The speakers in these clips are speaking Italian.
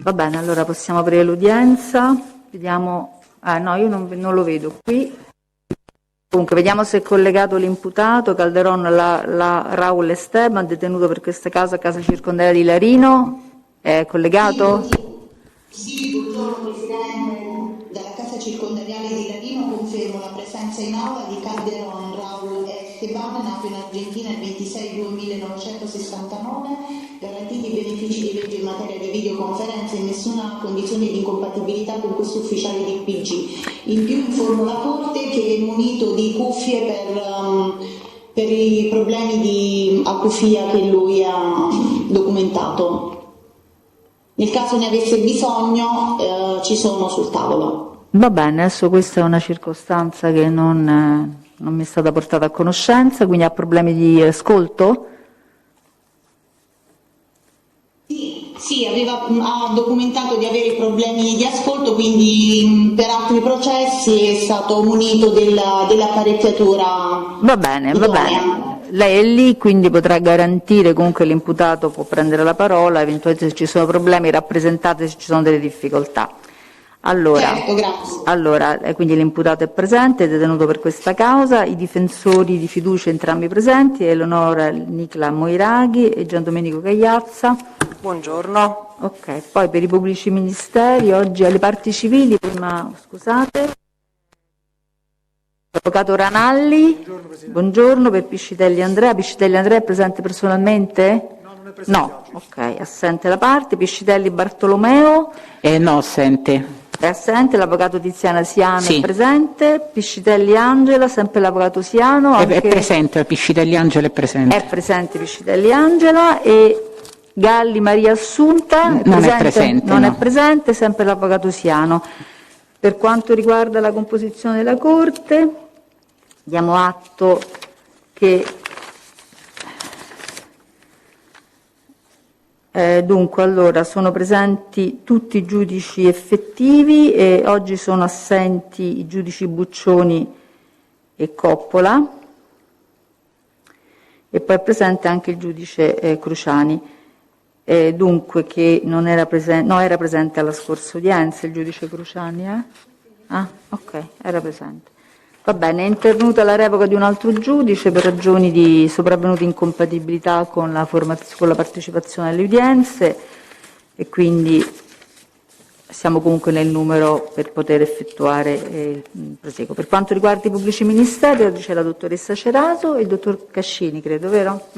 Va bene, allora possiamo aprire l'udienza. Vediamo. No, io non lo vedo qui. Comunque, vediamo se è collegato l'imputato Calderon Raul Esteban, detenuto per questa causa a casa circondariale di Larino. È collegato? Sì, buongiorno Presidente. Dalla casa circondariale di Larino confermo la presenza in aula di Calderon Raul Esteban, nato in Argentina il 26 luglio 1969, garantiti i benefici di legge in materia di videoconferenza e nessuna condizione di incompatibilità con questo ufficiale di PG. In più informo la Corte che è munito di cuffie per i problemi di acufia che lui ha documentato. Nel caso ne avesse bisogno, ci sono sul tavolo. Va bene, adesso questa è una circostanza che non mi è stata portata a conoscenza, quindi ha problemi di ascolto? Sì, ha documentato di avere problemi di ascolto, quindi per altri processi è stato munito dell'apparecchiatura. Va bene, va bene. Lei è lì, quindi potrà garantire, comunque l'imputato può prendere la parola, eventualmente se ci sono problemi rappresentate se ci sono delle difficoltà. Allora, certo, grazie. Allora, quindi l'imputato è presente, è detenuto per questa causa, i difensori di fiducia entrambi presenti, Eleonora Nicla Moiraghi e Gian Domenico Cagliazza. Buongiorno. Ok, poi per i pubblici ministeri, oggi alle parti civili, prima, scusate. Avvocato Ranalli. Buongiorno, per Piscitelli Andrea. Piscitelli Andrea è presente personalmente? No, non è presente oggi. Ok, assente la parte. Piscitelli Bartolomeo? No, assente. È assente. L'avvocato Tiziana Siano Sì. è presente. Piscitelli Angela, sempre l'avvocato Siano. È presente, Piscitelli Angela è presente. È presente Piscitelli Angela. E Galli Maria Assunta? Non è presente, Non no. è presente, sempre l'avvocato Siano. Per quanto riguarda la composizione della Corte, diamo atto che dunque allora sono presenti tutti i giudici effettivi e oggi sono assenti i giudici Buccioni e Coppola e poi è presente anche il giudice Cruciani. Dunque che non era presente, no, era presente alla scorsa udienza il giudice Cruciani, Ah, ok, era presente. Va bene, è intervenuta la revoca di un altro giudice per ragioni di sopravvenuta incompatibilità con la partecipazione alle udienze e quindi siamo comunque nel numero per poter effettuare il proseguo. Per quanto riguarda i pubblici ministeri, oggi c'è la dottoressa Ceraso e il dottor Cascini, credo, vero?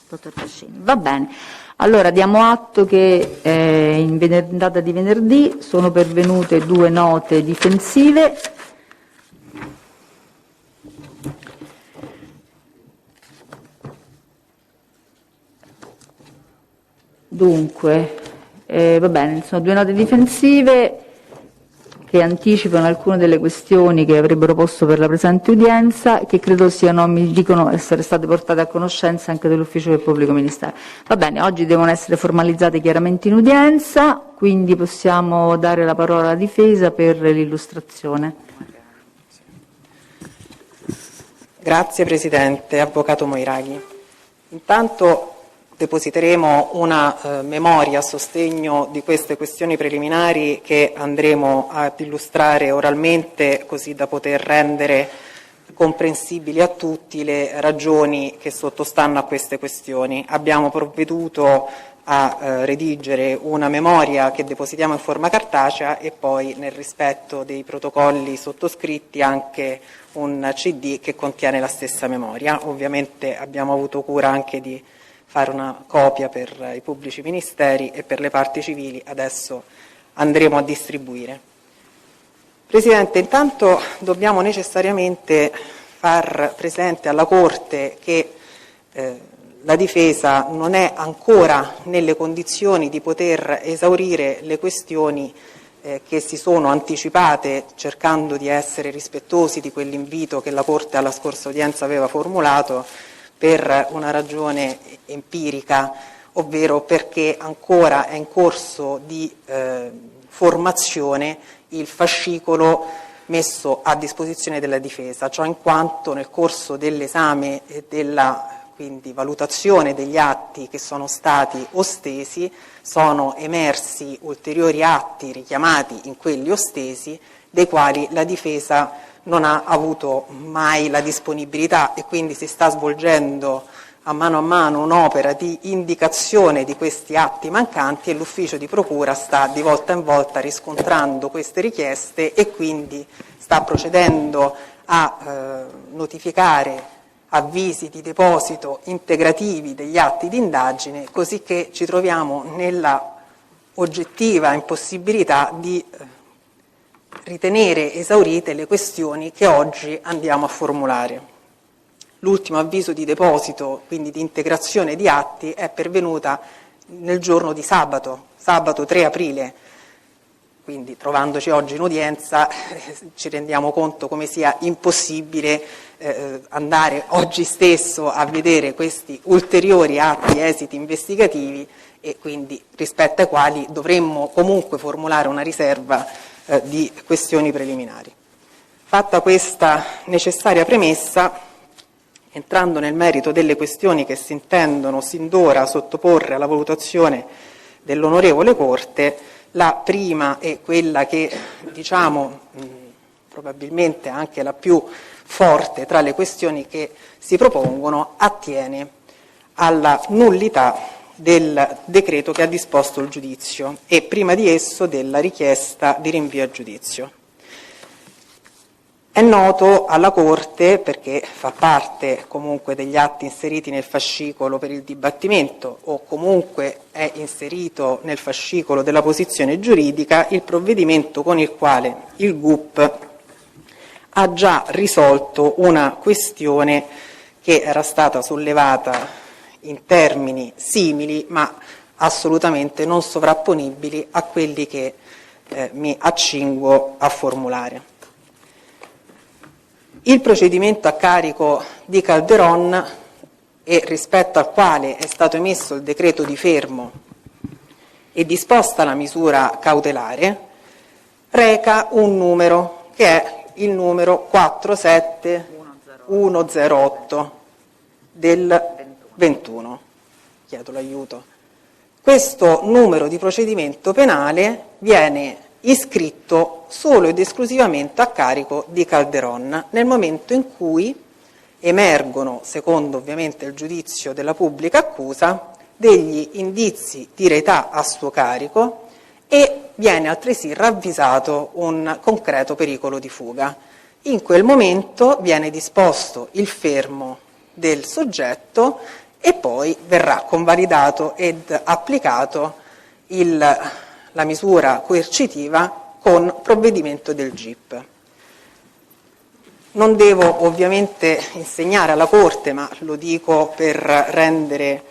Dottor Cascini, va bene. Allora diamo atto che in data di venerdì sono pervenute 2 note difensive. Dunque, va bene, sono 2 note difensive che anticipano alcune delle questioni che avrebbero posto per la presente udienza, che credo mi dicono essere state portate a conoscenza anche dell'Ufficio del Pubblico Ministero. Va bene, oggi devono essere formalizzate chiaramente in udienza, quindi possiamo dare la parola alla difesa per l'illustrazione. Grazie Presidente, Avvocato Moiraghi. Intanto depositeremo una memoria a sostegno di queste questioni preliminari che andremo ad illustrare oralmente così da poter rendere comprensibili a tutti le ragioni che sottostanno a queste questioni. Abbiamo provveduto a redigere una memoria che depositiamo in forma cartacea e poi, nel rispetto dei protocolli sottoscritti, anche un CD che contiene la stessa memoria. Ovviamente abbiamo avuto cura anche di fare una copia per i pubblici ministeri e per le parti civili, adesso andremo a distribuire. Presidente, intanto dobbiamo necessariamente far presente alla Corte che la difesa non è ancora nelle condizioni di poter esaurire le questioni che si sono anticipate, cercando di essere rispettosi di quell'invito che la Corte alla scorsa udienza aveva formulato, per una ragione empirica, ovvero perché ancora è in corso di formazione il fascicolo messo a disposizione della difesa, ciò in quanto nel corso dell'esame e della quindi valutazione degli atti che sono stati ostesi, sono emersi ulteriori atti richiamati in quelli ostesi, dei quali la difesa non ha avuto mai la disponibilità, e quindi si sta svolgendo a mano un'opera di indicazione di questi atti mancanti, e l'ufficio di procura sta di volta in volta riscontrando queste richieste e quindi sta procedendo a notificare avvisi di deposito integrativi degli atti di indagine, così che ci troviamo nella oggettiva impossibilità di ritenere esaurite le questioni che oggi andiamo a formulare. L'ultimo avviso di deposito, quindi di integrazione di atti, è pervenuta nel giorno di sabato 3 aprile, quindi trovandoci oggi in udienza ci rendiamo conto come sia impossibile andare oggi stesso a vedere questi ulteriori atti esiti investigativi, e quindi rispetto ai quali dovremmo comunque formulare una riserva di questioni preliminari. Fatta questa necessaria premessa, entrando nel merito delle questioni che si intendono sin d'ora sottoporre alla valutazione dell'onorevole Corte, la prima è quella che, diciamo, probabilmente anche la più forte tra le questioni che si propongono, attiene alla nullità del decreto che ha disposto il giudizio e prima di esso della richiesta di rinvio a giudizio. È noto alla Corte, perché fa parte comunque degli atti inseriti nel fascicolo per il dibattimento o comunque è inserito nel fascicolo della posizione giuridica, il provvedimento con il quale il GUP ha già risolto una questione che era stata sollevata in termini simili ma assolutamente non sovrapponibili a quelli che mi accingo a formulare. Il procedimento a carico di Calderon, e rispetto al quale è stato emesso il decreto di fermo e disposta la misura cautelare, reca un numero che è il numero 47108 del 21. Chiedo l'aiuto. Questo numero di procedimento penale viene iscritto solo ed esclusivamente a carico di Calderon nel momento in cui emergono, secondo ovviamente il giudizio della pubblica accusa, degli indizi di reità a suo carico e viene altresì ravvisato un concreto pericolo di fuga. In quel momento viene disposto il fermo del soggetto e poi verrà convalidato ed applicato la misura coercitiva con provvedimento del GIP. Non devo ovviamente insegnare alla Corte, ma lo dico per rendere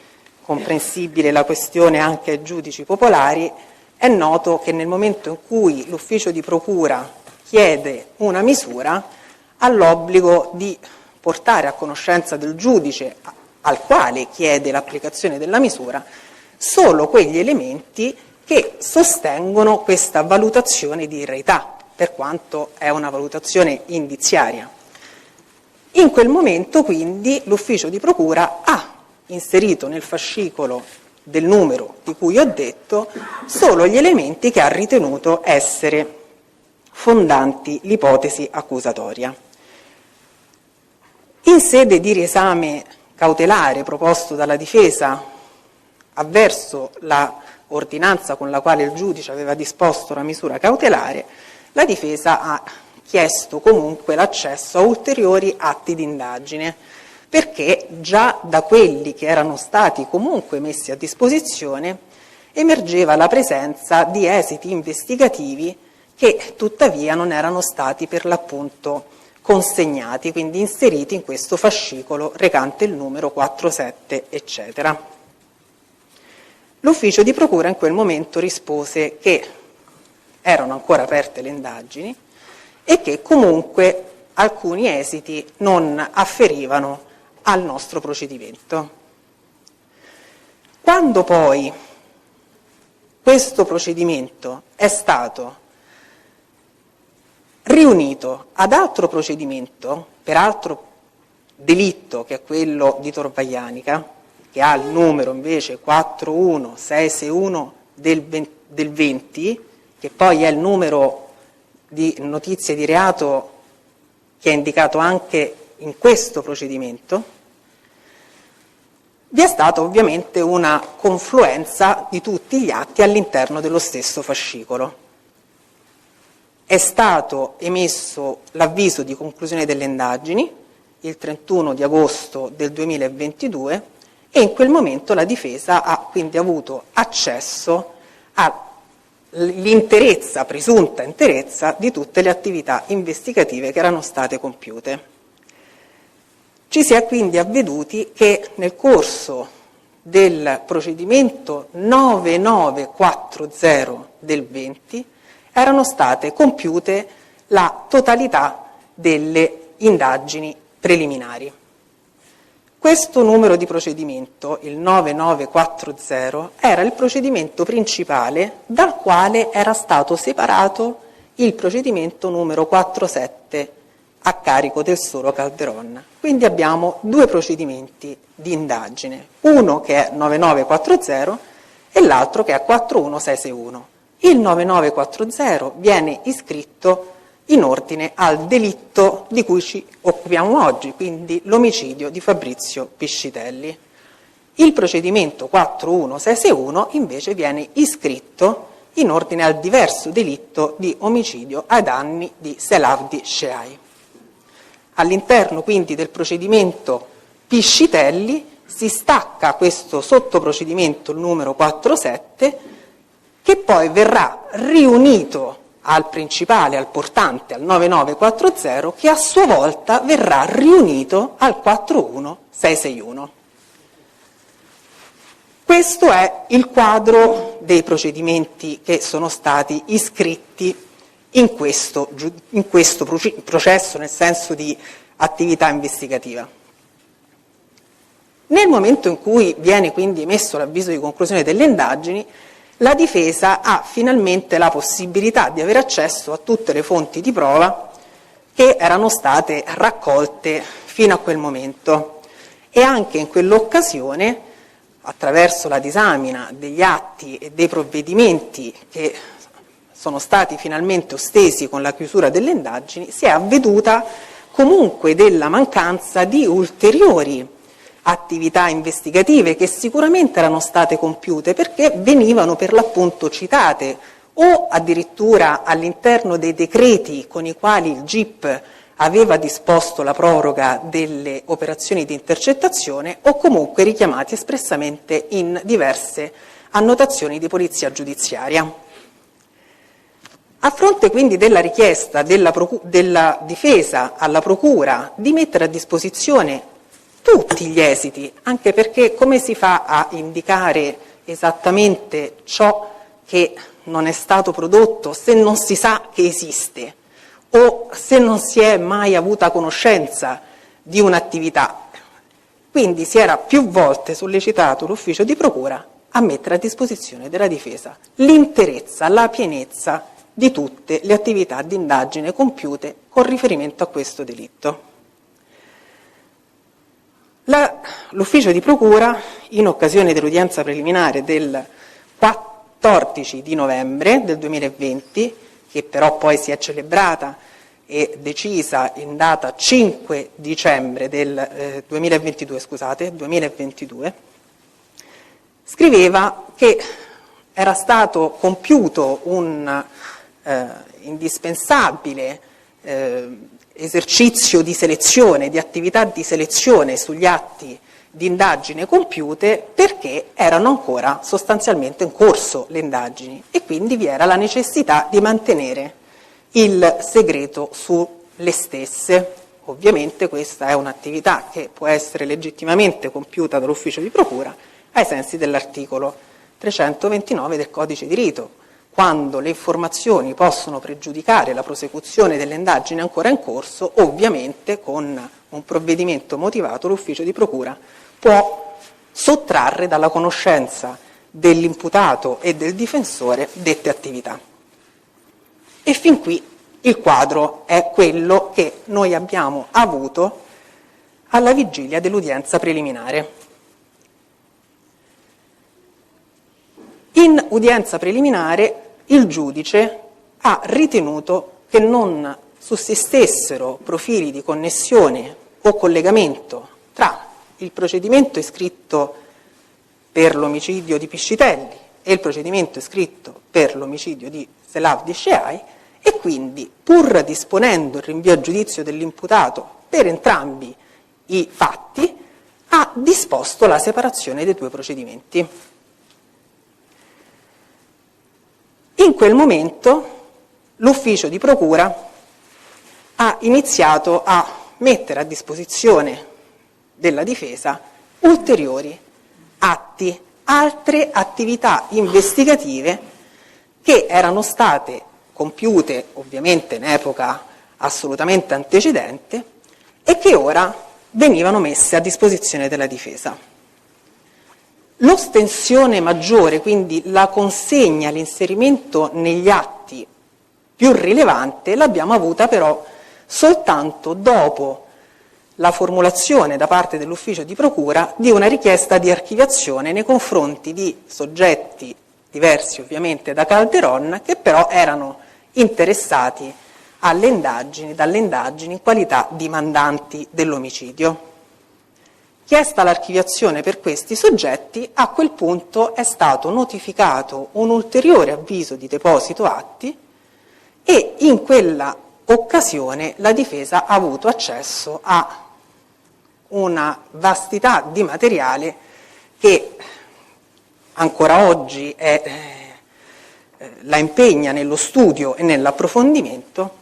comprensibile la questione anche ai giudici popolari, è noto che nel momento in cui l'ufficio di procura chiede una misura, ha l'obbligo di portare a conoscenza del giudice al quale chiede l'applicazione della misura solo quegli elementi che sostengono questa valutazione di reità, per quanto è una valutazione indiziaria. In quel momento, quindi, l'ufficio di procura ha inserito nel fascicolo del numero di cui ho detto solo gli elementi che ha ritenuto essere fondanti l'ipotesi accusatoria. In sede di riesame cautelare proposto dalla difesa avverso la ordinanza con la quale il giudice aveva disposto la misura cautelare, la difesa ha chiesto comunque l'accesso a ulteriori atti di indagine, perché già da quelli che erano stati comunque messi a disposizione emergeva la presenza di esiti investigativi che tuttavia non erano stati per l'appunto consegnati, quindi inseriti in questo fascicolo recante il numero 47 eccetera. L'ufficio di procura in quel momento rispose che erano ancora aperte le indagini e che comunque alcuni esiti non afferivano al nostro procedimento. Quando poi questo procedimento è stato riunito ad altro procedimento, peraltro delitto, che è quello di Torvaianica, che ha il numero invece 41661 del 20, che poi è il numero di notizie di reato che è indicato anche in questo procedimento, vi è stata ovviamente una confluenza di tutti gli atti all'interno dello stesso fascicolo. È stato emesso l'avviso di conclusione delle indagini il 31 di agosto del 2022 e in quel momento la difesa ha quindi avuto accesso all'interezza, presunta interezza, di tutte le attività investigative che erano state compiute. Ci si è quindi avveduti che nel corso del procedimento 9940 del 20 erano state compiute la totalità delle indagini preliminari. Questo numero di procedimento, il 9940, era il procedimento principale dal quale era stato separato il procedimento numero 47 a carico del solo Calderon. Quindi abbiamo due procedimenti di indagine, uno che è 9940 e l'altro che è 41661. Il 9940 viene iscritto in ordine al delitto di cui ci occupiamo oggi, quindi l'omicidio di Fabrizio Piscitelli. Il procedimento 41661 invece viene iscritto in ordine al diverso delitto di omicidio ai danni di Selavdi Sheai. All'interno quindi del procedimento Piscitelli si stacca questo sottoprocedimento, il numero 47, che poi verrà riunito al principale, al portante, al 9940, che a sua volta verrà riunito al 41661. Questo è il quadro dei procedimenti che sono stati iscritti in questo processo, nel senso di attività investigativa. Nel momento in cui viene quindi emesso l'avviso di conclusione delle indagini, la difesa ha finalmente la possibilità di avere accesso a tutte le fonti di prova che erano state raccolte fino a quel momento e anche in quell'occasione, attraverso la disamina degli atti e dei provvedimenti che sono stati finalmente ostesi con la chiusura delle indagini, si è avveduta comunque della mancanza di ulteriori attività investigative che sicuramente erano state compiute perché venivano per l'appunto citate o addirittura all'interno dei decreti con i quali il GIP aveva disposto la proroga delle operazioni di intercettazione o comunque richiamati espressamente in diverse annotazioni di polizia giudiziaria. A fronte quindi della richiesta della difesa alla procura di mettere a disposizione tutti gli esiti, anche perché come si fa a indicare esattamente ciò che non è stato prodotto se non si sa che esiste o se non si è mai avuta conoscenza di un'attività? Quindi si era più volte sollecitato l'ufficio di procura a mettere a disposizione della difesa l'interezza, la pienezza di tutte le attività di indagine compiute con riferimento a questo delitto. L'ufficio di procura, in occasione dell'udienza preliminare del 14 di novembre del 2020, che però poi si è celebrata e decisa in data 5 dicembre del 2022, scriveva che era stato compiuto un indispensabile esercizio di selezione, di attività di selezione sugli atti di indagine compiute perché erano ancora sostanzialmente in corso le indagini e quindi vi era la necessità di mantenere il segreto sulle stesse. Ovviamente questa è un'attività che può essere legittimamente compiuta dall'ufficio di procura ai sensi dell'articolo 329 del Codice di Rito, quando le informazioni possono pregiudicare la prosecuzione delle indagini ancora in corso. Ovviamente con un provvedimento motivato l'ufficio di procura può sottrarre dalla conoscenza dell'imputato e del difensore dette attività. E fin qui il quadro è quello che noi abbiamo avuto alla vigilia dell'udienza preliminare. In udienza preliminare il giudice ha ritenuto che non sussistessero profili di connessione o collegamento tra il procedimento iscritto per l'omicidio di Piscitelli e il procedimento iscritto per l'omicidio di Selav Disceai, e quindi, pur disponendo il rinvio a giudizio dell'imputato per entrambi i fatti, ha disposto la separazione dei due procedimenti. In quel momento l'ufficio di procura ha iniziato a mettere a disposizione della difesa ulteriori atti, altre attività investigative che erano state compiute ovviamente in epoca assolutamente antecedente e che ora venivano messe a disposizione della difesa. L'ostensione maggiore, quindi la consegna, l'inserimento negli atti più rilevante, l'abbiamo avuta però soltanto dopo la formulazione da parte dell'ufficio di procura di una richiesta di archiviazione nei confronti di soggetti diversi ovviamente da Calderon, che però erano interessati dalle indagini in qualità di mandanti dell'omicidio. Chiesta l'archiviazione per questi soggetti, a quel punto è stato notificato un ulteriore avviso di deposito atti e in quella occasione la difesa ha avuto accesso a una vastità di materiale che ancora oggi la impegna nello studio e nell'approfondimento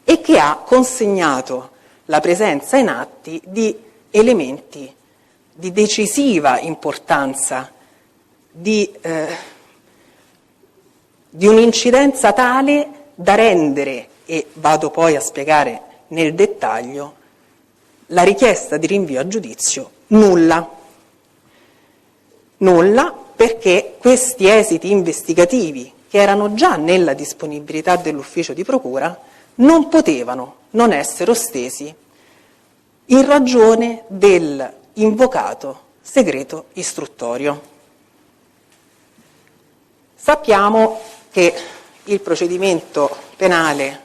e che ha consegnato la presenza in atti di elementi di decisiva importanza, di un'incidenza tale da rendere, e vado poi a spiegare nel dettaglio, la richiesta di rinvio a giudizio nulla. Nulla perché questi esiti investigativi, che erano già nella disponibilità dell'ufficio di procura, non potevano non essere ostesi in ragione del invocato segreto istruttorio. Sappiamo che il procedimento penale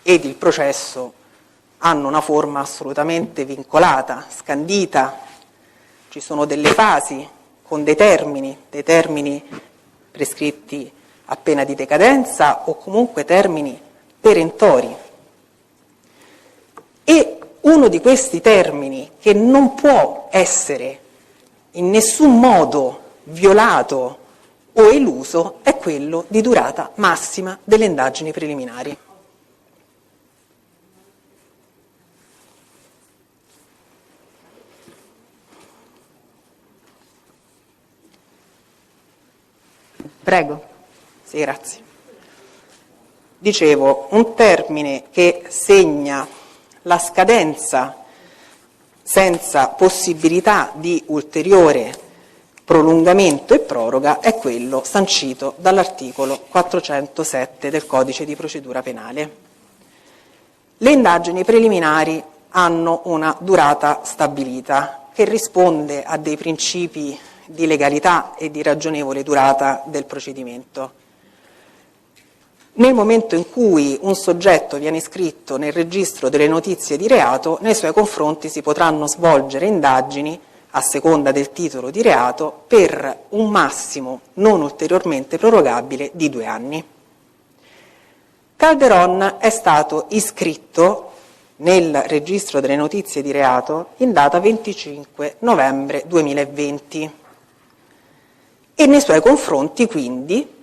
ed il processo hanno una forma assolutamente vincolata, scandita, ci sono delle fasi con dei termini prescritti a pena di decadenza o comunque termini perentori. E uno di questi termini che non può essere in nessun modo violato o eluso è quello di durata massima delle indagini preliminari. Prego. Sì, grazie. Dicevo, un termine che segna la scadenza senza possibilità di ulteriore prolungamento e proroga è quello sancito dall'articolo 407 del Codice di procedura penale. Le indagini preliminari hanno una durata stabilita che risponde a dei principi di legalità e di ragionevole durata del procedimento. Nel momento in cui un soggetto viene iscritto nel registro delle notizie di reato, nei suoi confronti si potranno svolgere indagini a seconda del titolo di reato per un massimo non ulteriormente prorogabile di 2 anni. Calderon è stato iscritto nel registro delle notizie di reato in data 25 novembre 2020 e nei suoi confronti quindi,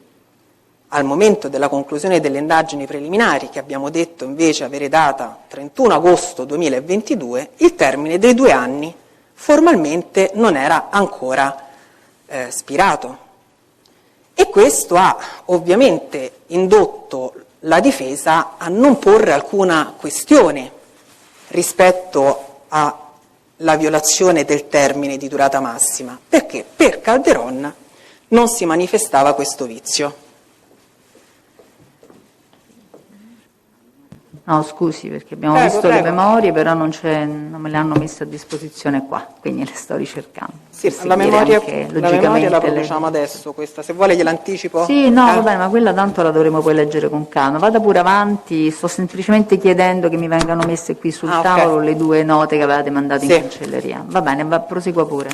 al momento della conclusione delle indagini preliminari, che abbiamo detto invece avere data 31 agosto 2022, il termine dei 2 anni formalmente non era ancora spirato. E questo ha ovviamente indotto la difesa a non porre alcuna questione rispetto alla violazione del termine di durata massima, perché per Calderon non si manifestava questo vizio. No, scusi, perché abbiamo Prego, visto le prego. memorie, però non me le hanno messe a disposizione qua, quindi le sto ricercando. Sì, per la seguire memoria, anche, la memoria logicamente, la le- produciamo adesso, questa. Se vuole gliel'anticipo? Sì, no, va bene, ma quella tanto la dovremo poi leggere con calma. Vada pure avanti, sto semplicemente chiedendo che mi vengano messe qui sul Ah, ok. tavolo le 2 note che avevate mandato Sì. in cancelleria. Va bene, prosegua pure.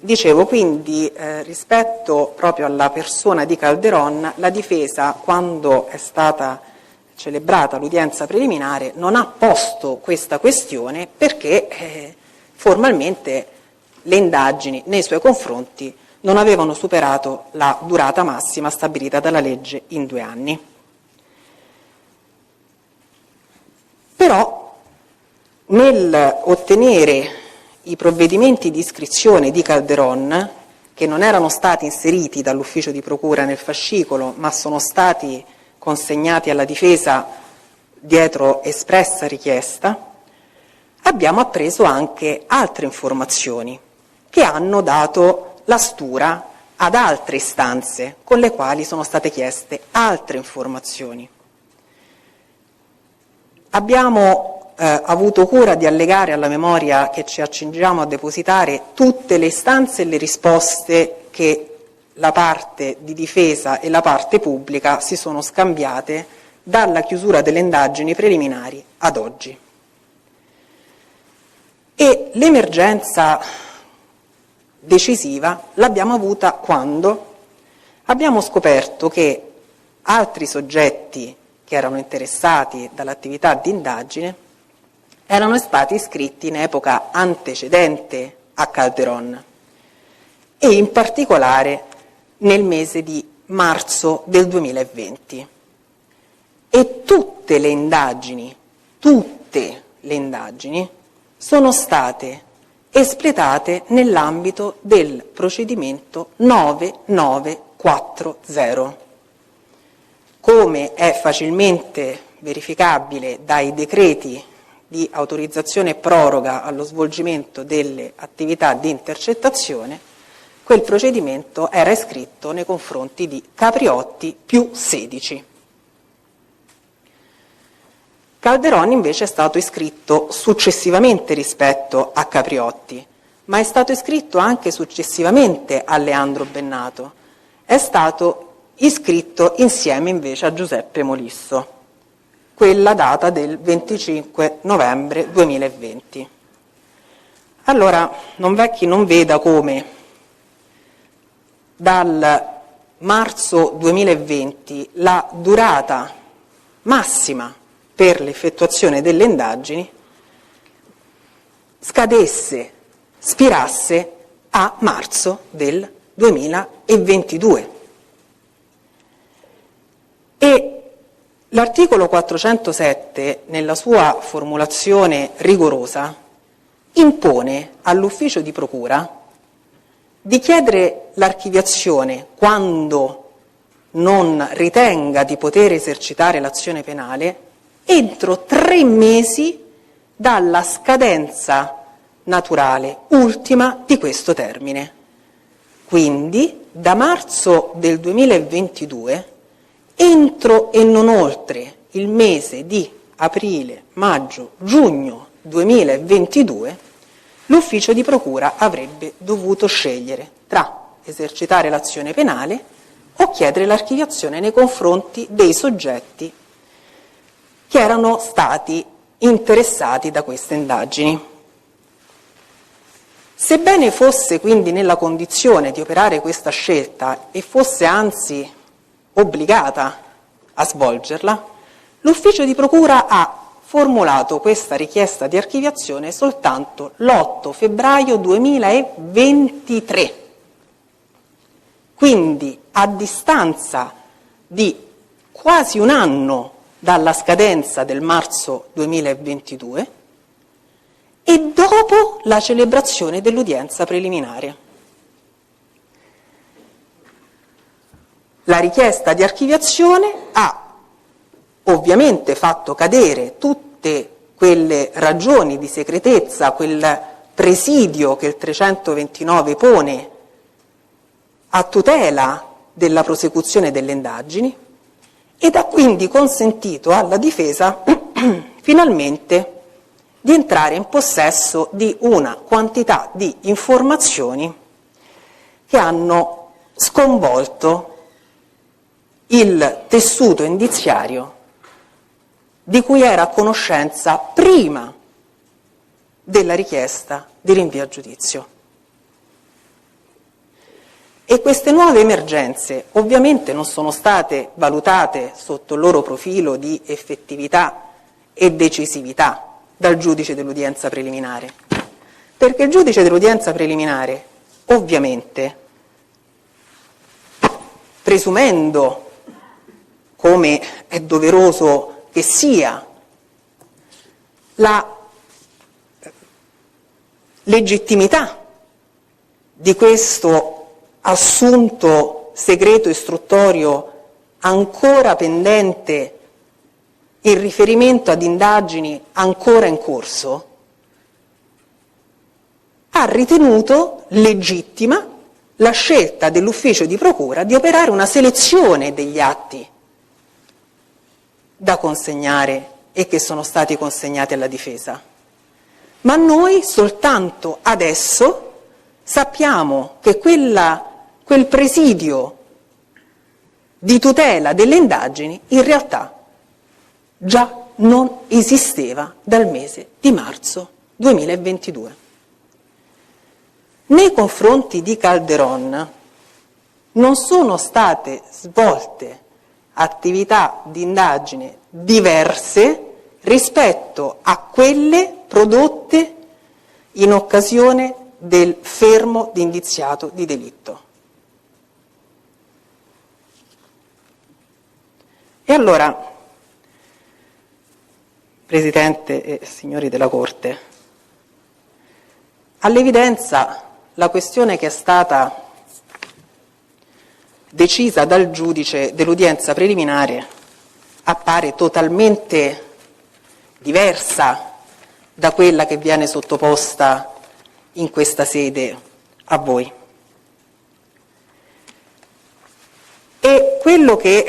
Dicevo, quindi rispetto proprio alla persona di Calderon, la difesa, quando è stata celebrata l'udienza preliminare, non ha posto questa questione perché formalmente le indagini nei suoi confronti non avevano superato la durata massima stabilita dalla legge in 2 anni. Però nel ottenere i provvedimenti di iscrizione di Calderon, che non erano stati inseriti dall'ufficio di procura nel fascicolo, ma sono stati consegnati alla difesa dietro espressa richiesta, abbiamo appreso anche altre informazioni che hanno dato la stura ad altre istanze con le quali sono state chieste altre informazioni. Abbiamo avuto cura di allegare alla memoria che ci accingiamo a depositare tutte le istanze e le risposte che la parte di difesa e la parte pubblica si sono scambiate dalla chiusura delle indagini preliminari ad oggi. E l'emergenza decisiva l'abbiamo avuta quando abbiamo scoperto che altri soggetti che erano interessati dall'attività di indagine erano stati iscritti in epoca antecedente a Calderon e in particolare nel mese di marzo del 2020. E tutte le indagini sono state espletate nell'ambito del procedimento 9940. Come è facilmente verificabile dai decreti di autorizzazione e proroga allo svolgimento delle attività di intercettazione, quel procedimento era iscritto nei confronti di Capriotti più 16. Calderon invece è stato iscritto successivamente rispetto a Capriotti, ma è stato iscritto anche successivamente a Leandro Bennato. È stato iscritto insieme invece a Giuseppe Molisso, quella data del 25 novembre 2020. Allora, non v'è chi non veda come dal marzo 2020 la durata massima per l'effettuazione delle indagini spirasse a marzo del 2022. E l'articolo 407, nella sua formulazione rigorosa, impone all'ufficio di procura di chiedere l'archiviazione quando non ritenga di poter esercitare l'azione penale entro 3 mesi dalla scadenza naturale ultima di questo termine. Quindi, da marzo del 2022, entro e non oltre il mese di aprile, maggio, giugno 2022, l'ufficio di procura avrebbe dovuto scegliere tra esercitare l'azione penale o chiedere l'archiviazione nei confronti dei soggetti che erano stati interessati da queste indagini. Sebbene fosse quindi nella condizione di operare questa scelta e fosse anzi obbligata a svolgerla, l'ufficio di procura ha formulato questa richiesta di archiviazione soltanto l'8 febbraio 2023. Quindi a distanza di quasi un anno dalla scadenza del marzo 2022 e dopo la celebrazione dell'udienza preliminare. La richiesta di archiviazione ha ovviamente fatto cadere tutte quelle ragioni di segretezza, quel presidio che il 329 pone a tutela della prosecuzione delle indagini ed ha quindi consentito alla difesa finalmente di entrare in possesso di una quantità di informazioni che hanno sconvolto il tessuto indiziario di cui era a conoscenza prima della richiesta di rinvio a giudizio. E queste nuove emergenze ovviamente non sono state valutate sotto il loro profilo di effettività e decisività dal giudice dell'udienza preliminare, perché il giudice dell'udienza preliminare ovviamente, presumendo, come è doveroso che sia, la legittimità di questo assunto segreto istruttorio ancora pendente in riferimento ad indagini ancora in corso, ha ritenuto legittima la scelta dell'ufficio di procura di operare una selezione degli atti da consegnare e che sono stati consegnati alla difesa. Ma noi soltanto adesso sappiamo che quel presidio di tutela delle indagini in realtà già non esisteva dal mese di marzo 2022. Nei confronti di Calderon non sono state svolte attività di indagine diverse rispetto a quelle prodotte in occasione del fermo di indiziato di delitto. E allora, Presidente e signori della Corte, all'evidenza la questione che è stata decisa dal giudice dell'udienza preliminare appare totalmente diversa da quella che viene sottoposta in questa sede a voi. E quello che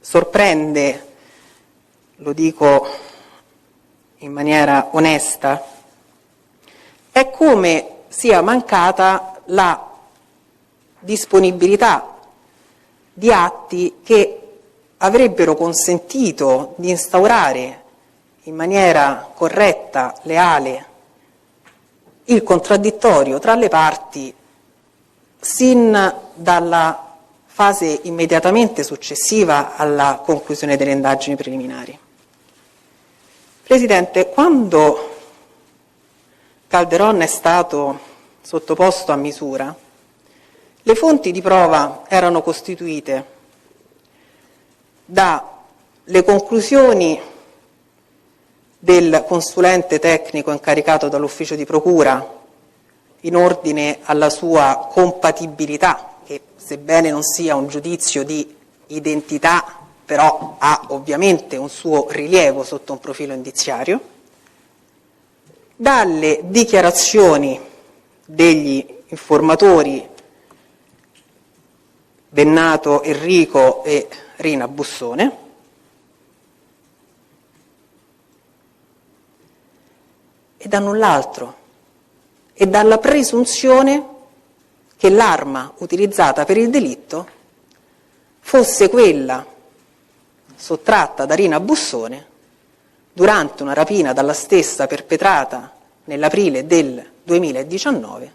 sorprende, lo dico in maniera onesta, è come sia mancata la disponibilità di atti che avrebbero consentito di instaurare in maniera corretta, leale, il contraddittorio tra le parti sin dalla fase immediatamente successiva alla conclusione delle indagini preliminari. Presidente, quando Calderon è stato sottoposto a misura, le fonti di prova erano costituite dalle conclusioni del consulente tecnico incaricato dall'ufficio di procura in ordine alla sua compatibilità, che sebbene non sia un giudizio di identità, però ha ovviamente un suo rilievo sotto un profilo indiziario, dalle dichiarazioni degli informatori Bennato Enrico e Rina Bussone, e da null'altro, e dalla presunzione che l'arma utilizzata per il delitto fosse quella sottratta da Rina Bussone durante una rapina dalla stessa perpetrata nell'aprile del 2019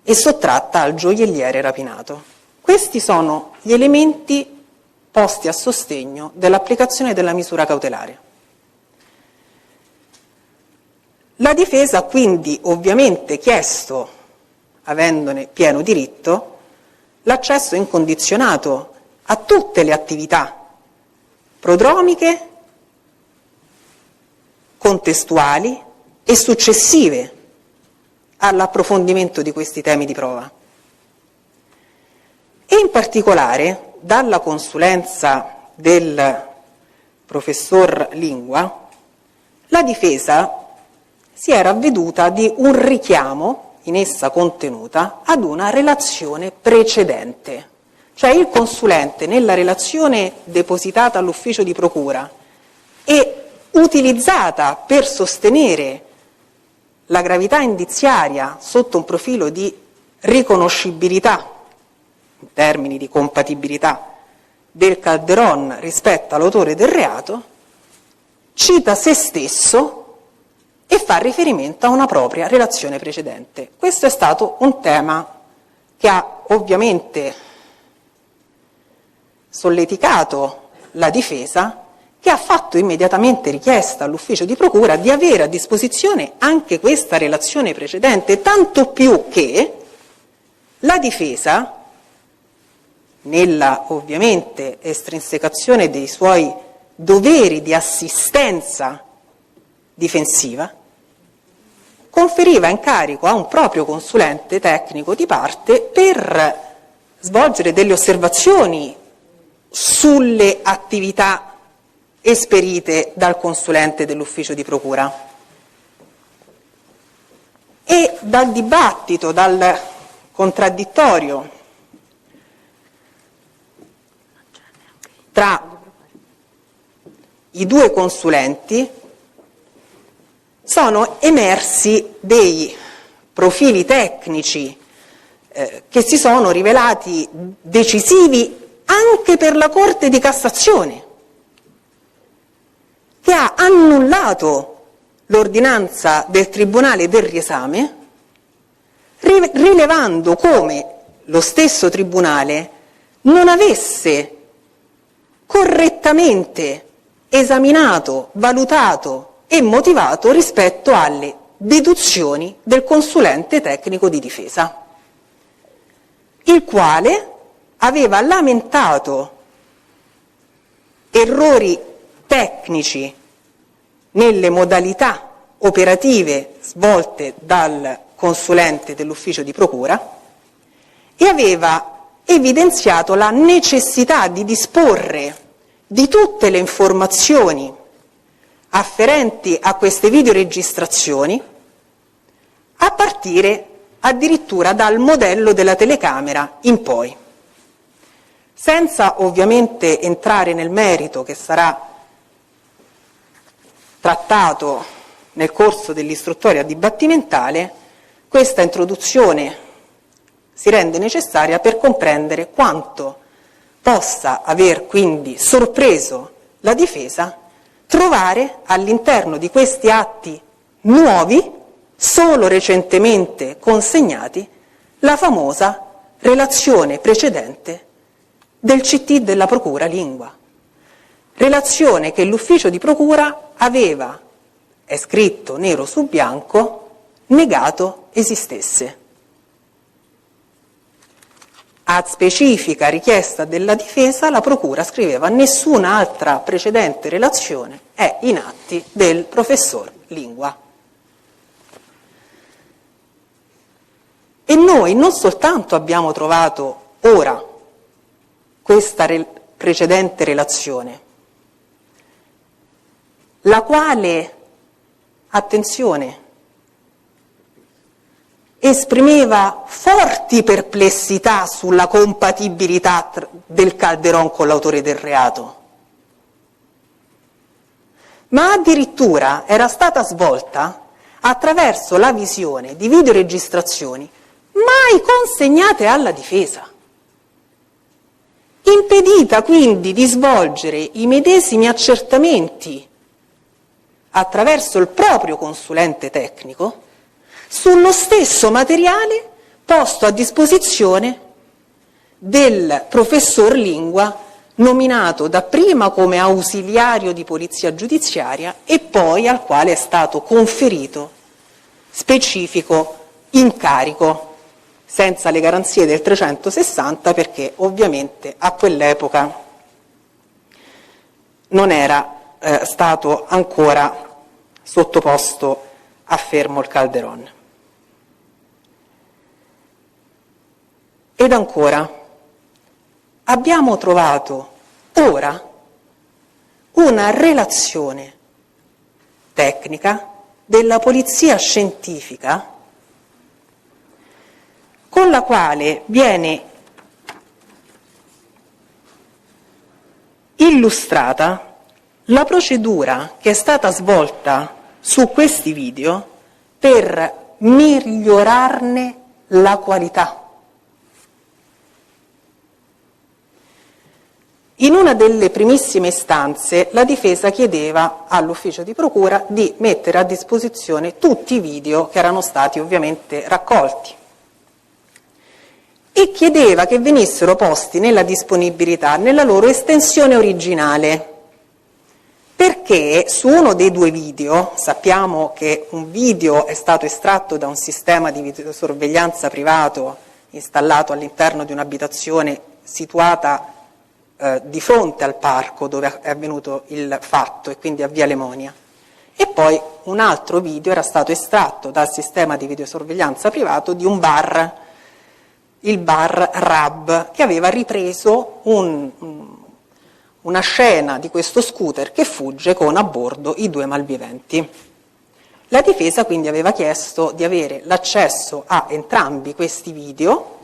e sottratta al gioielliere rapinato. Questi sono gli elementi posti a sostegno dell'applicazione della misura cautelare. La difesa ha quindi ovviamente chiesto, avendone pieno diritto, l'accesso incondizionato a tutte le attività prodromiche, contestuali e successive all'approfondimento di questi temi di prova. E in particolare dalla consulenza del professor Lingua, la difesa si era avveduta di un richiamo in essa contenuta ad una relazione precedente, cioè il consulente nella relazione depositata all'ufficio di procura e utilizzata per sostenere la gravità indiziaria sotto un profilo di riconoscibilità, in termini di compatibilità, del Calderon rispetto all'autore del reato, cita se stesso e fa riferimento a una propria relazione precedente. Questo è stato un tema che ha ovviamente solleticato la difesa, che ha fatto immediatamente richiesta all'ufficio di procura di avere a disposizione anche questa relazione precedente, tanto più che la difesa, nella ovviamente estrinsecazione dei suoi doveri di assistenza difensiva, conferiva incarico a un proprio consulente tecnico di parte per svolgere delle osservazioni sulle attività esperite dal consulente dell'ufficio di procura. E dal dibattito, dal contraddittorio tra i due consulenti sono emersi dei profili tecnici che si sono rivelati decisivi anche per la Corte di Cassazione, che ha annullato l'ordinanza del Tribunale del riesame, rilevando come lo stesso Tribunale non avesse correttamente esaminato, valutato e motivato rispetto alle deduzioni del consulente tecnico di difesa, il quale aveva lamentato errori tecnici nelle modalità operative svolte dal consulente dell'ufficio di procura e aveva evidenziato la necessità di disporre di tutte le informazioni afferenti a queste videoregistrazioni a partire addirittura dal modello della telecamera in poi. Senza ovviamente entrare nel merito che sarà trattato nel corso dell'istruttoria dibattimentale, questa introduzione si rende necessaria per comprendere quanto possa aver quindi sorpreso la difesa trovare all'interno di questi atti nuovi, solo recentemente consegnati, la famosa relazione precedente del CT della Procura Lingua. Relazione che l'ufficio di procura aveva, è scritto nero su bianco, negato esistesse. A specifica richiesta della difesa, la procura scriveva: nessuna altra precedente relazione è in atti del professor Lingua. E noi non soltanto abbiamo trovato ora questa precedente relazione, la quale, attenzione, esprimeva forti perplessità sulla compatibilità del Calderon con l'autore del reato, ma addirittura era stata svolta attraverso la visione di videoregistrazioni mai consegnate alla difesa, impedita quindi di svolgere i medesimi accertamenti attraverso il proprio consulente tecnico sullo stesso materiale posto a disposizione del professor Lingua, nominato dapprima come ausiliario di polizia giudiziaria e poi al quale è stato conferito specifico incarico, senza le garanzie del 360, perché ovviamente a quell'epoca non era stato ancora sottoposto a fermo il Calderon. Ed ancora, abbiamo trovato ora una relazione tecnica della polizia scientifica con la quale viene illustrata la procedura che è stata svolta su questi video per migliorarne la qualità. In una delle primissime istanze la difesa chiedeva all'ufficio di procura di mettere a disposizione tutti i video che erano stati ovviamente raccolti e chiedeva che venissero posti nella disponibilità nella loro estensione originale, perché su uno dei due video, sappiamo che un video è stato estratto da un sistema di videosorveglianza privato installato all'interno di un'abitazione situata di fronte al parco dove è avvenuto il fatto, e quindi a Via Lemonia, e poi un altro video era stato estratto dal sistema di videosorveglianza privato di un bar, il bar Rab, che aveva ripreso una scena di questo scooter che fugge con a bordo i due malviventi. La difesa quindi aveva chiesto di avere l'accesso a entrambi questi video,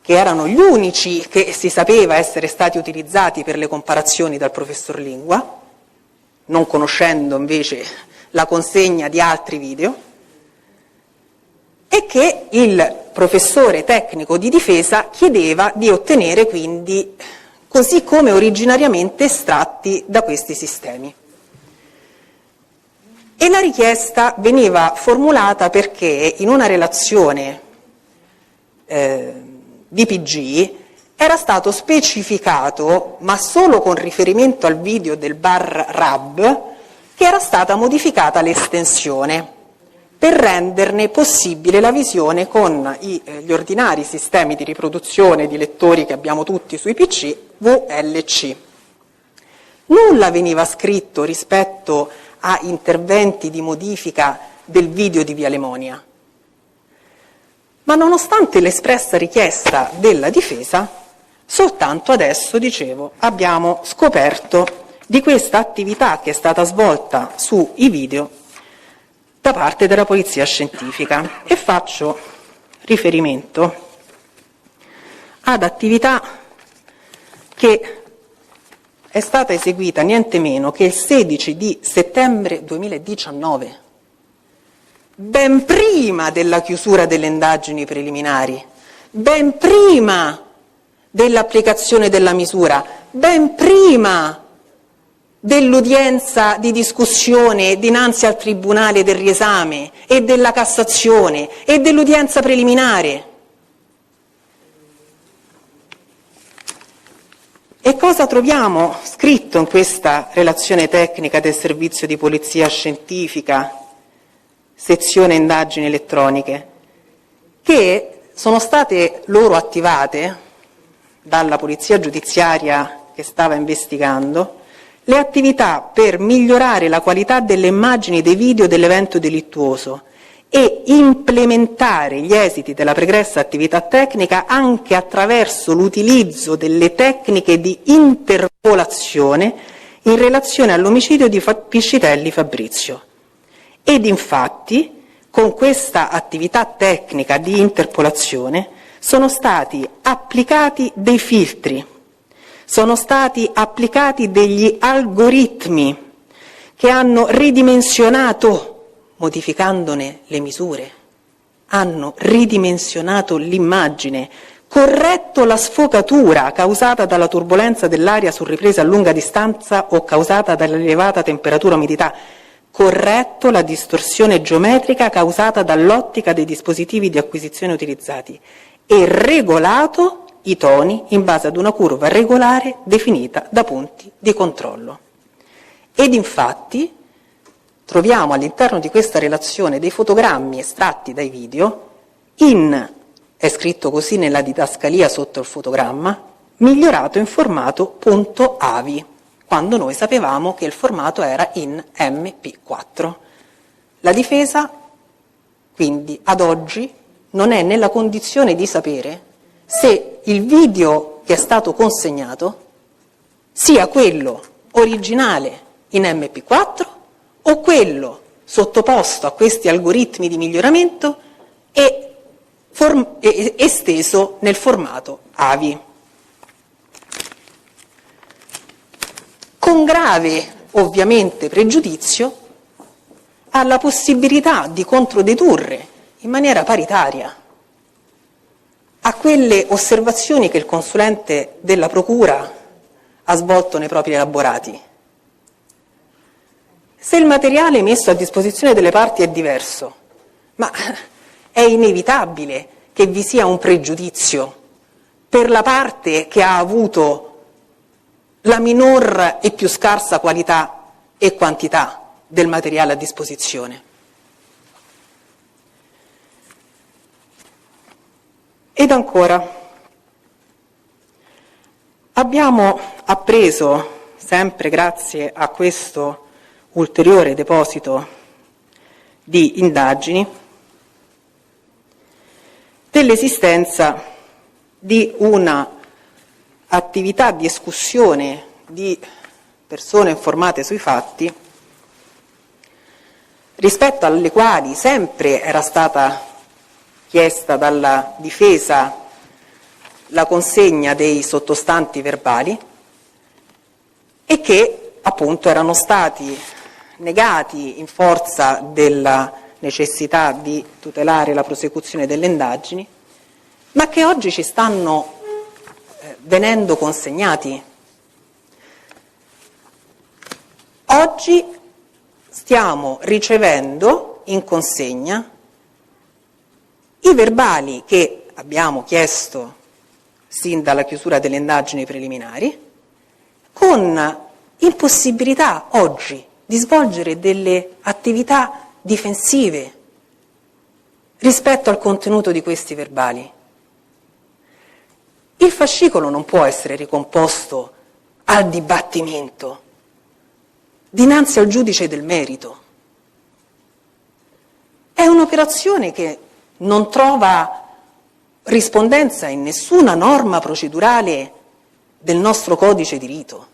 che erano gli unici che si sapeva essere stati utilizzati per le comparazioni dal professor Lingua, non conoscendo invece la consegna di altri video, e che il professore tecnico di difesa chiedeva di ottenere quindi così come originariamente estratti da questi sistemi. E la richiesta veniva formulata perché in una relazione DPG era stato specificato, ma solo con riferimento al video del bar Rab, che era stata modificata l'estensione per renderne possibile la visione con gli ordinari sistemi di riproduzione di lettori che abbiamo tutti sui PC, VLC. Nulla veniva scritto rispetto a interventi di modifica del video di Via Lemonia. Ma nonostante l'espressa richiesta della difesa, soltanto adesso, dicevo, abbiamo scoperto di questa attività che è stata svolta sui video da parte della Polizia Scientifica, e faccio riferimento ad attività che è stata eseguita niente meno che il 16 di settembre 2019, ben prima della chiusura delle indagini preliminari, ben prima dell'applicazione della misura, ben prima dell'udienza di discussione dinanzi al Tribunale del riesame e della Cassazione e dell'udienza preliminare. E cosa troviamo scritto in questa relazione tecnica del Servizio di Polizia Scientifica, sezione indagini elettroniche? Che sono state loro attivate dalla Polizia Giudiziaria che stava investigando le attività per migliorare la qualità delle immagini dei video dell'evento delittuoso e implementare gli esiti della pregressa attività tecnica anche attraverso l'utilizzo delle tecniche di interpolazione in relazione all'omicidio di Piscitelli Fabrizio. Ed infatti, con questa attività tecnica di interpolazione sono stati applicati dei filtri, sono stati applicati degli algoritmi che hanno ridimensionato, modificandone le misure, hanno ridimensionato l'immagine, corretto la sfocatura causata dalla turbolenza dell'aria su riprese a lunga distanza o causata dall'elevata temperatura e umidità, corretto la distorsione geometrica causata dall'ottica dei dispositivi di acquisizione utilizzati e regolato i toni in base ad una curva regolare definita da punti di controllo. Ed infatti troviamo all'interno di questa relazione dei fotogrammi estratti dai video, è scritto così nella didascalia sotto il fotogramma, migliorato in formato .avi, quando noi sapevamo che il formato era in MP4. La difesa, quindi, ad oggi non è nella condizione di sapere se il video che è stato consegnato sia quello originale in MP4 o quello sottoposto a questi algoritmi di miglioramento e esteso nel formato AVI. con grave, ovviamente, pregiudizio alla possibilità di controdedurre in maniera paritaria a quelle osservazioni che il consulente della Procura ha svolto nei propri elaborati. Se il materiale messo a disposizione delle parti è diverso, ma è inevitabile che vi sia un pregiudizio per la parte che ha avuto la minor e più scarsa qualità e quantità del materiale a disposizione. Ed ancora, abbiamo appreso, sempre grazie a questo ulteriore deposito di indagini, dell'esistenza di una attività di escussione di persone informate sui fatti, rispetto alle quali sempre era stata chiesta dalla difesa la consegna dei sottostanti verbali e che appunto erano stati negati in forza della necessità di tutelare la prosecuzione delle indagini, ma che oggi ci stanno venendo consegnati. Oggi stiamo ricevendo in consegna i verbali che abbiamo chiesto sin dalla chiusura delle indagini preliminari, con impossibilità oggi di svolgere delle attività difensive rispetto al contenuto di questi verbali. Il fascicolo non può essere ricomposto al dibattimento dinanzi al giudice del merito. È un'operazione che non trova rispondenza in nessuna norma procedurale del nostro codice di rito,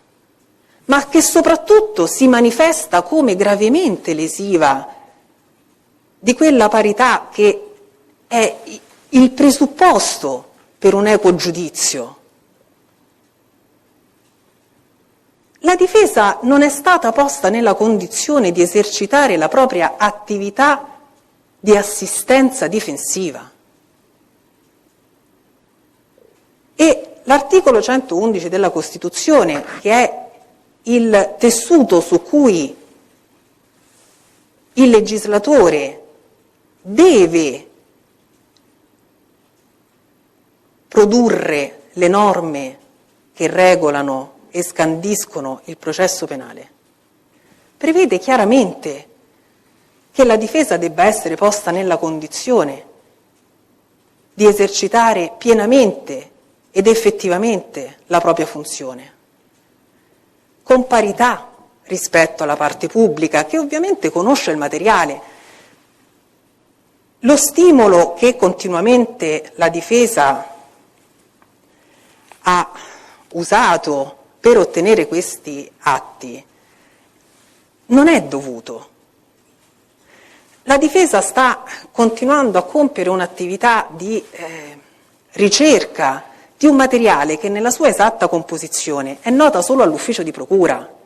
ma che soprattutto si manifesta come gravemente lesiva di quella parità che è il presupposto per un equo giudizio. La difesa non è stata posta nella condizione di esercitare la propria attività di assistenza difensiva. E l'articolo 111 della Costituzione, che è il tessuto su cui il legislatore deve produrre le norme che regolano e scandiscono il processo penale, prevede chiaramente che la difesa debba essere posta nella condizione di esercitare pienamente ed effettivamente la propria funzione, con parità rispetto alla parte pubblica, che ovviamente conosce il materiale. Lo stimolo che continuamente la difesa ha usato per ottenere questi atti non è dovuto. La difesa sta continuando a compiere un'attività di ricerca di un materiale che nella sua esatta composizione è nota solo all'ufficio di procura.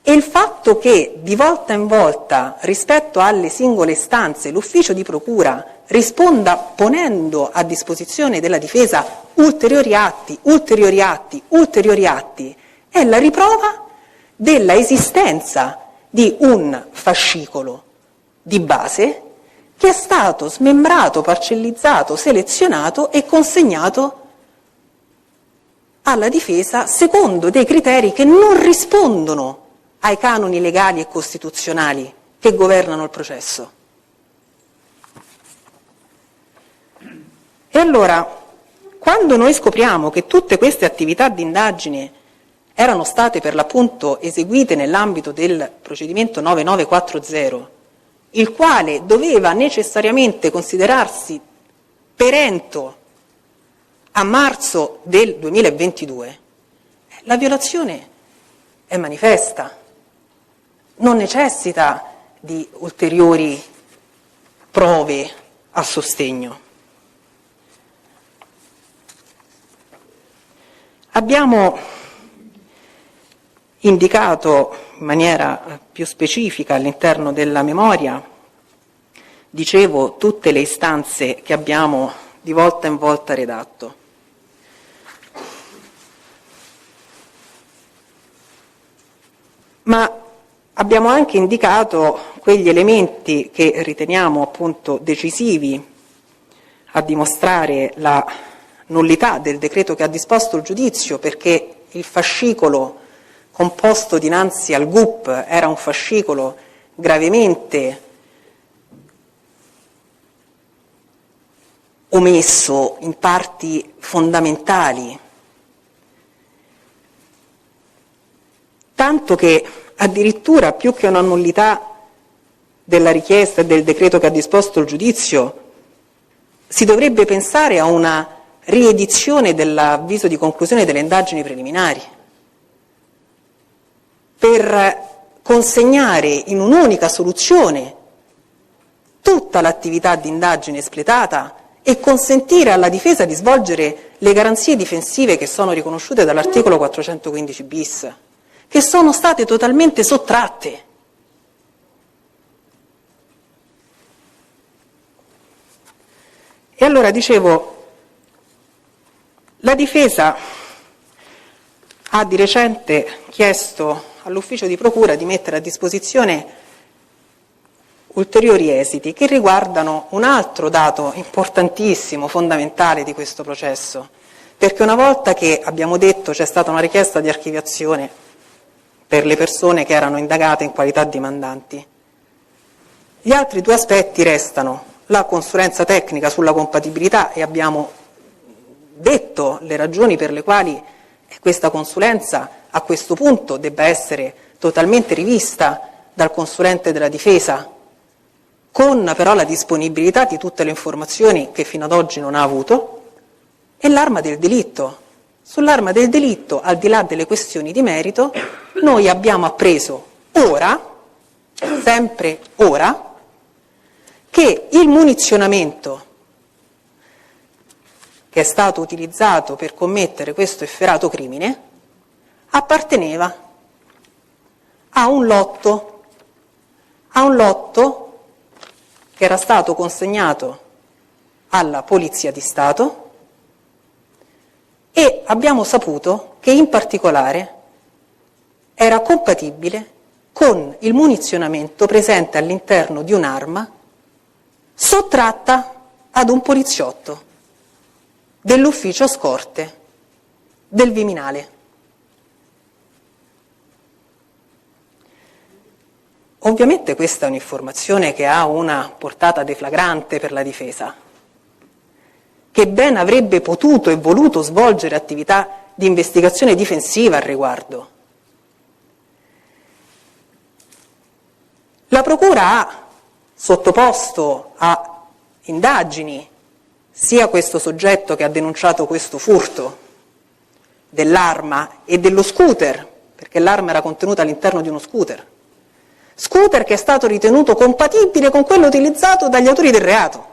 E il fatto che di volta in volta rispetto alle singole istanze l'ufficio di procura risponda ponendo a disposizione della difesa ulteriori atti, è la riprova della esistenza di un fascicolo di base che è stato smembrato, parcellizzato, selezionato e consegnato alla difesa secondo dei criteri che non rispondono ai canoni legali e costituzionali che governano il processo. E allora, quando noi scopriamo che tutte queste attività di indagine erano state per l'appunto eseguite nell'ambito del procedimento 9940, il quale doveva necessariamente considerarsi perento a marzo del 2022, la violazione è manifesta, non necessita di ulteriori prove a sostegno. Abbiamo indicato in maniera più specifica all'interno della memoria, dicevo, tutte le istanze che abbiamo di volta in volta redatto. Ma abbiamo anche indicato quegli elementi che riteniamo appunto decisivi a dimostrare la nullità del decreto che ha disposto il giudizio, perché il fascicolo composto dinanzi al GUP era un fascicolo gravemente omesso in parti fondamentali, tanto che addirittura più che una nullità della richiesta e del decreto che ha disposto il giudizio, si dovrebbe pensare a una riedizione dell'avviso di conclusione delle indagini preliminari, per consegnare in un'unica soluzione tutta l'attività di indagine espletata e consentire alla difesa di svolgere le garanzie difensive che sono riconosciute dall'articolo 415 bis, che sono state totalmente sottratte. E allora dicevo, la difesa ha di recente chiesto all'ufficio di procura di mettere a disposizione ulteriori esiti che riguardano un altro dato importantissimo, fondamentale di questo processo, perché una volta che abbiamo detto c'è stata una richiesta di archiviazione per le persone che erano indagate in qualità di mandanti, gli altri due aspetti restano: la consulenza tecnica sulla compatibilità, e abbiamo detto le ragioni per le quali questa consulenza a questo punto debba essere totalmente rivista dal consulente della difesa, con però la disponibilità di tutte le informazioni che fino ad oggi non ha avuto, e l'arma del delitto. Sull'arma del delitto, al di là delle questioni di merito, noi abbiamo appreso ora, sempre ora, che il munizionamento che è stato utilizzato per commettere questo efferato crimine apparteneva a un lotto che era stato consegnato alla Polizia di Stato, e abbiamo saputo che in particolare era compatibile con il munizionamento presente all'interno di un'arma sottratta ad un poliziotto dell'ufficio scorte del Viminale. Ovviamente questa è un'informazione che ha una portata deflagrante per la difesa, che ben avrebbe potuto e voluto svolgere attività di investigazione difensiva al riguardo. La Procura ha sottoposto a indagini sia questo soggetto che ha denunciato questo furto dell'arma e dello scooter, perché l'arma era contenuta all'interno di uno scooter che è stato ritenuto compatibile con quello utilizzato dagli autori del reato.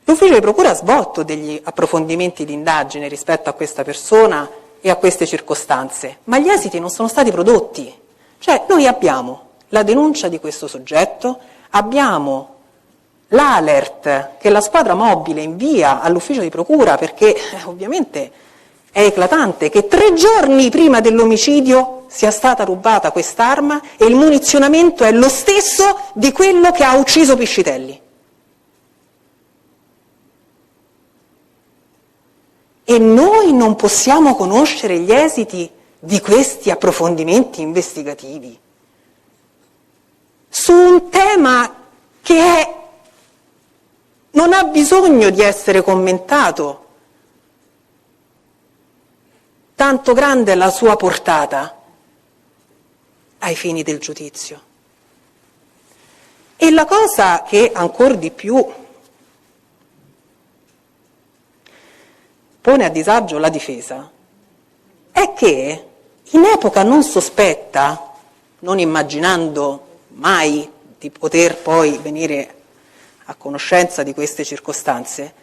L'ufficio di procura ha svolto degli approfondimenti di indagine rispetto a questa persona e a queste circostanze, ma gli esiti non sono stati prodotti. Cioè, noi abbiamo la denuncia di questo soggetto, abbiamo l'alert che la squadra mobile invia all'ufficio di procura, perché ovviamente è eclatante che 3 giorni prima dell'omicidio sia stata rubata quest'arma e il munizionamento è lo stesso di quello che ha ucciso Piscitelli. E noi non possiamo conoscere gli esiti di questi approfondimenti investigativi su un tema che non ha bisogno di essere commentato, tanto grande è la sua portata ai fini del giudizio. E la cosa che ancor di più pone a disagio la difesa è che in epoca non sospetta, non immaginando mai di poter poi venire a conoscenza di queste circostanze,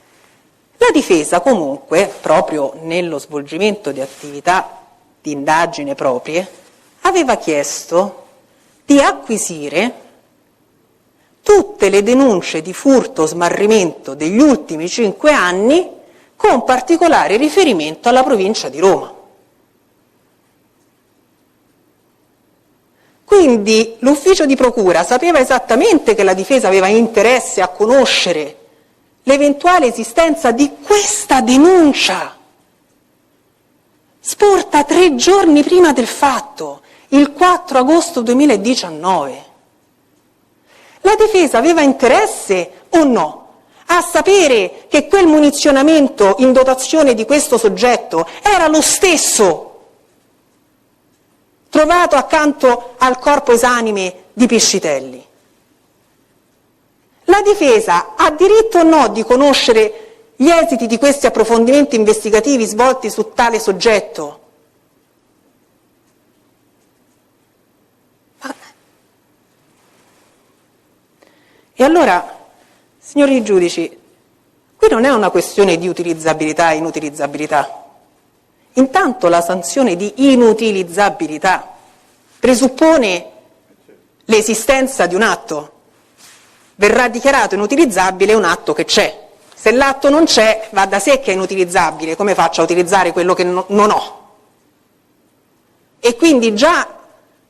La difesa comunque, proprio nello svolgimento di attività di indagine proprie, aveva chiesto di acquisire tutte le denunce di furto o smarrimento degli ultimi 5 anni, con particolare riferimento alla provincia di Roma. Quindi l'ufficio di procura sapeva esattamente che la difesa aveva interesse a conoscere l'eventuale esistenza di questa denuncia, sporta 3 giorni prima del fatto, il 4 agosto 2019. La difesa aveva interesse o no a sapere che quel munizionamento in dotazione di questo soggetto era lo stesso trovato accanto al corpo esanime di Piscitelli? La difesa ha diritto o no di conoscere gli esiti di questi approfondimenti investigativi svolti su tale soggetto? E allora, signori giudici, qui non è una questione di utilizzabilità e inutilizzabilità. Intanto la sanzione di inutilizzabilità presuppone l'esistenza di un atto. Verrà dichiarato inutilizzabile un atto che c'è. Se l'atto non c'è, va da sé che è inutilizzabile. Come faccio a utilizzare quello che non ho? E quindi già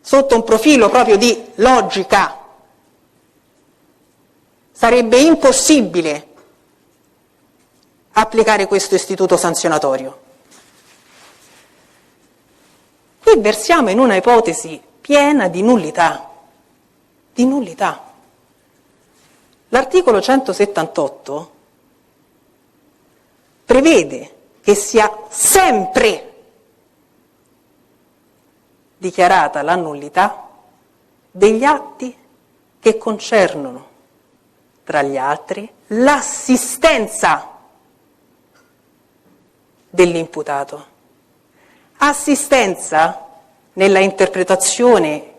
sotto un profilo proprio di logica sarebbe impossibile applicare questo istituto sanzionatorio. Qui versiamo in una ipotesi piena di nullità. Di nullità. L'articolo 178 prevede che sia sempre dichiarata la nullità degli atti che concernono, tra gli altri, l'assistenza dell'imputato. Assistenza nella interpretazione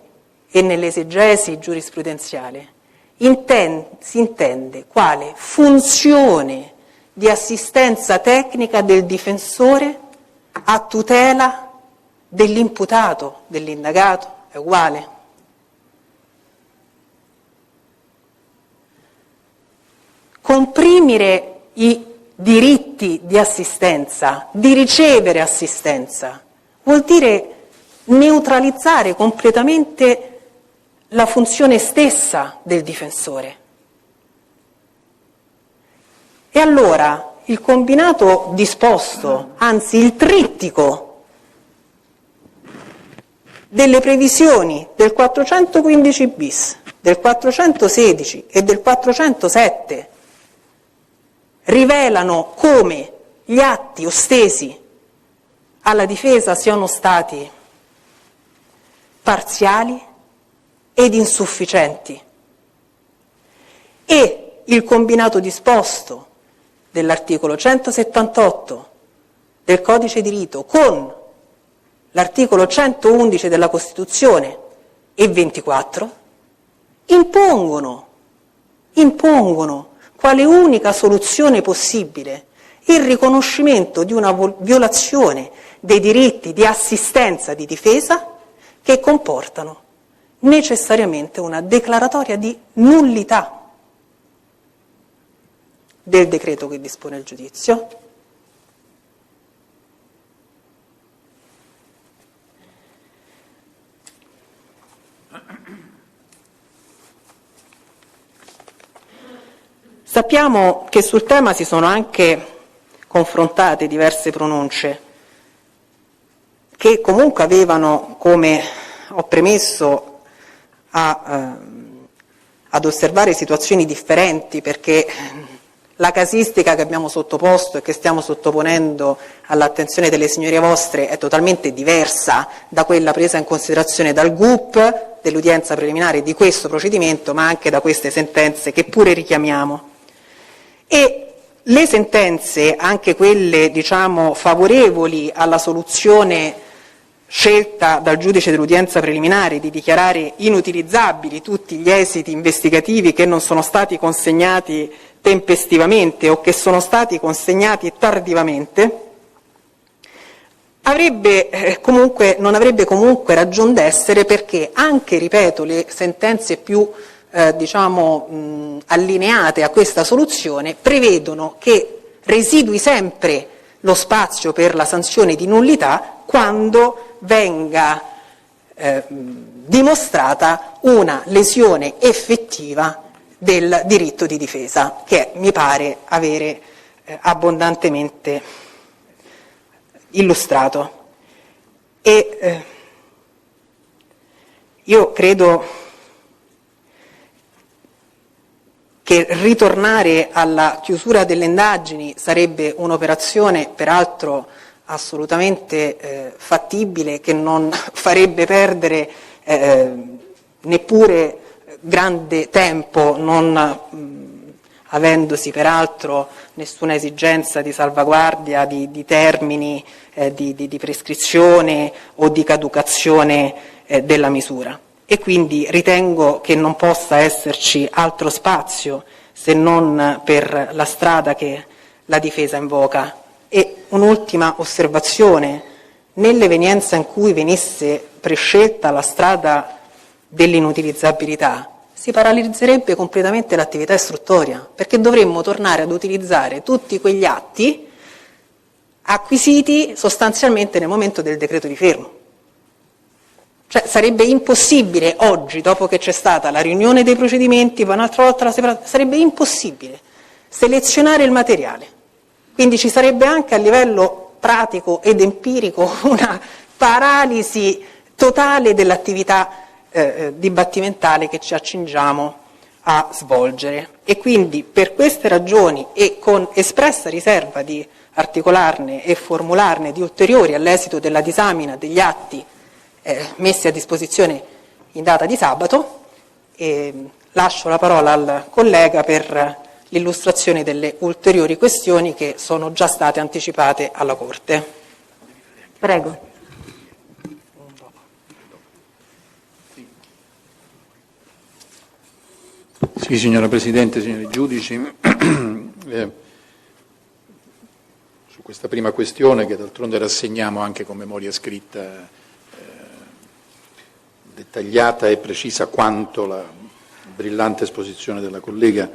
e nell'esegesi giurisprudenziale si intende quale funzione di assistenza tecnica del difensore a tutela dell'imputato, dell'indagato, è uguale. Comprimere i diritti di assistenza, di ricevere assistenza, vuol dire neutralizzare completamente la funzione stessa del difensore. E allora il combinato disposto, anzi il trittico delle previsioni del 415 bis, del 416 e del 407 rivelano come gli atti ostesi alla difesa siano stati parziali ed insufficienti, e il combinato disposto dell'articolo 178 del Codice di rito con l'articolo 111 della Costituzione e 24 impongono quale unica soluzione possibile il riconoscimento di una violazione dei diritti di assistenza di difesa che comportano necessariamente una declaratoria di nullità del decreto che dispone il giudizio, Sappiamo che sul tema si sono anche confrontate diverse pronunce che comunque avevano, come ho premesso, ad osservare situazioni differenti, perché la casistica che abbiamo sottoposto e che stiamo sottoponendo all'attenzione delle signorie vostre è totalmente diversa da quella presa in considerazione dal GUP dell'udienza preliminare di questo procedimento, ma anche da queste sentenze che pure richiamiamo. E le sentenze, anche quelle diciamo favorevoli alla soluzione scelta dal giudice dell'udienza preliminare di dichiarare inutilizzabili tutti gli esiti investigativi che non sono stati consegnati tempestivamente o che sono stati consegnati tardivamente, non avrebbe comunque ragion d'essere, perché anche, ripeto, le sentenze più allineate a questa soluzione prevedono che residui sempre lo spazio per la sanzione di nullità quando venga dimostrata una lesione effettiva del diritto di difesa, che mi pare avere abbondantemente illustrato. E io credo che ritornare alla chiusura delle indagini sarebbe un'operazione peraltro assolutamente fattibile, che non farebbe perdere neppure grande tempo, non avendosi peraltro nessuna esigenza di salvaguardia di termini di prescrizione o di caducazione della misura. E quindi ritengo che non possa esserci altro spazio se non per la strada che la difesa invoca. E un'ultima osservazione: nell'evenienza in cui venisse prescelta la strada dell'inutilizzabilità, si paralizzerebbe completamente l'attività istruttoria, perché dovremmo tornare ad utilizzare tutti quegli atti acquisiti sostanzialmente nel momento del decreto di fermo. Cioè sarebbe impossibile oggi, dopo che c'è stata la riunione dei procedimenti, poi un'altra volta la separazione, sarebbe impossibile selezionare il materiale. Quindi ci sarebbe anche a livello pratico ed empirico una paralisi totale dell'attività dibattimentale che ci accingiamo a svolgere. E quindi per queste ragioni, e con espressa riserva di articolarne e formularne di ulteriori all'esito della disamina degli atti messi a disposizione in data di sabato, lascio la parola al collega per l'illustrazione delle ulteriori questioni che sono già state anticipate alla Corte. Prego. Sì, signora Presidente, signori giudici, su questa prima questione, che d'altronde rassegniamo anche con memoria scritta dettagliata e precisa quanto la brillante esposizione della collega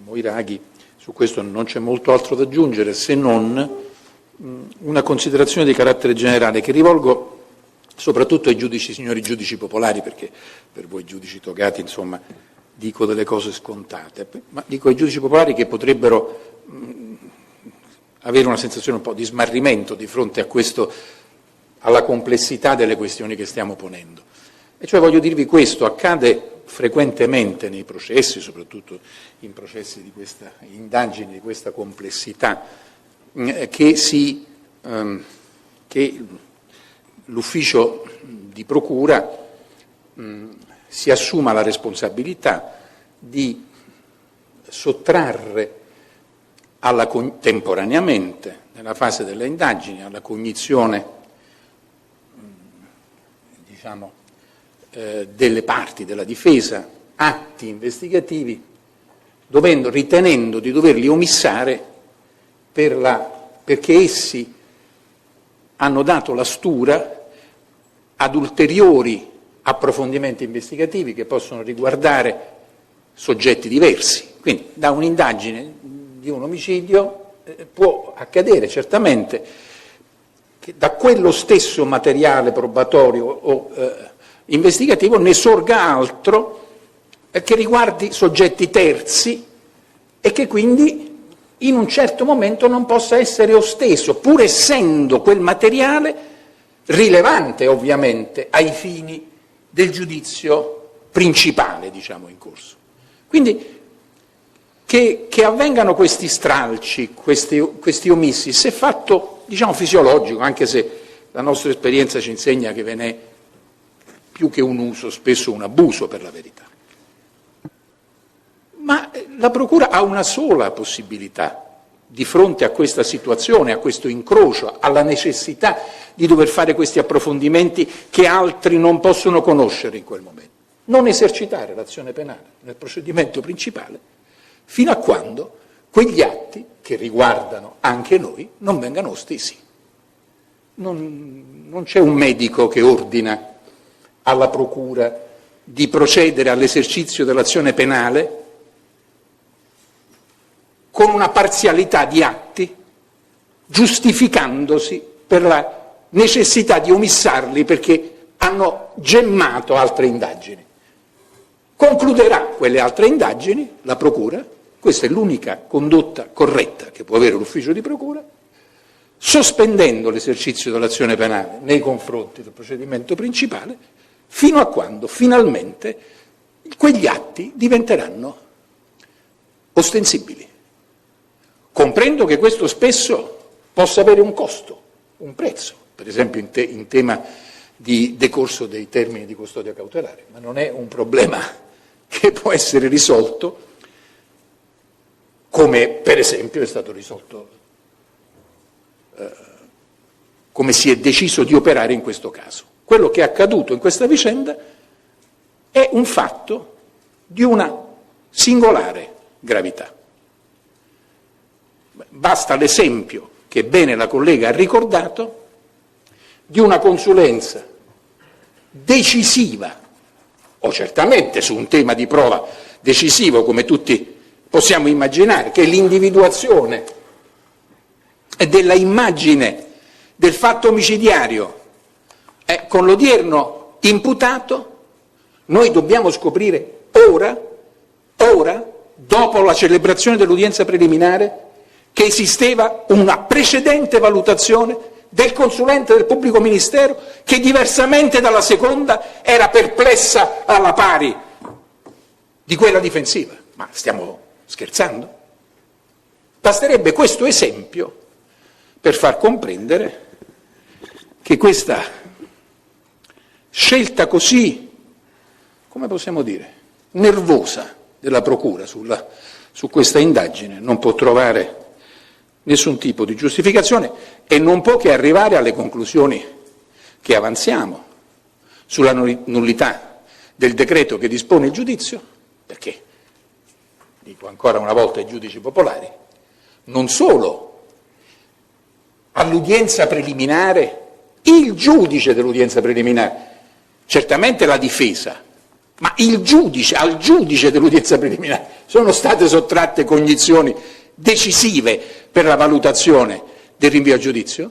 Moiraghi, su questo non c'è molto altro da aggiungere, se non una considerazione di carattere generale che rivolgo soprattutto ai giudici, signori giudici popolari, perché per voi giudici togati, insomma, dico delle cose scontate, ma dico ai giudici popolari che potrebbero avere una sensazione un po' di smarrimento di fronte a alla complessità delle questioni che stiamo ponendo. E cioè voglio dirvi questo: accade frequentemente nei processi, soprattutto in processi di questa indagine, di questa complessità, che l'ufficio di procura si assuma la responsabilità di sottrarre temporaneamente, nella fase delle indagini, alla cognizione delle parti della difesa atti investigativi, ritenendo di doverli omissare perché essi hanno dato la stura ad ulteriori approfondimenti investigativi che possono riguardare soggetti diversi. Quindi da un'indagine di un omicidio può accadere certamente che da quello stesso materiale probatorio o investigativo ne sorga altro che riguardi soggetti terzi e che quindi in un certo momento non possa essere osteso, pur essendo quel materiale rilevante ovviamente ai fini del giudizio principale, diciamo, in corso. Quindi che avvengano questi stralci, questi omissi, se fatto, diciamo, fisiologico, anche se la nostra esperienza ci insegna che ve n'è più che un uso, spesso un abuso, per la verità. Ma la Procura ha una sola possibilità di fronte a questa situazione, a questo incrocio, alla necessità di dover fare questi approfondimenti che altri non possono conoscere in quel momento. Non esercitare l'azione penale nel procedimento principale fino a quando quegli atti che riguardano anche noi non vengano ostesi. Non c'è un medico che ordina alla procura di procedere all'esercizio dell'azione penale con una parzialità di atti, giustificandosi per la necessità di omissarli perché hanno gemmato altre indagini. Concluderà quelle altre indagini la procura, questa è l'unica condotta corretta che può avere l'ufficio di procura, sospendendo l'esercizio dell'azione penale nei confronti del procedimento principale, fino a quando finalmente quegli atti diventeranno ostensibili. Comprendo che questo spesso possa avere un costo, un prezzo, per esempio in tema di decorso dei termini di custodia cautelare, ma non è un problema che può essere risolto come per esempio è stato risolto, come si è deciso di operare in questo caso. Quello che è accaduto in questa vicenda è un fatto di una singolare gravità. Basta l'esempio che bene la collega ha ricordato di una consulenza decisiva, o certamente su un tema di prova decisivo come tutti possiamo immaginare, che è l'individuazione della immagine del fatto omicidiario con l'odierno imputato. Noi dobbiamo scoprire ora, dopo la celebrazione dell'udienza preliminare, che esisteva una precedente valutazione del consulente del pubblico ministero che diversamente dalla seconda era perplessa alla pari di quella difensiva. Ma stiamo scherzando? Basterebbe questo esempio per far comprendere che questa scelta così, come possiamo dire, nervosa della procura su questa indagine non può trovare nessun tipo di giustificazione e non può che arrivare alle conclusioni che avanziamo sulla nullità del decreto che dispone il giudizio, perché, dico ancora una volta ai giudici popolari, non solo all'udienza preliminare, il giudice dell'udienza preliminare, certamente la difesa, ma al giudice dell'udienza preliminare sono state sottratte cognizioni decisive per la valutazione del rinvio a giudizio,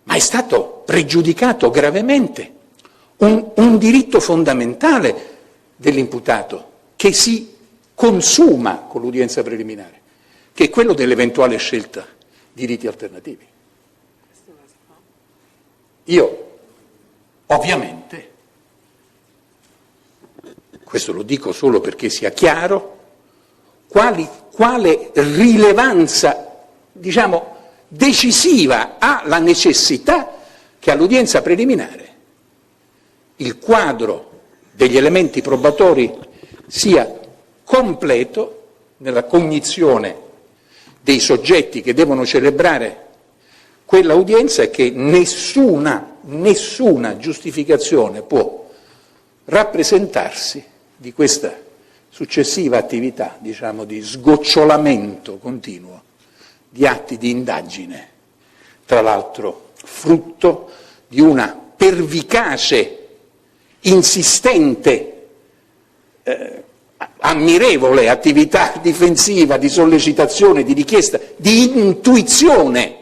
ma è stato pregiudicato gravemente un diritto fondamentale dell'imputato che si consuma con l'udienza preliminare, che è quello dell'eventuale scelta di riti alternativi. Io, ovviamente, questo lo dico solo perché sia chiaro, quale rilevanza, diciamo, decisiva ha la necessità che all'udienza preliminare il quadro degli elementi probatori sia completo nella cognizione dei soggetti che devono celebrare quella udienza e che nessuna giustificazione può rappresentarsi di questa successiva attività, diciamo, di sgocciolamento continuo di atti di indagine, tra l'altro frutto di una pervicace, insistente, ammirevole attività difensiva, di sollecitazione, di richiesta, di intuizione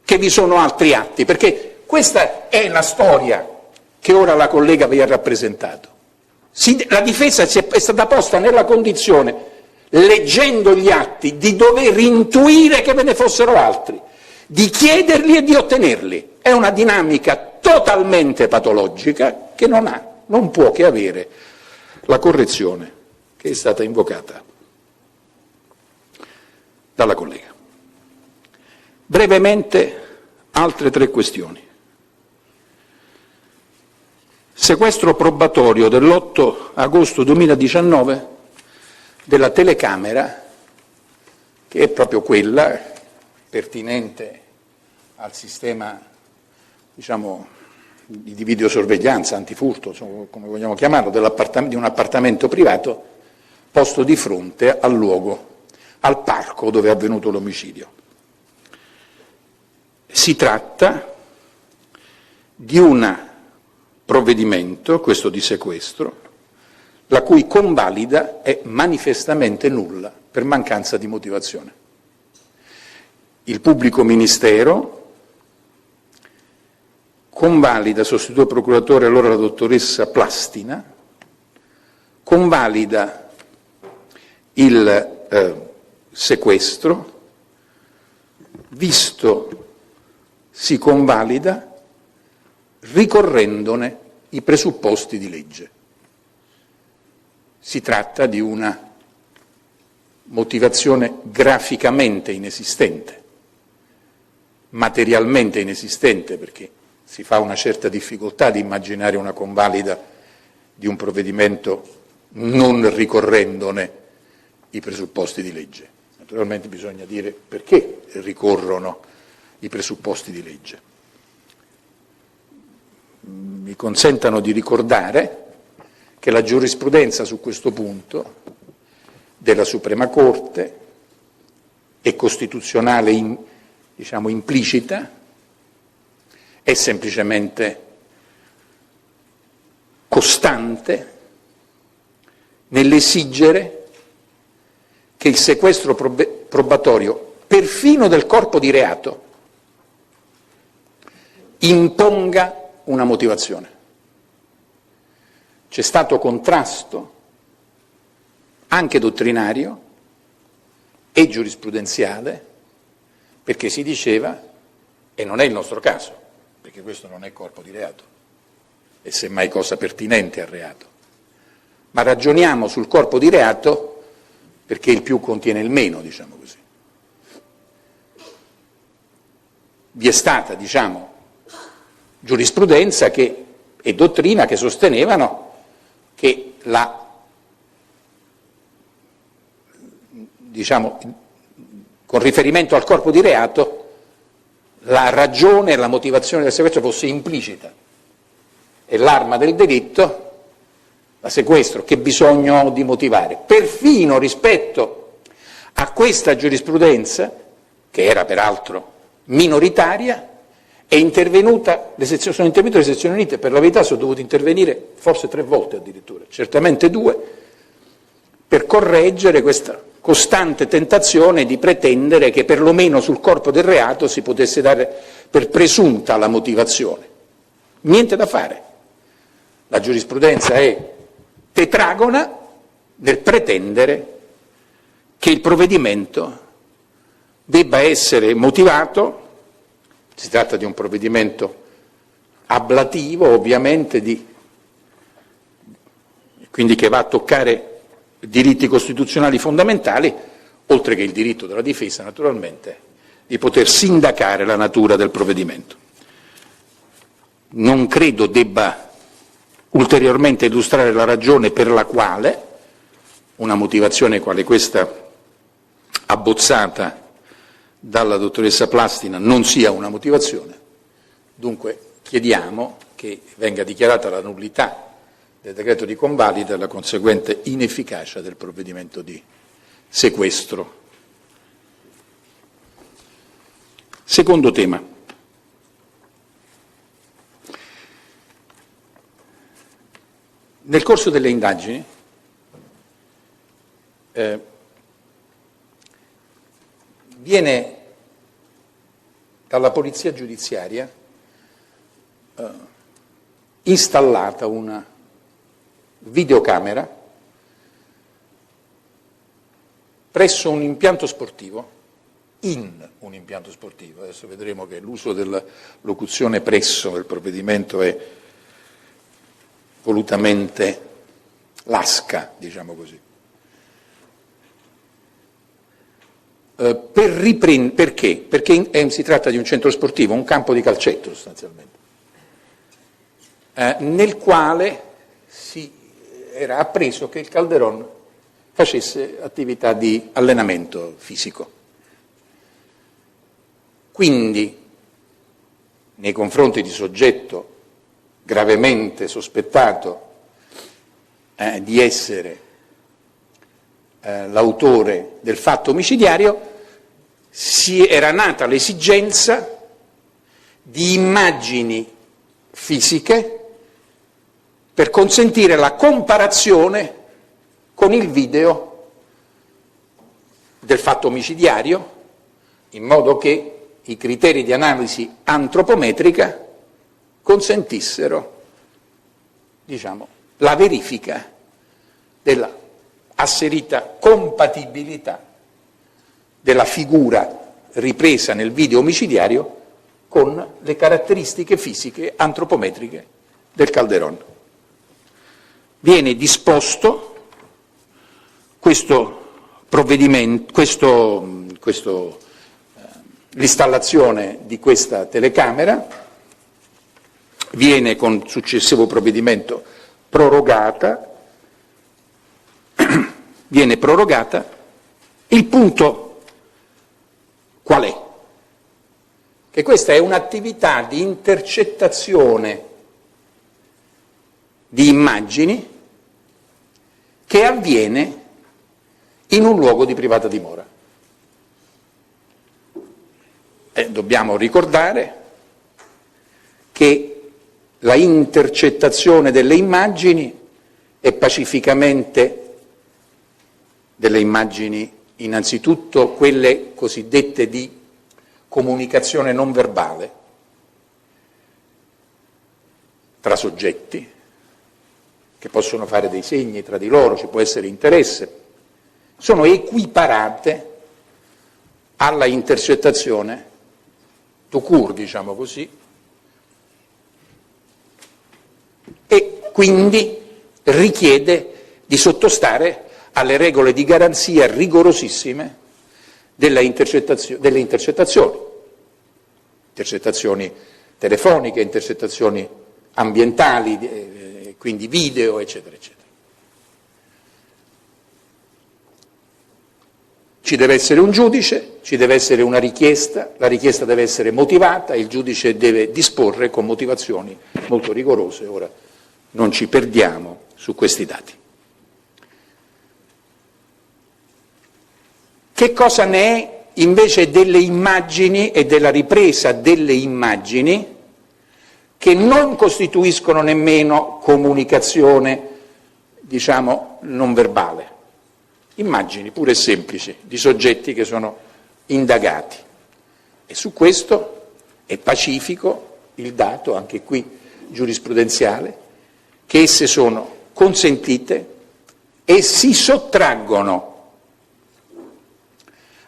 che vi sono altri atti, perché questa è la storia che ora la collega vi ha rappresentato. La difesa è stata posta nella condizione, leggendo gli atti, di dover intuire che ve ne fossero altri, di chiederli e di ottenerli. È una dinamica totalmente patologica che non può che avere la correzione che è stata invocata dalla collega. Brevemente altre 3 questioni. Sequestro probatorio dell'8 agosto 2019 della telecamera che è proprio quella pertinente al sistema, diciamo, di videosorveglianza, antifurto, come vogliamo chiamarlo, di un appartamento privato posto di fronte al luogo, al parco dove è avvenuto l'omicidio. Si tratta di un provvedimento, questo di sequestro, la cui convalida è manifestamente nulla per mancanza di motivazione. Il pubblico ministero convalida, sostituto procuratore allora la dottoressa Plastina, convalida il sequestro, visto si convalida ricorrendone i presupposti di legge. Si tratta di una motivazione graficamente inesistente, materialmente inesistente, perché si fa una certa difficoltà di immaginare una convalida di un provvedimento non ricorrendone i presupposti di legge. Naturalmente bisogna dire perché ricorrono i presupposti di legge. Mi consentano di ricordare che la giurisprudenza su questo punto della Suprema Corte è costituzionale, implicita, è semplicemente costante nell'esigere che il sequestro probatorio, perfino del corpo di reato, imponga una motivazione. C'è stato contrasto anche dottrinario e giurisprudenziale, perché si diceva, e non è il nostro caso, perché questo non è corpo di reato, è semmai cosa pertinente al reato, ma ragioniamo sul corpo di reato perché il più contiene il meno, diciamo così. Vi è stata, giurisprudenza e dottrina che sostenevano che con riferimento al corpo di reato la ragione e la motivazione del sequestro fosse implicita e l'arma del delitto, la sequestro, che bisogno di motivare. Perfino rispetto a questa giurisprudenza, che era peraltro minoritaria, sono intervenute le sezioni unite. Per la verità sono dovuto intervenire forse 3 volte addirittura, certamente 2, per correggere questa costante tentazione di pretendere che perlomeno sul corpo del reato si potesse dare per presunta la motivazione. Niente da fare. La giurisprudenza è tetragona nel pretendere che il provvedimento debba essere motivato. Si tratta di un provvedimento ablativo, ovviamente, quindi che va a toccare diritti costituzionali fondamentali, oltre che il diritto della difesa, naturalmente, di poter sindacare la natura del provvedimento. Non credo debba ulteriormente illustrare la ragione per la quale una motivazione quale questa abbozzata dalla dottoressa Plastina non sia una motivazione. Dunque chiediamo che venga dichiarata la nullità del decreto di convalida e la conseguente inefficacia del provvedimento di sequestro. Secondo tema. Nel corso delle indagini viene dalla polizia giudiziaria installata una videocamera presso un impianto sportivo, in un impianto sportivo. Adesso vedremo che l'uso della locuzione presso del provvedimento è volutamente lasca, diciamo così. Perché? Perché si tratta di un centro sportivo, un campo di calcetto sostanzialmente, nel quale si era appreso che il Calderon facesse attività di allenamento fisico. Quindi, nei confronti di soggetto gravemente sospettato di essere l'autore del fatto omicidiario, era nata l'esigenza di immagini fisiche per consentire la comparazione con il video del fatto omicidiario, in modo che i criteri di analisi antropometrica consentissero, diciamo, la verifica della asserita compatibilità della figura ripresa nel video omicidiario con le caratteristiche fisiche antropometriche del Calderón. Viene disposto questo provvedimento, l'installazione di questa telecamera viene con successivo provvedimento prorogata. Viene prorogata. Il punto qual è? Che questa è un'attività di intercettazione di immagini che avviene in un luogo di privata dimora. Dobbiamo ricordare che la intercettazione delle immagini è pacificamente delle immagini, innanzitutto quelle cosiddette di comunicazione non verbale tra soggetti che possono fare dei segni tra di loro, ci può essere interesse, sono equiparate alla intercettazione tout court, diciamo così, e quindi richiede di sottostare alle regole di garanzia rigorosissime delle intercettazioni telefoniche, intercettazioni ambientali, quindi video, eccetera, eccetera. Ci deve essere un giudice, ci deve essere una richiesta, la richiesta deve essere motivata, il giudice deve disporre con motivazioni molto rigorose. Ora non ci perdiamo su questi dati. Che cosa ne è invece delle immagini e della ripresa delle immagini che non costituiscono nemmeno comunicazione, diciamo, non verbale? Immagini pure e semplici di soggetti che sono indagati. E su questo è pacifico il dato, anche qui giurisprudenziale, che esse sono consentite e si sottraggono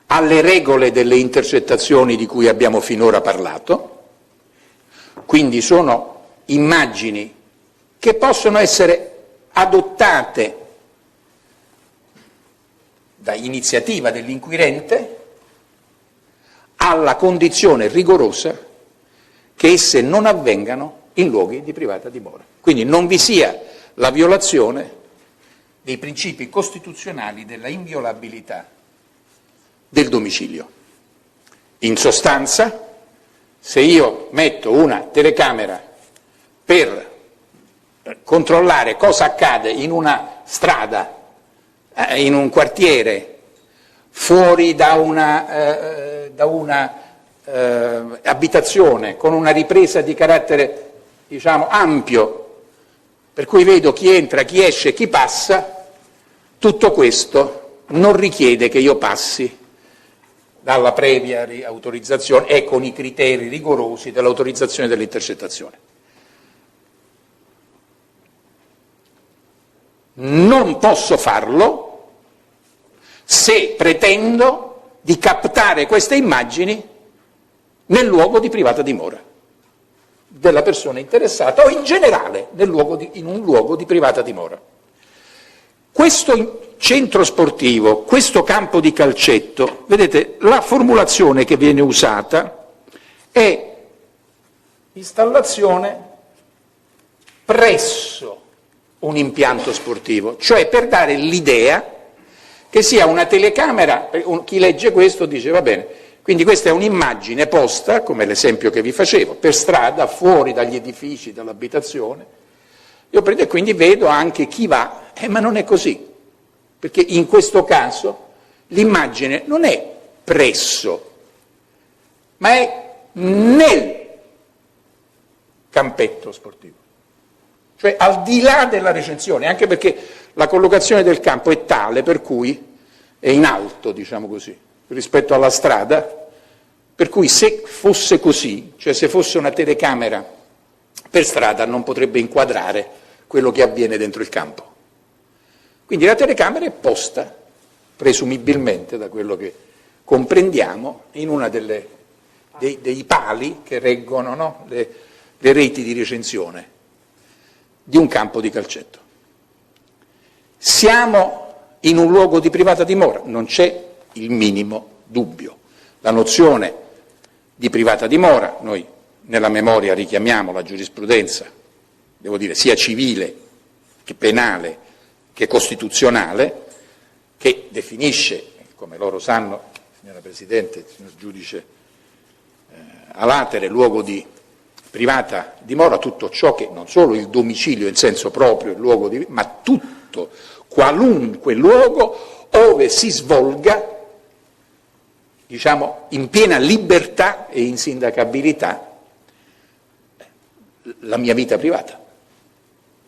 alle regole delle intercettazioni di cui abbiamo finora parlato, quindi sono immagini che possono essere adottate da iniziativa dell'inquirente alla condizione rigorosa che esse non avvengano in luoghi di privata dimora. Quindi non vi sia la violazione dei principi costituzionali della inviolabilità del domicilio. In sostanza, se io metto una telecamera per controllare cosa accade in una strada, in un quartiere, fuori da una abitazione, con una ripresa di carattere, diciamo, ampio, per cui vedo chi entra, chi esce, chi passa, tutto questo non richiede che io passi dalla previa autorizzazione e con i criteri rigorosi dell'autorizzazione dell'intercettazione. Non posso farlo se pretendo di captare queste immagini nel luogo di privata dimora della persona interessata o in generale in un luogo di privata dimora. Questo centro sportivo, questo campo di calcetto, vedete, la formulazione che viene usata è installazione presso un impianto sportivo, cioè per dare l'idea che sia una telecamera. Chi legge questo dice va bene, Quindi questa è un'immagine posta, come l'esempio che vi facevo, per strada, fuori dagli edifici, dall'abitazione. Io prendo e quindi vedo anche chi va, ma non è così, perché in questo caso l'immagine non è presso, ma è nel campetto sportivo, cioè al di là della recinzione, anche perché la collocazione del campo è tale per cui è in alto, diciamo così, rispetto alla strada, per cui se fosse così, cioè se fosse una telecamera per strada, non potrebbe inquadrare quello che avviene dentro il campo. Quindi la telecamera è posta, presumibilmente, da quello che comprendiamo, in una dei pali che reggono, no? le reti di recinzione di un campo di calcetto. Siamo in un luogo di privata dimora, non c'è il minimo dubbio. La nozione di privata dimora, noi nella memoria richiamiamo la giurisprudenza, devo dire, sia civile che penale che costituzionale, che definisce, come loro sanno, signora Presidente, signor Giudice a latere, luogo di privata dimora, tutto ciò che, non solo il domicilio in senso proprio, il luogo di, ma tutto, qualunque luogo ove si svolga, diciamo, in piena libertà e insindacabilità la mia vita privata.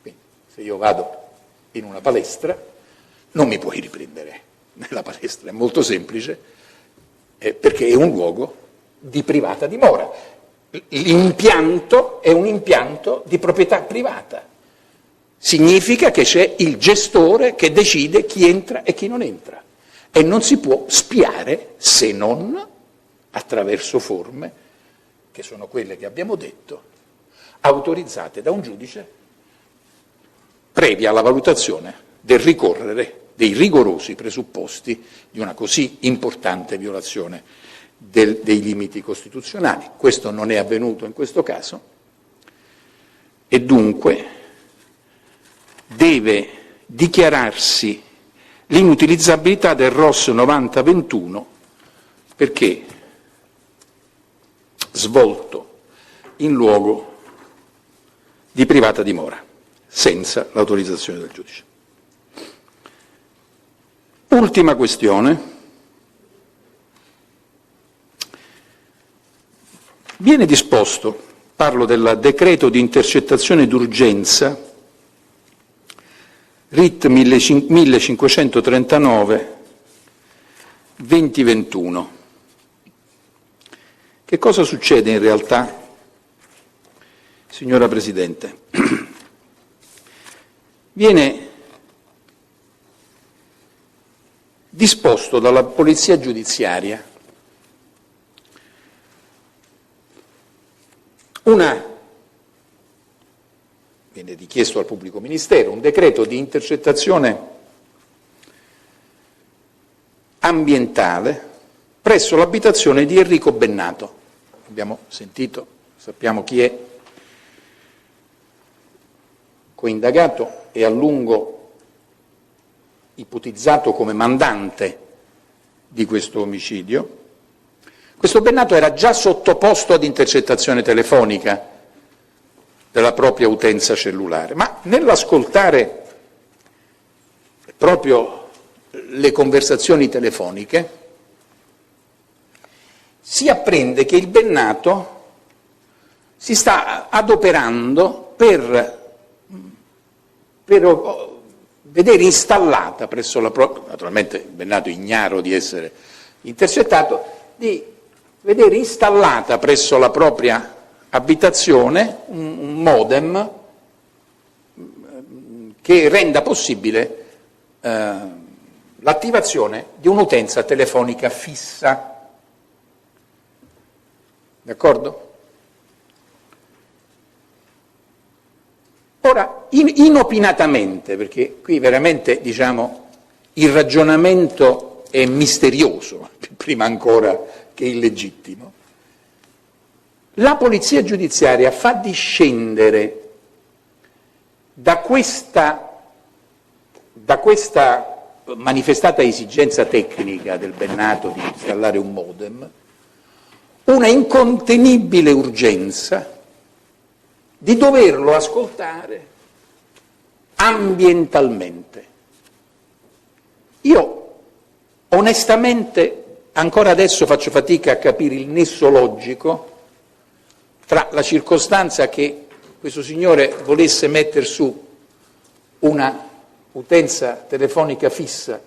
Quindi, se io vado in una palestra, non mi puoi riprendere nella palestra, è molto semplice, perché è un luogo di privata dimora. L'impianto è un impianto di proprietà privata. Significa che c'è il gestore che decide chi entra e chi non entra e non si può spiare se non attraverso forme, che sono quelle che abbiamo detto, autorizzate da un giudice previa la valutazione del ricorrere dei rigorosi presupposti di una così importante violazione dei limiti costituzionali. Questo non è avvenuto in questo caso e dunque deve dichiararsi l'inutilizzabilità del ROS 9021 perché svolto in luogo di privata dimora, senza l'autorizzazione del giudice. Ultima questione. Viene disposto, parlo del decreto di intercettazione d'urgenza, RIT 1539-2021. Che cosa succede in realtà, signora Presidente? Viene disposto dalla Polizia Giudiziaria viene richiesto al pubblico ministero un decreto di intercettazione ambientale presso l'abitazione di Enrico Bennato. Abbiamo sentito, sappiamo chi è, coindagato e a lungo ipotizzato come mandante di questo omicidio. Questo Bennato era già sottoposto ad intercettazione telefonica della propria utenza cellulare, ma nell'ascoltare proprio le conversazioni telefoniche si apprende che il Bennato si sta adoperando per vedere installata presso la propria, naturalmente il Bennato ignaro di essere intercettato, di vedere installata presso la propria abitazione un modem che renda possibile l'attivazione di un'utenza telefonica fissa. D'accordo? Ora, inopinatamente, perché qui veramente, diciamo, il ragionamento è misterioso, prima ancora che illegittimo, la Polizia Giudiziaria fa discendere da questa manifestata esigenza tecnica del Bennato di installare un modem una incontenibile urgenza di doverlo ascoltare ambientalmente. Io onestamente ancora adesso faccio fatica a capire il nesso logico tra la circostanza che questo signore volesse mettere su una utenza telefonica fissa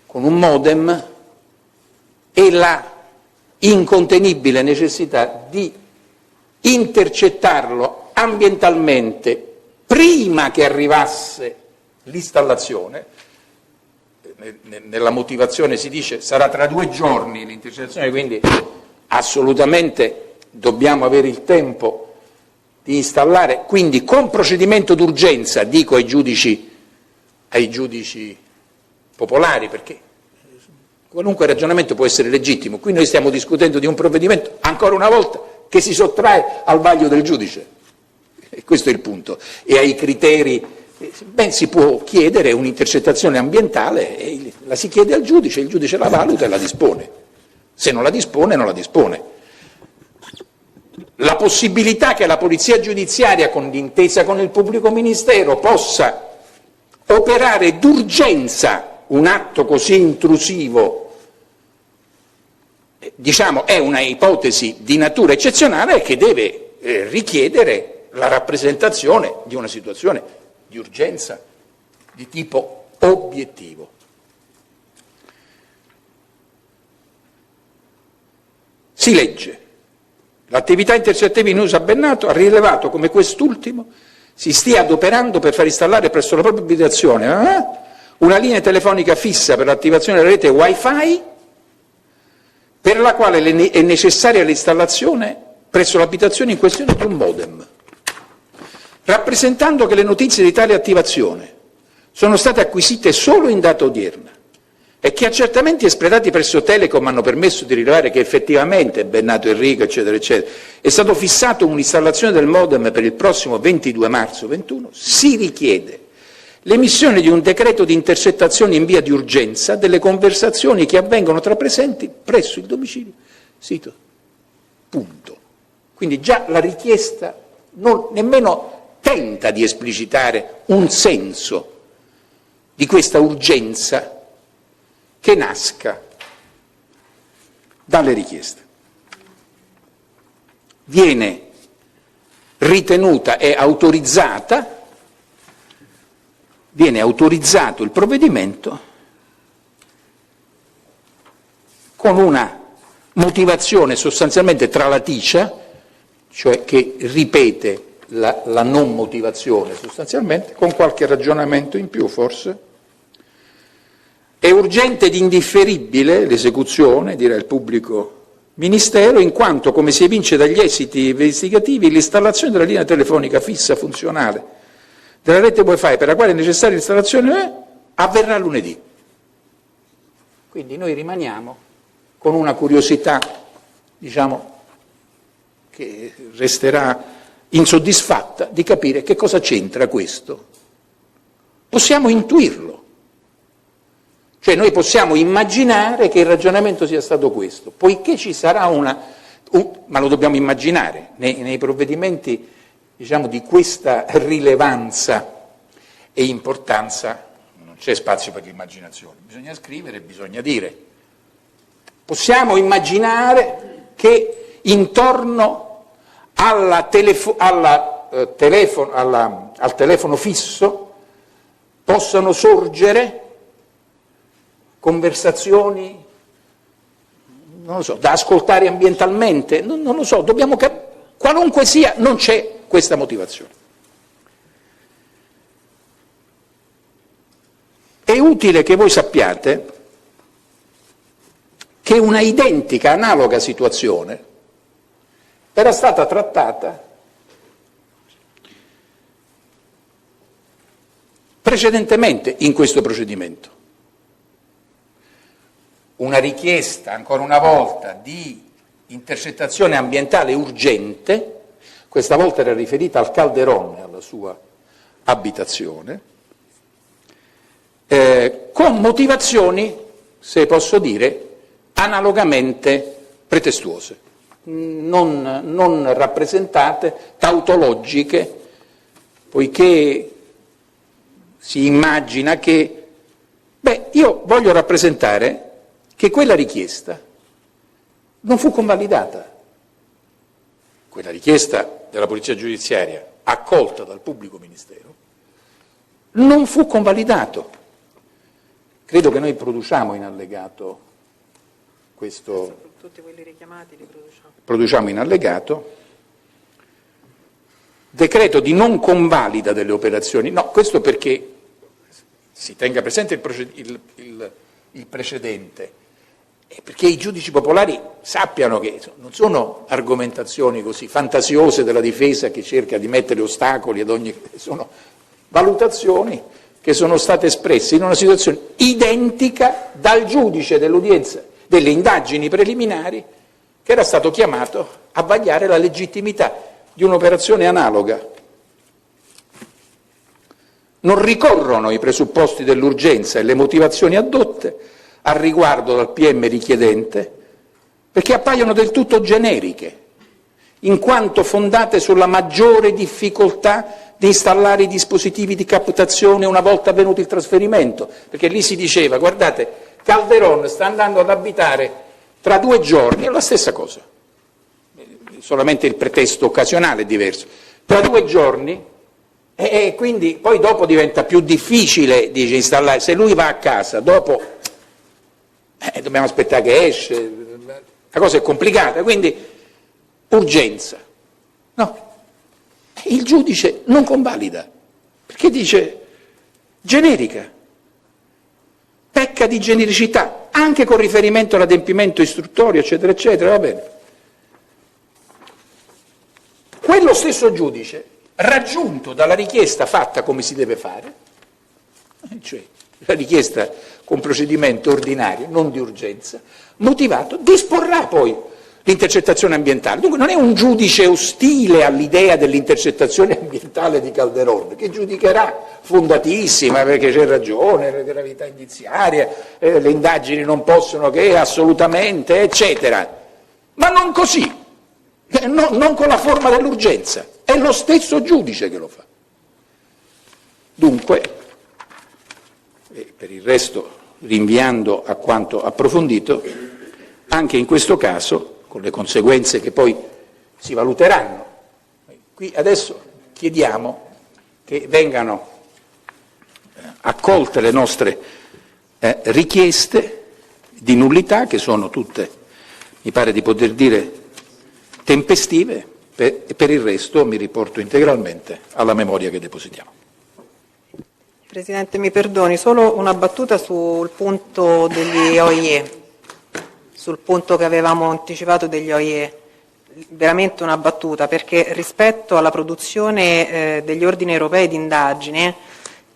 con un modem e la incontenibile necessità di intercettarlo ambientalmente prima che arrivasse l'installazione. Nella motivazione si dice sarà tra 2 giorni l'intercettazione, quindi assolutamente dobbiamo avere il tempo di installare, quindi con procedimento d'urgenza, dico ai giudici popolari, perché qualunque ragionamento può essere legittimo. Qui noi stiamo discutendo di un provvedimento, ancora una volta, che si sottrae al vaglio del giudice. E questo è il punto. E ai criteri, si può chiedere un'intercettazione ambientale, e la si chiede al giudice, il giudice la valuta e la dispone. Se non la dispone, non la dispone. La possibilità che la polizia giudiziaria, con l'intesa con il pubblico ministero, possa operare d'urgenza un atto così intrusivo, diciamo, è una ipotesi di natura eccezionale che deve richiedere la rappresentazione di una situazione di urgenza di tipo obiettivo. Si legge: l'attività intercettiva in uso a Bennato ha rilevato come quest'ultimo si stia adoperando per far installare presso la propria abitazione una linea telefonica fissa per l'attivazione della rete Wi-Fi, per la quale è necessaria l'installazione presso l'abitazione in questione di un modem, rappresentando che le notizie di tale attivazione sono state acquisite solo in data odierna e che accertamenti espletati presso Telecom hanno permesso di rilevare che effettivamente Bennato Enrico, eccetera, eccetera, è stato fissato un'installazione del modem per il prossimo 22 marzo 21, si richiede l'emissione di un decreto di intercettazione in via di urgenza delle conversazioni che avvengono tra presenti presso il domicilio sito. Punto. Quindi già la richiesta non nemmeno tenta di esplicitare un senso di questa urgenza che nasca dalle richieste. Viene ritenuta e viene autorizzato il provvedimento con una motivazione sostanzialmente tralaticcia, cioè che ripete la non motivazione sostanzialmente, con qualche ragionamento in più forse. È urgente ed indifferibile l'esecuzione, dirà il pubblico ministero, in quanto, come si evince dagli esiti investigativi, l'installazione della linea telefonica fissa funzionale della rete Wi-Fi, per la quale è necessaria l'installazione, avverrà lunedì. Quindi noi rimaniamo con una curiosità, diciamo, che resterà insoddisfatta di capire che cosa c'entra questo. Possiamo intuirlo. Cioè noi possiamo immaginare che il ragionamento sia stato questo, poiché ci sarà ma lo dobbiamo immaginare, nei provvedimenti, diciamo, di questa rilevanza e importanza non c'è spazio per l'immaginazione, bisogna scrivere, bisogna dire. Possiamo immaginare che intorno al telefono fisso possano sorgere conversazioni, non lo so, da ascoltare ambientalmente, non lo so, qualunque sia, non c'è questa motivazione. È utile che voi sappiate che una identica, analoga situazione era stata trattata precedentemente in questo procedimento. Una richiesta, ancora una volta, di intercettazione ambientale urgente, questa volta era riferita al Calderone, alla sua abitazione, con motivazioni, se posso dire, analogamente pretestuose. non rappresentate, tautologiche, poiché si immagina che, io voglio rappresentare che quella richiesta non fu convalidata. Quella richiesta della Polizia Giudiziaria, accolta dal pubblico ministero, non fu convalidato. Credo che noi produciamo in allegato questo. Tutti quelli richiamati li produciamo. Produciamo in allegato. Decreto di non convalida delle operazioni. No, questo perché si tenga presente il precedente, e perché i giudici popolari sappiano che non sono argomentazioni così fantasiose della difesa che cerca di mettere ostacoli ad ogni. Sono valutazioni che sono state espresse in una situazione identica dal giudice dell'udienza delle indagini preliminari che era stato chiamato a vagliare la legittimità di un'operazione analoga. Non ricorrono i presupposti dell'urgenza e le motivazioni addotte al riguardo dal PM richiedente, perché appaiono del tutto generiche, in quanto fondate sulla maggiore difficoltà di installare i dispositivi di captazione una volta avvenuto il trasferimento, perché lì si diceva, guardate, Calderon sta andando ad abitare tra 2 giorni, è la stessa cosa, solamente il pretesto occasionale è diverso, tra 2 giorni, e quindi poi dopo diventa più difficile, dice, installare. Se lui va a casa, dopo dobbiamo aspettare che esce, la cosa è complicata, quindi urgenza. No, il giudice non convalida, perché dice generica, pecca di genericità, anche con riferimento all'adempimento istruttorio, eccetera, eccetera, va bene. Quello stesso giudice, raggiunto dalla richiesta fatta come si deve fare, cioè la richiesta con procedimento ordinario, non di urgenza, motivato, disporrà poi l'intercettazione ambientale. Dunque non è un giudice ostile all'idea dell'intercettazione ambientale di Calderon, che giudicherà fondatissima perché c'è ragione, la gravità indiziaria, le indagini non possono che assolutamente, eccetera. Ma non così, non con la forma dell'urgenza, è lo stesso giudice che lo fa. Dunque, per il resto rinviando a quanto approfondito, anche in questo caso, con le conseguenze che poi si valuteranno, qui adesso chiediamo che vengano accolte le nostre richieste di nullità, che sono tutte, mi pare di poter dire, tempestive, e per il resto mi riporto integralmente alla memoria che depositiamo. Presidente, mi perdoni, solo una battuta sul punto degli OIE, sul punto che avevamo anticipato degli OIE. Veramente una battuta, perché rispetto alla produzione degli ordini europei di indagine,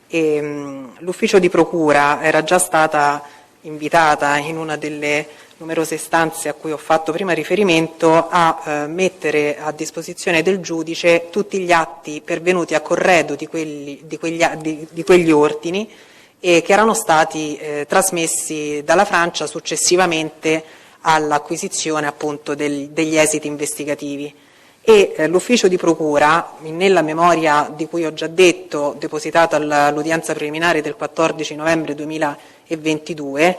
l'ufficio di procura era già stata invitata in una delle numerose istanze a cui ho fatto prima riferimento a mettere a disposizione del giudice tutti gli atti pervenuti a corredo di quegli ordini e che erano stati trasmessi dalla Francia successivamente all'acquisizione appunto degli esiti investigativi. E l'ufficio di procura, nella memoria di cui ho già detto, depositata all'udienza preliminare del 14 novembre 2022,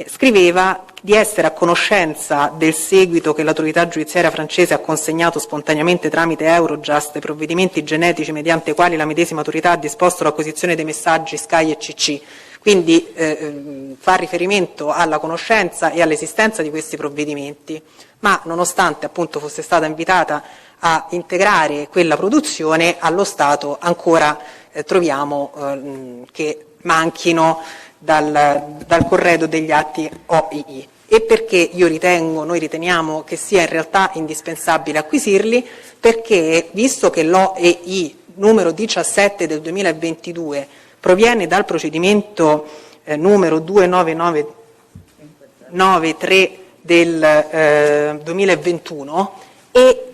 scriveva di essere a conoscenza del seguito che l'autorità giudiziaria francese ha consegnato spontaneamente tramite Eurojust ai provvedimenti genetici mediante i quali la medesima autorità ha disposto l'acquisizione dei messaggi Sky e CC. Quindi fa riferimento alla conoscenza e all'esistenza di questi provvedimenti, ma nonostante appunto fosse stata invitata a integrare quella produzione, allo Stato ancora troviamo che manchino dal corredo degli atti OII. E perché noi riteniamo che sia in realtà indispensabile acquisirli? Perché, visto che l'OEI numero 17 del 2022 proviene dal procedimento numero 29993 del 2021 e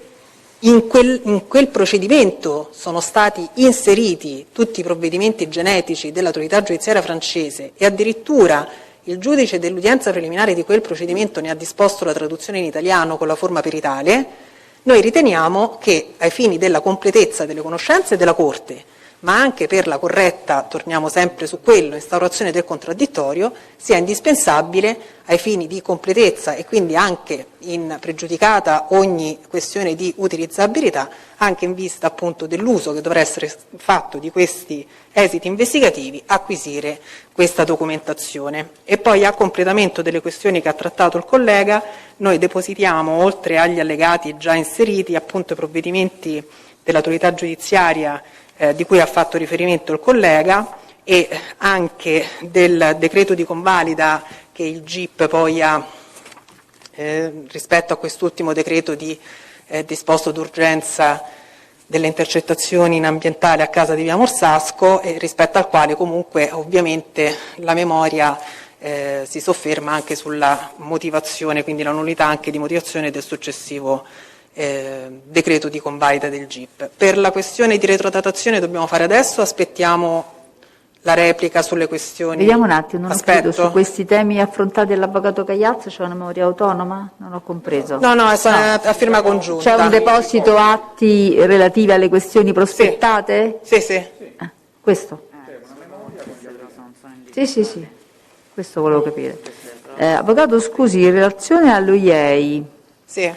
in quel procedimento sono stati inseriti tutti i provvedimenti genetici dell'autorità giudiziaria francese e addirittura il giudice dell'udienza preliminare di quel procedimento ne ha disposto la traduzione in italiano con la forma peritale, noi riteniamo che ai fini della completezza delle conoscenze della Corte, ma anche per la corretta, torniamo sempre su quello, instaurazione del contraddittorio, sia indispensabile ai fini di completezza e quindi anche in pregiudicata ogni questione di utilizzabilità, anche in vista appunto dell'uso che dovrà essere fatto di questi esiti investigativi, acquisire questa documentazione. E poi a completamento delle questioni che ha trattato il collega, noi depositiamo, oltre agli allegati già inseriti, appunto i provvedimenti dell'autorità giudiziaria di cui ha fatto riferimento il collega e anche del decreto di convalida che il GIP poi ha rispetto a quest'ultimo decreto di disposto d'urgenza delle intercettazioni in ambientale a casa di Via Morsasco, e rispetto al quale comunque ovviamente la memoria si sofferma anche sulla motivazione, quindi la nullità anche di motivazione del successivo decreto di convalida del GIP. Per la questione di retrodatazione dobbiamo fare adesso, aspettiamo la replica sulle questioni. Vediamo un attimo, non ho capito, su questi temi affrontati dall'avvocato Cagliazza c'è una memoria autonoma? Non ho compreso. No, è a firma congiunta. C'è un deposito atti relativi alle questioni prospettate? Sì. Questo? Sì, questo volevo capire. Avvocato, scusi, in relazione allo IEI, sì.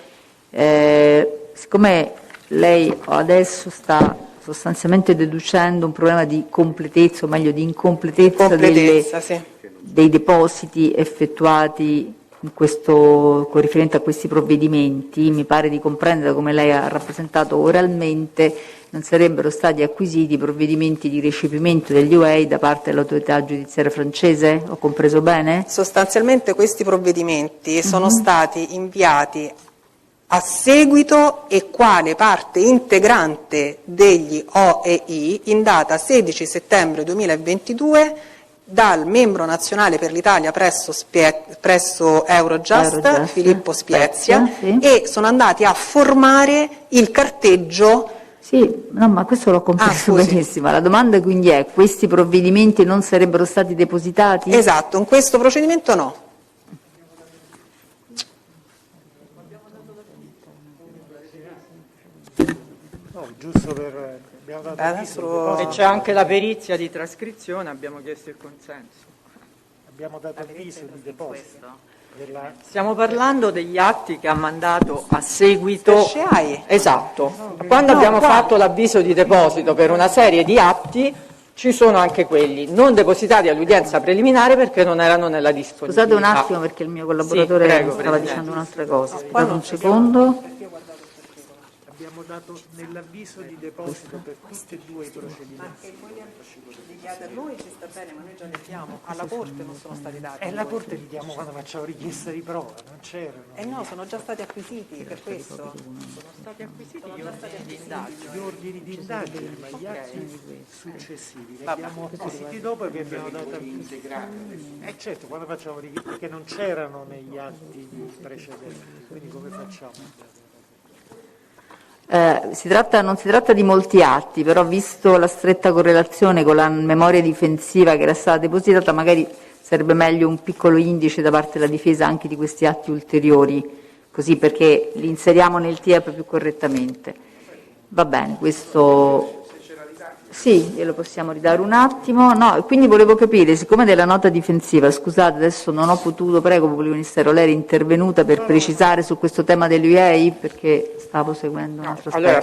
Siccome lei adesso sta sostanzialmente deducendo un problema di completezza, o meglio di incompletezza dei depositi effettuati con riferimento a questi provvedimenti, mi pare di comprendere, come lei ha rappresentato oralmente, non sarebbero stati acquisiti provvedimenti di recepimento degli UEI da parte dell'autorità giudiziaria francese? Ho compreso bene? Sostanzialmente questi provvedimenti sono stati inviati a seguito e quale parte integrante degli OEI in data 16 settembre 2022 dal membro nazionale per l'Italia presso Eurojust, Filippo Spiezia, e sono andati a formare il carteggio. Sì, no, ma questo l'ho compreso benissimo. La domanda quindi è: questi provvedimenti non sarebbero stati depositati? Esatto, in questo procedimento no. Giusto per... abbiamo dato e c'è anche la perizia di trascrizione, abbiamo chiesto il consenso. Abbiamo dato avviso di deposito. Stiamo parlando degli atti che ha mandato a seguito. SCI. Esatto. Quando abbiamo fatto l'avviso di deposito per una serie di atti, ci sono anche quelli non depositati all'udienza preliminare perché non erano nella disponibilità. Scusate un attimo perché il mio collaboratore stava dicendo un'altra cosa. Aspettate un secondo. Abbiamo dato nell'avviso di deposito per tutti e due i procedimenti. Anche quelli indicati a noi ci sta bene, ma noi già li abbiamo. Alla Corte non sono stati dati. E alla Corte li diamo quando facciamo richiesta di prova, non c'erano. No, sono già stati acquisiti per questo. Sono stati acquisiti gli ordini di indagine. Gli ordini di indagine, ma gli atti successivi li abbiamo acquisiti dopo che abbiamo dato avviso. Certo, quando facciamo richiesta, perché non c'erano negli atti precedenti, quindi come facciamo? Non si tratta di molti atti, però visto la stretta correlazione con la memoria difensiva che era stata depositata, magari sarebbe meglio un piccolo indice da parte della difesa anche di questi atti ulteriori, così perché li inseriamo nel TIEP più correttamente. Va bene, questo sì, glielo possiamo ridare un attimo. No, quindi volevo capire, siccome della nota difensiva, scusate, adesso non ho potuto, prego, Pubblico Ministero, lei era intervenuta per precisare su questo tema degli UEI, perché stavo seguendo un altro aspetto. Allora,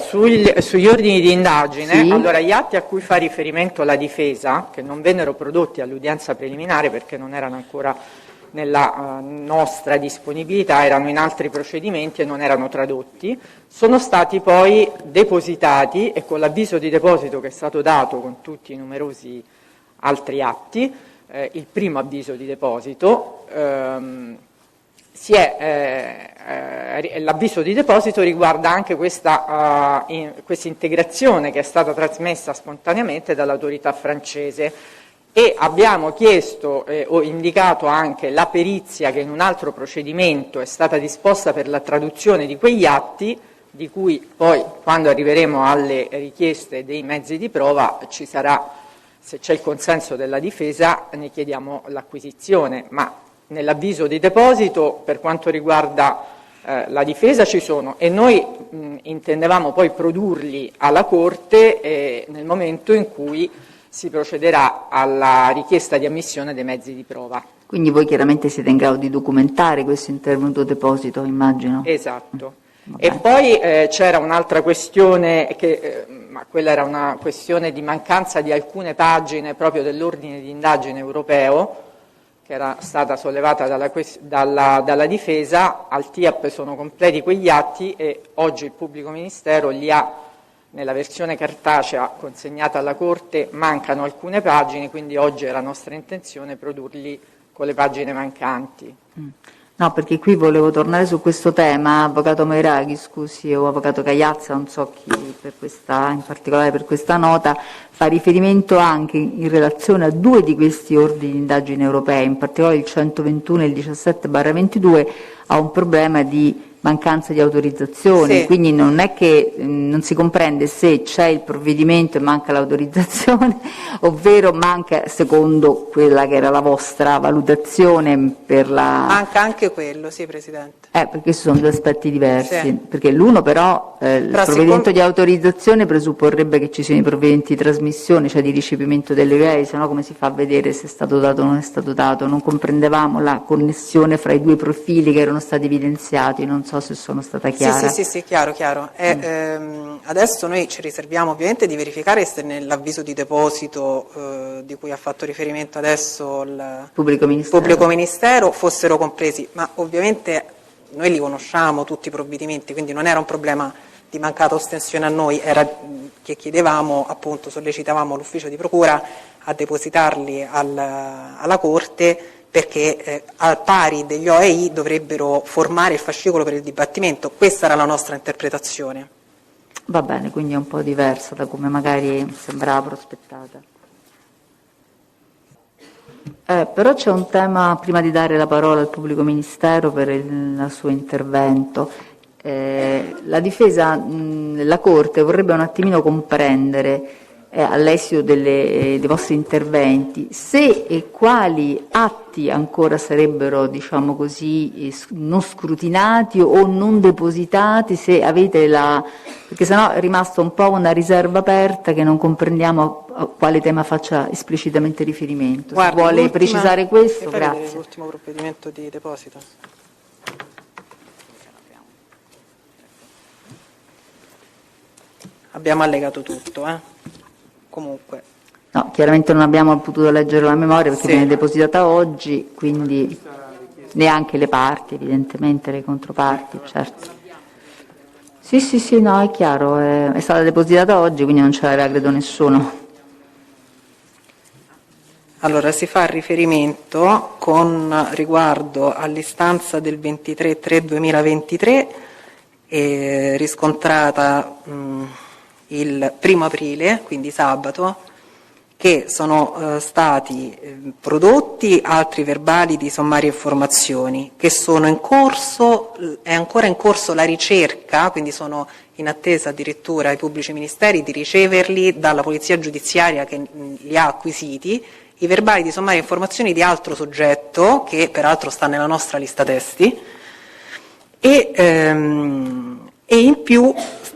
sugli ordini di indagine, Sì. allora gli atti a cui fa riferimento la difesa, che non vennero prodotti all'udienza preliminare perché non erano ancora nella nostra disponibilità, erano in altri procedimenti e non erano tradotti, sono stati poi depositati e con l'avviso di deposito che è stato dato con tutti i numerosi altri atti, il primo avviso di deposito, l'avviso di deposito riguarda anche questa integrazione che è stata trasmessa spontaneamente dall'autorità francese. E abbiamo chiesto o indicato anche la perizia che in un altro procedimento è stata disposta per la traduzione di quegli atti, di cui poi quando arriveremo alle richieste dei mezzi di prova ci sarà se c'è il consenso della difesa ne chiediamo l'acquisizione, ma nell'avviso di deposito per quanto riguarda la difesa ci sono, e noi intendevamo poi produrli alla Corte nel momento in cui si procederà alla richiesta di ammissione dei mezzi di prova. Quindi voi chiaramente siete in grado di documentare questo intervenuto deposito, immagino. Esatto. E poi c'era un'altra questione, ma quella era una questione di mancanza di alcune pagine proprio dell'ordine di indagine europeo, che era stata sollevata dalla difesa. Al TIAP sono completi quegli atti e oggi il pubblico ministero li ha nella versione cartacea consegnata alla Corte, mancano alcune pagine, quindi oggi è la nostra intenzione produrli con le pagine mancanti. No, perché qui volevo tornare su questo tema, avvocato Moiraghi, scusi, o avvocato Cagliazza, non so chi in particolare per questa nota, fa riferimento anche in relazione a due di questi ordini di indagine europei, in particolare il 121 e il 17/22, a un problema di mancanza di autorizzazione, Sì. quindi non è che non si comprende se c'è il provvedimento e manca l'autorizzazione, ovvero manca secondo quella che era la vostra valutazione per la... Manca anche quello, sì, Presidente. perché questi sono due aspetti diversi, Sì. perché l'uno però, il provvedimento di autorizzazione presupporrebbe che ci siano i provvedimenti di trasmissione, cioè di ricevimento delle UEI, se no come si fa a vedere se è stato dato o non è stato dato? Non comprendevamo la connessione fra i due profili che erano stati evidenziati, non so se sono stata chiara. Sì, chiaro. Adesso noi ci riserviamo ovviamente di verificare se nell'avviso di deposito di cui ha fatto riferimento adesso il Pubblico Ministero fossero compresi, ma ovviamente noi li conosciamo tutti i provvedimenti, quindi non era un problema di mancata ostensione a noi, era che chiedevamo, appunto, sollecitavamo l'ufficio di procura a depositarli alla Corte, perché al pari degli OEI dovrebbero formare il fascicolo per il dibattimento. Questa era la nostra interpretazione. Va bene, quindi è un po' diversa da come magari sembrava prospettata. Però c'è un tema, prima di dare la parola al pubblico ministero per il suo intervento. La difesa, la Corte vorrebbe un attimino comprendere all'esito dei vostri interventi se e quali atti ancora sarebbero, diciamo così, non scrutinati o non depositati, se avete perché sennò è rimasta un po' una riserva aperta che non comprendiamo a quale tema faccia esplicitamente riferimento. Guardi, se vuole precisare questo, mi fai vedere grazie. l'ultimo provvedimento di deposito. Abbiamo allegato tutto, Comunque. No, chiaramente non abbiamo potuto leggere la memoria perché Sì. viene depositata oggi, quindi neanche le parti, evidentemente, le controparti, certo. Sì, no, è chiaro, è stata depositata oggi, quindi non ce l'aveva, credo, nessuno. Allora, si fa riferimento con riguardo all'istanza del 23/3/2023 riscontrata il 1° aprile, quindi sabato, che sono stati prodotti altri verbali di sommarie informazioni, che sono in corso, è ancora in corso la ricerca, quindi sono in attesa addirittura i pubblici ministeri di riceverli dalla polizia giudiziaria che li ha acquisiti, i verbali di sommarie informazioni di altro soggetto, che peraltro sta nella nostra lista testi, e in più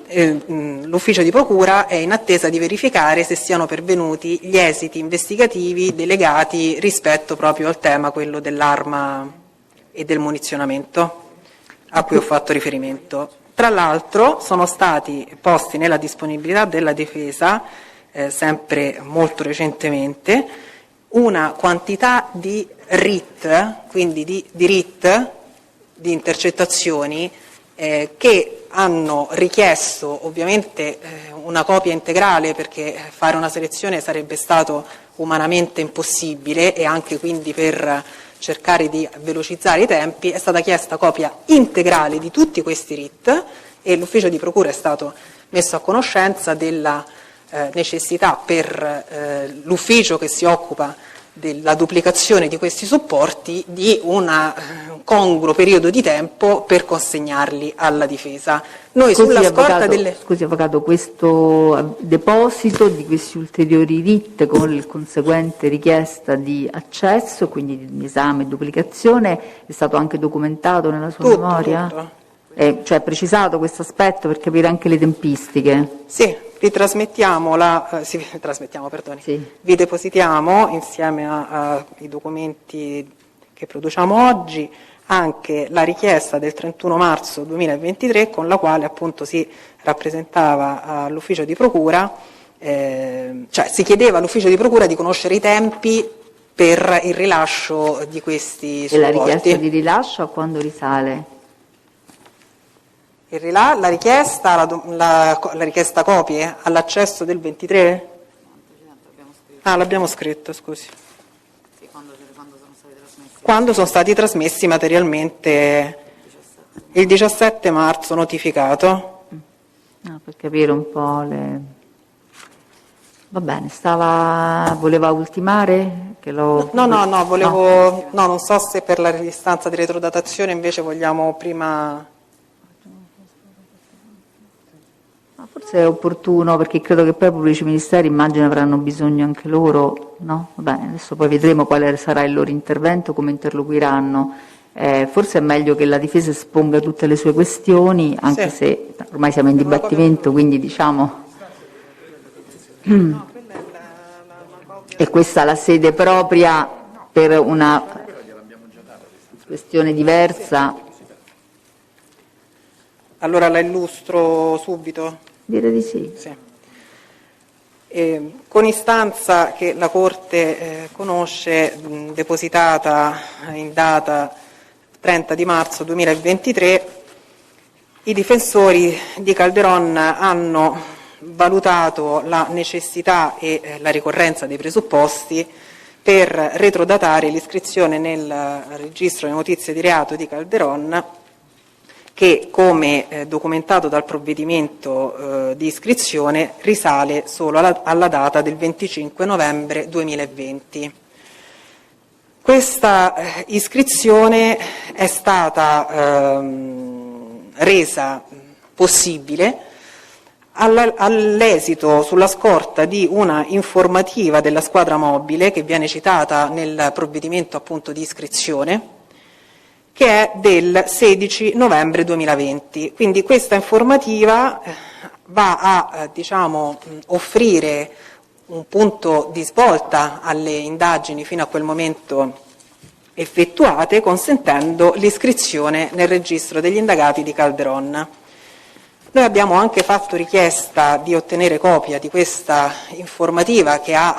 l'ufficio di procura è in attesa di verificare se siano pervenuti gli esiti investigativi delegati rispetto proprio al tema, quello dell'arma e del munizionamento a cui ho fatto riferimento. Tra l'altro sono stati posti nella disponibilità della difesa, sempre molto recentemente, una quantità di RIT, quindi di RIT, di intercettazioni, che hanno richiesto ovviamente una copia integrale, perché fare una selezione sarebbe stato umanamente impossibile, e anche quindi per cercare di velocizzare i tempi è stata chiesta copia integrale di tutti questi RIT, e l'ufficio di procura è stato messo a conoscenza della necessità per l'ufficio che si occupa della duplicazione di questi supporti di una congruo periodo di tempo per consegnarli alla difesa. Noi sulla scorta delle... Scusi Avvocato, questo deposito di questi ulteriori RIT con il conseguente richiesta di accesso, quindi di esame e duplicazione, è stato anche documentato nella sua memoria? Tutto. Cioè precisato questo aspetto per capire anche le tempistiche? Sì, vi depositiamo insieme ai documenti che produciamo oggi anche la richiesta del 31 marzo 2023 con la quale appunto si rappresentava all'ufficio di procura, cioè si chiedeva all'ufficio di procura di conoscere i tempi per il rilascio di questi supporti. E la richiesta di rilascio a quando risale? La richiesta copie all'accesso del 23? Ah, l'abbiamo scritto, scusi. Quando sono stati trasmessi materialmente il 17 marzo notificato. No, per capire un po' le... Va bene, voleva ultimare? Che No, non so se per la istanza di retrodatazione invece vogliamo prima... Forse è opportuno, perché credo che poi i pubblici ministeri immagino avranno bisogno anche loro, no? Va bene, adesso poi vedremo quale sarà il loro intervento, come interloquiranno. Forse è meglio che la difesa esponga tutte le sue questioni, anche sì, se ormai siamo in dibattimento, quindi diciamo... E questa è la sede propria per una questione diversa? Allora la illustro subito? Direi di sì. Sì. Con istanza che la Corte conosce, depositata in data 30 di marzo 2023, i difensori di Calderon hanno valutato la necessità e la ricorrenza dei presupposti per retrodatare l'iscrizione nel registro di notizie di reato di Calderon, che come documentato dal provvedimento di iscrizione risale solo alla data del 25 novembre 2020. Questa iscrizione è stata resa possibile all'esito, sulla scorta di una informativa della squadra mobile che viene citata nel provvedimento appunto di iscrizione, che è del 16 novembre 2020. Quindi questa informativa va a offrire un punto di svolta alle indagini fino a quel momento effettuate, consentendo l'iscrizione nel registro degli indagati di Calderon. Noi abbiamo anche fatto richiesta di ottenere copia di questa informativa che ha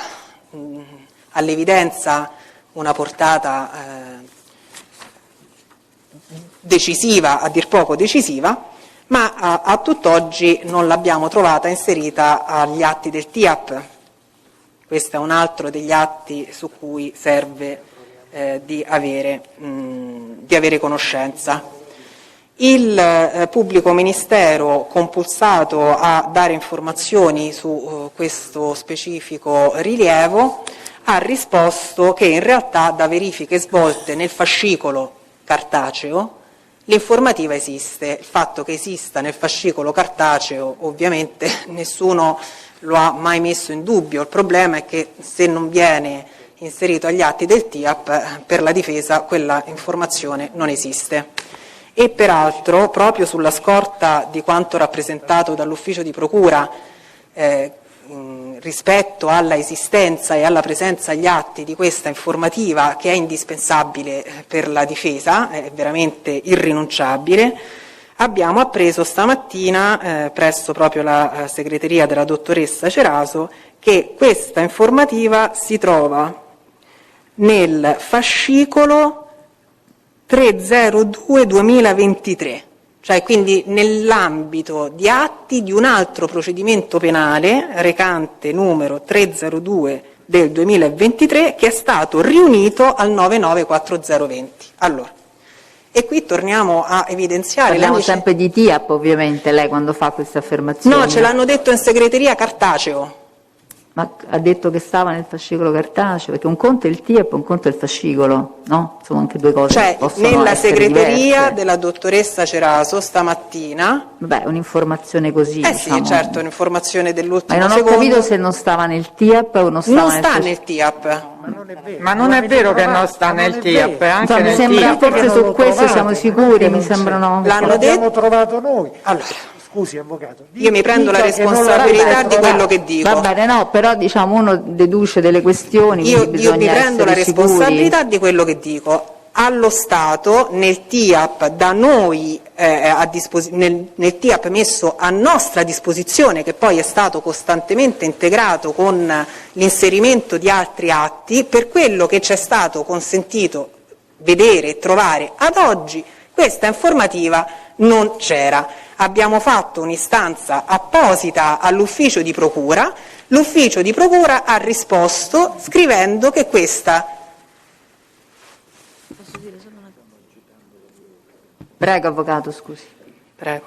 all'evidenza una portata decisiva, a dir poco decisiva, ma a tutt'oggi non l'abbiamo trovata inserita agli atti del TIAP. Questo è un altro degli atti su cui serve di avere conoscenza. Il pubblico ministero, compulsato a dare informazioni su questo specifico rilievo, ha risposto che in realtà da verifiche svolte nel fascicolo cartaceo l'informativa esiste. Il fatto che esista nel fascicolo cartaceo ovviamente nessuno lo ha mai messo in dubbio. Il problema è che se non viene inserito agli atti del TIAP, per la difesa quella informazione non esiste. E peraltro, proprio sulla scorta di quanto rappresentato dall'ufficio di procura rispetto alla esistenza e alla presenza agli atti di questa informativa, che è indispensabile per la difesa, è veramente irrinunciabile, abbiamo appreso stamattina presso proprio la segreteria della dottoressa Ceraso che questa informativa si trova nel fascicolo 302-2023, cioè quindi nell'ambito di atti di un altro procedimento penale recante numero 302 del 2023, che è stato riunito al 99420. Allora, e qui torniamo a evidenziare... Parliamo sempre di TIAP ovviamente, lei quando fa queste affermazioni. No, ce l'hanno detto in segreteria cartaceo. Ma ha detto che stava nel fascicolo cartaceo, perché un conto è il TIEP, un conto è il fascicolo, no? Sono anche due cose Cioè, che possono nella essere segreteria diverse. della dottoressa Ceraso stamattina, Vabbè, un'informazione così, sì, diciamo. certo, un'informazione Ma dell'ultimo non ho secondo. capito se non stava nel TIEP o non stava Non nel sta fascicolo. nel TIAP. Ma non è vero. Ma non è vero che non sta nel TIAP, è anche Insomma, mi nel sembra, TIAP. forse non su l'ho questo trovato, siamo non sicuri, che mi non sembrano... c'è. L'hanno L'abbiamo detto? trovato noi. Allora, Scusi, avvocato. io mi prendo la dica che non responsabilità l'avete di quello trovato. che dico. Va bene, no, però diciamo uno deduce delle questioni, Io quindi mi bisogna prendo la essere sicuri. responsabilità di quello che dico. Allo Stato, nel TIAP da noi, nel TIAP messo a nostra disposizione, che poi è stato costantemente integrato con l'inserimento di altri atti, per quello che ci è stato consentito vedere e trovare ad oggi, questa informativa non c'era. Abbiamo fatto un'istanza apposita all'ufficio di procura, l'ufficio di procura ha risposto scrivendo che questa... Prego, avvocato, scusi. Prego.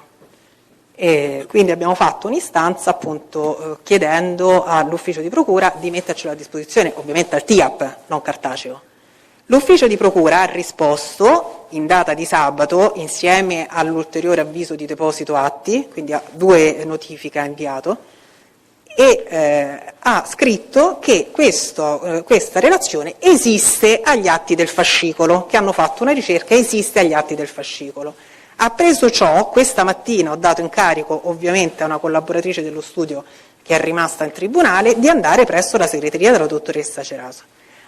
E quindi abbiamo fatto un'istanza appunto chiedendo all'ufficio di procura di mettercelo a disposizione, ovviamente al TIAP, non cartaceo. L'ufficio di procura ha risposto in data di sabato insieme all'ulteriore avviso di deposito atti, quindi a 2 notifiche ha inviato, e ha scritto che questa relazione esiste agli atti del fascicolo, che hanno fatto una ricerca, esiste agli atti del fascicolo. Appreso ciò, questa mattina ho dato incarico ovviamente a una collaboratrice dello studio che è rimasta in tribunale di andare presso la segreteria della dottoressa Ceraso.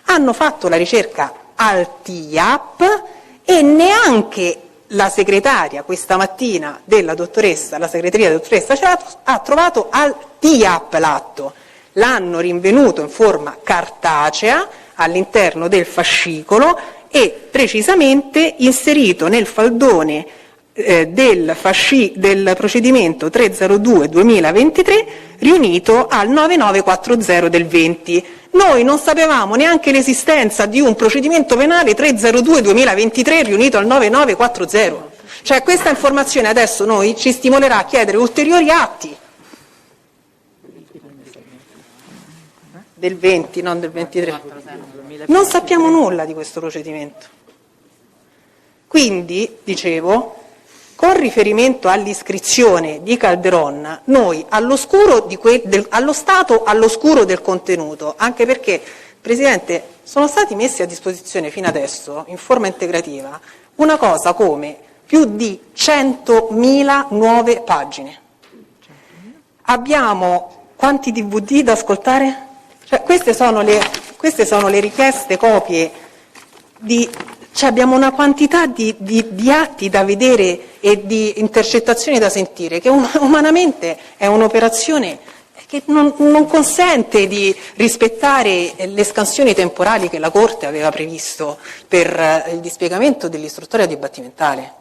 Hanno fatto la ricerca al TIAP e neanche la segretaria questa mattina della dottoressa, la segreteria della dottoressa Ceraso, ha trovato al TIAP l'atto. L'hanno rinvenuto in forma cartacea all'interno del fascicolo e precisamente inserito nel faldone del procedimento 302-2023 riunito al 9940 del 20. Noi non sapevamo neanche l'esistenza di un procedimento penale 302-2023 riunito al 9940. Cioè questa informazione adesso noi ci stimolerà a chiedere ulteriori atti. Del 20, non del 23. Non sappiamo nulla di questo procedimento. Quindi, dicevo, con riferimento all'iscrizione di Calderon, noi allo Stato all'oscuro del contenuto, anche perché, Presidente, sono stati messi a disposizione fino adesso, in forma integrativa, una cosa come più di 100.000 nuove pagine. Abbiamo quanti DVD da ascoltare? Cioè, queste sono le richieste, copie cioè abbiamo una quantità di atti da vedere e di intercettazioni da sentire che umanamente è un'operazione che non consente di rispettare le scansioni temporali che la Corte aveva previsto per il dispiegamento dell'istruttoria dibattimentale.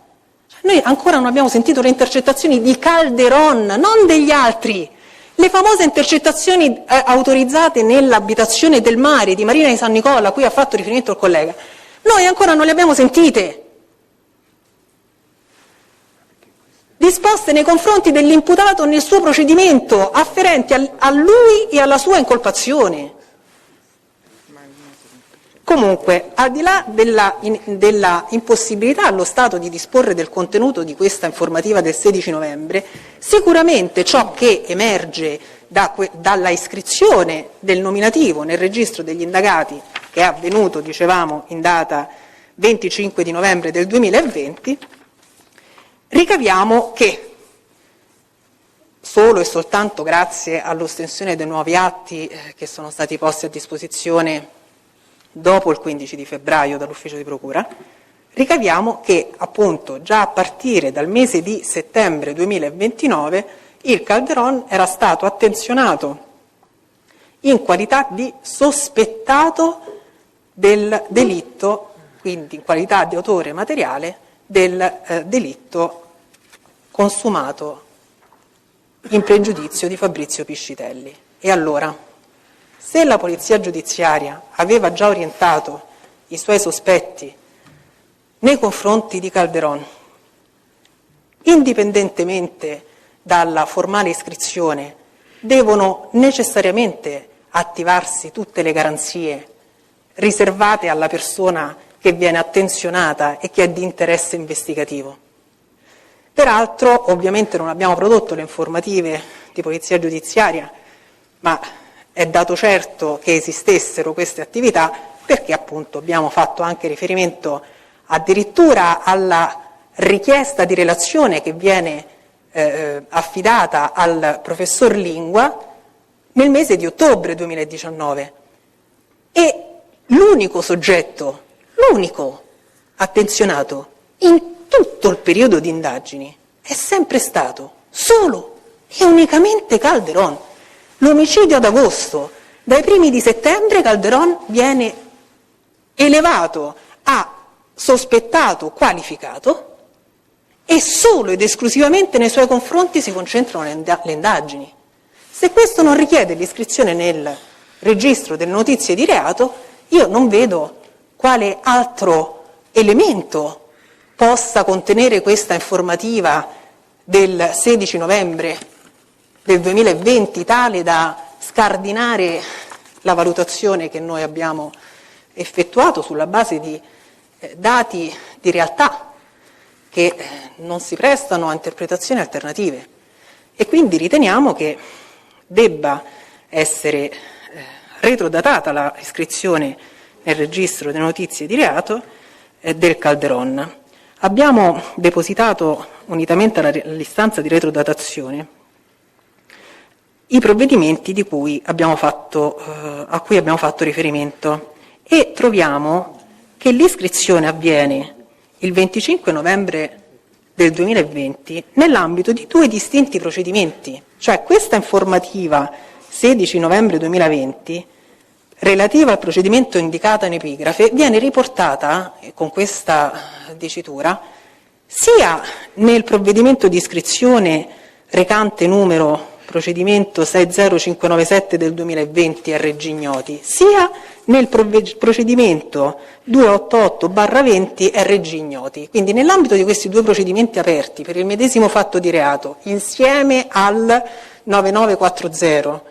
Noi ancora non abbiamo sentito le intercettazioni di Calderon, non degli altri. Le famose intercettazioni autorizzate nell'abitazione del mare di Marina di San Nicola, a cui ha fatto riferimento il collega, noi ancora non le abbiamo sentite. Disposte nei confronti dell'imputato nel suo procedimento, afferenti a lui e alla sua incolpazione. Comunque, al di là della impossibilità allo Stato di disporre del contenuto di questa informativa del 16 novembre, sicuramente ciò che emerge dalla iscrizione del nominativo nel registro degli indagati, che è avvenuto, dicevamo, in data 25 di novembre del 2020, ricaviamo che solo e soltanto grazie all'ostensione dei nuovi atti che sono stati posti a disposizione dopo il 15 di febbraio dall'ufficio di procura, ricaviamo che appunto già a partire dal mese di settembre 2029 il Calderon era stato attenzionato in qualità di sospettato del delitto, quindi in qualità di autore materiale del delitto consumato in pregiudizio di Fabrizio Piscitelli. E allora, se la polizia giudiziaria aveva già orientato i suoi sospetti nei confronti di Calderon, indipendentemente dalla formale iscrizione, devono necessariamente attivarsi tutte le garanzie riservate alla persona che viene attenzionata e che è di interesse investigativo. Peraltro, ovviamente non abbiamo prodotto le informative di polizia giudiziaria, ma è dato certo che esistessero queste attività perché appunto abbiamo fatto anche riferimento addirittura alla richiesta di relazione che viene affidata al professor Lingua nel mese di ottobre 2019 e l'unico soggetto, l'unico attenzionato in tutto il periodo di indagini è sempre stato solo e unicamente Calderon. L'omicidio ad agosto, dai primi di settembre Calderon viene elevato a sospettato qualificato e solo ed esclusivamente nei suoi confronti si concentrano le indagini. Se questo non richiede l'iscrizione nel registro delle notizie di reato, io non vedo quale altro elemento possa contenere questa informativa del 16 novembre del 2020 tale da scardinare la valutazione che noi abbiamo effettuato sulla base di dati di realtà che non si prestano a interpretazioni alternative e quindi riteniamo che debba essere retrodatata la iscrizione nel registro delle notizie di reato del Calderon. Abbiamo depositato, unitamente all'istanza di retrodatazione, i provvedimenti a cui abbiamo fatto riferimento e troviamo che l'iscrizione avviene il 25 novembre del 2020 nell'ambito di due distinti procedimenti, cioè questa informativa 16 novembre 2020 relativa al procedimento indicato in epigrafe viene riportata con questa dicitura sia nel provvedimento di iscrizione recante numero procedimento 60597 del 2020 RG Ignoti, sia nel procedimento 288/20 RG Ignoti. Quindi nell'ambito di questi due procedimenti aperti per il medesimo fatto di reato, insieme al 9940,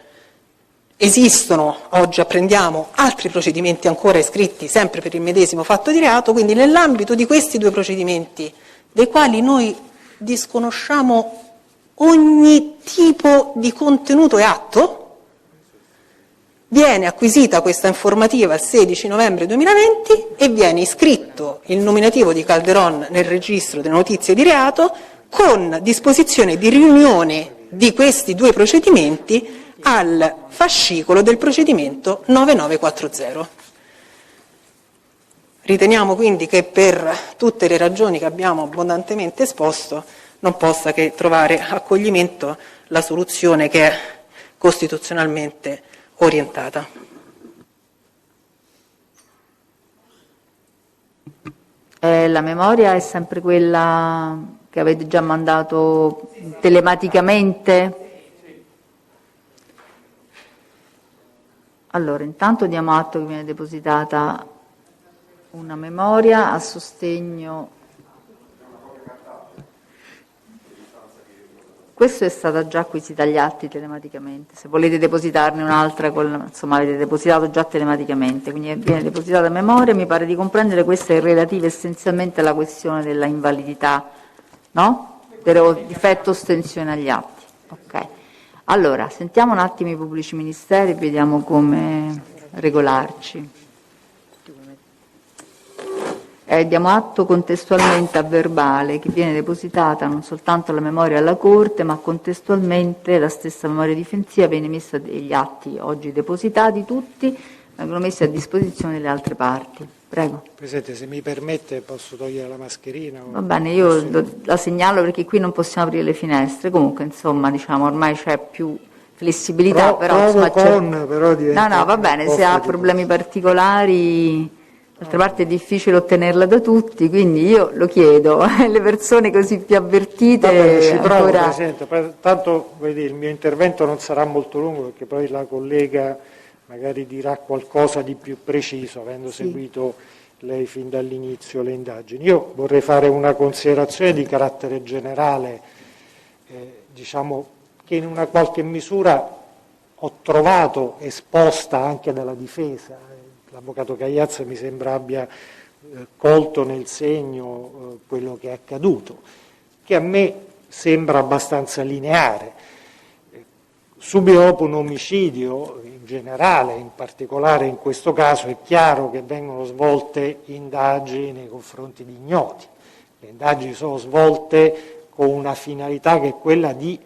esistono, oggi apprendiamo, altri procedimenti ancora iscritti sempre per il medesimo fatto di reato, quindi nell'ambito di questi due procedimenti, dei quali noi disconosciamo ogni tipo di contenuto e atto, viene acquisita questa informativa il 16 novembre 2020 e viene iscritto il nominativo di Calderon nel registro delle notizie di reato con disposizione di riunione di questi due procedimenti al fascicolo del procedimento 9940. Riteniamo quindi che per tutte le ragioni che abbiamo abbondantemente esposto non possa che trovare accoglimento la soluzione che è costituzionalmente orientata. La memoria è sempre quella che avete già mandato telematicamente? Allora, intanto diamo atto che viene depositata una memoria a sostegno. Questo è stata già acquisita agli atti telematicamente. Se volete depositarne un'altra, insomma, avete depositato già telematicamente, quindi viene depositata a memoria. Mi pare di comprendere questa è relativa essenzialmente alla questione della invalidità, no? Per difetto ostensione agli atti. Ok. Allora, sentiamo un attimo i pubblici ministeri e vediamo come regolarci. Diamo atto contestualmente a verbale che viene depositata non soltanto la memoria alla Corte, ma contestualmente la stessa memoria difensiva viene messa degli atti oggi depositati tutti, vengono messi a disposizione delle altre parti. Prego. Presidente, se mi permette posso togliere la mascherina? Va bene, io la segnalo perché qui non possiamo aprire le finestre, comunque insomma diciamo ormai c'è più flessibilità, però insomma no, va bene, se ha problemi particolari. D'altra parte è difficile ottenerla da tutti, quindi io lo chiedo, le persone così più avvertite. Vabbè, ci provo, ancora... Presidente, tanto il mio intervento non sarà molto lungo perché poi la collega magari dirà qualcosa di più preciso, avendo seguito lei fin dall'inizio le indagini. Io vorrei fare una considerazione di carattere generale, diciamo che in una qualche misura ho trovato esposta anche dalla difesa, l'avvocato Cagliazza mi sembra abbia colto nel segno quello che è accaduto, che a me sembra abbastanza lineare. Subito dopo un omicidio, in generale, in particolare in questo caso, è chiaro che vengono svolte indagini nei confronti di ignoti. Le indagini sono svolte con una finalità che è quella di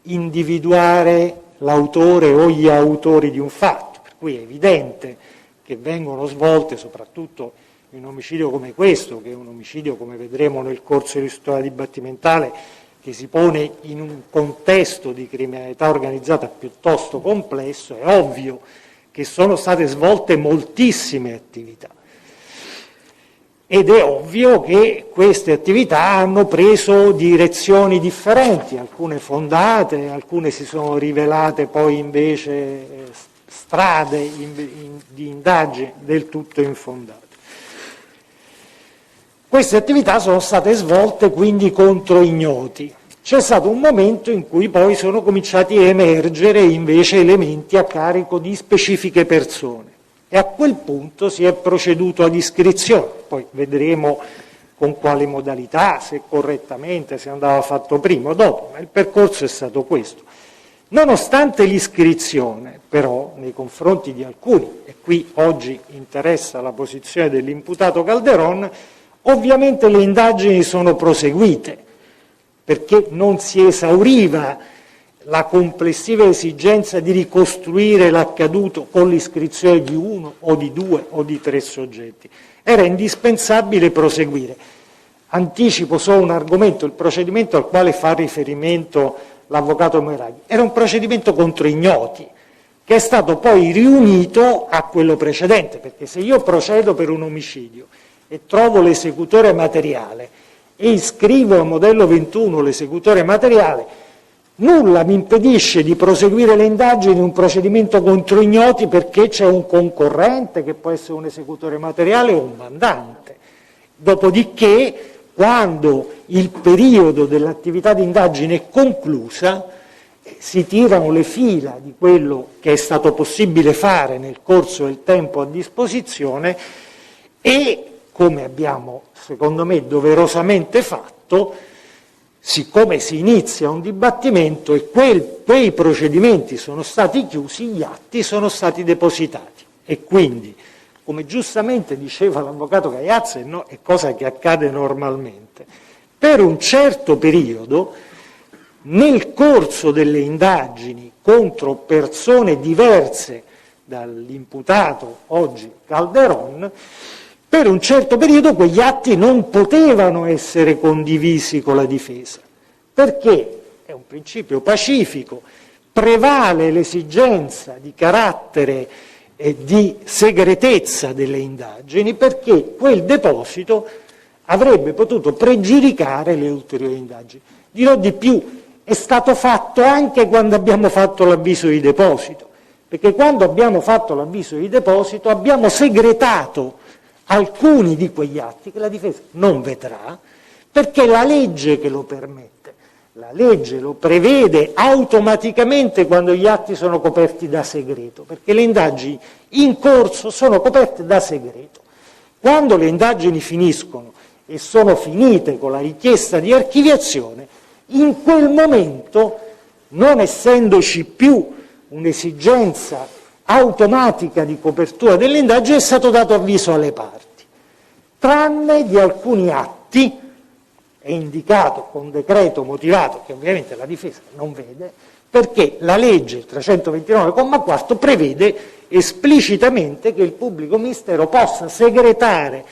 individuare l'autore o gli autori di un fatto, per cui è evidente che vengono svolte, soprattutto in un omicidio come questo, che è un omicidio, come vedremo nel corso dell'istruttoria dibattimentale, che si pone in un contesto di criminalità organizzata piuttosto complesso, è ovvio che sono state svolte moltissime attività. Ed è ovvio che queste attività hanno preso direzioni differenti, alcune fondate, alcune si sono rivelate poi invece strade di indagine del tutto infondate. Queste attività sono state svolte quindi contro ignoti. C'è stato un momento in cui poi sono cominciati a emergere invece elementi a carico di specifiche persone e a quel punto si è proceduto ad iscrizione. Poi vedremo con quale modalità, se correttamente, se andava fatto prima o dopo, ma il percorso è stato questo. Nonostante l'iscrizione, però, nei confronti di alcuni, e qui oggi interessa la posizione dell'imputato Calderon, ovviamente le indagini sono proseguite, perché non si esauriva la complessiva esigenza di ricostruire l'accaduto con l'iscrizione di uno o di due o di tre soggetti. Era indispensabile proseguire. Anticipo solo un argomento, il procedimento al quale fa riferimento l'avvocato Moiraghi. Era un procedimento contro ignoti, che è stato poi riunito a quello precedente, perché se io procedo per un omicidio e trovo l'esecutore materiale e iscrivo a modello 21 l'esecutore materiale, nulla mi impedisce di proseguire le indagini in un procedimento contro ignoti perché c'è un concorrente che può essere un esecutore materiale o un mandante. Dopodiché, quando il periodo dell'attività di indagine è conclusa, si tirano le fila di quello che è stato possibile fare nel corso del tempo a disposizione e, come abbiamo secondo me doverosamente fatto, siccome si inizia un dibattimento e quei procedimenti sono stati chiusi, gli atti sono stati depositati e quindi, come giustamente diceva l'avvocato Cagliazza, è cosa che accade normalmente, per un certo periodo, nel corso delle indagini contro persone diverse dall'imputato oggi Calderon, per un certo periodo quegli atti non potevano essere condivisi con la difesa, perché è un principio pacifico, prevale l'esigenza di carattere e di segretezza delle indagini, perché quel deposito avrebbe potuto pregiudicare le ulteriori indagini. Dirò di più, è stato fatto anche quando abbiamo fatto l'avviso di deposito, perché quando abbiamo fatto l'avviso di deposito abbiamo segretato alcuni di quegli atti che la difesa non vedrà, perché la legge che lo permette, la legge lo prevede automaticamente quando gli atti sono coperti da segreto, perché le indagini in corso sono coperte da segreto. Quando le indagini finiscono e sono finite con la richiesta di archiviazione, in quel momento, non essendoci più un'esigenza automatica di copertura delle indagini, è stato dato avviso alle parti, tranne di alcuni atti, è indicato con decreto motivato, che ovviamente la difesa non vede, perché la legge 329,4 prevede esplicitamente che il pubblico ministero possa segretare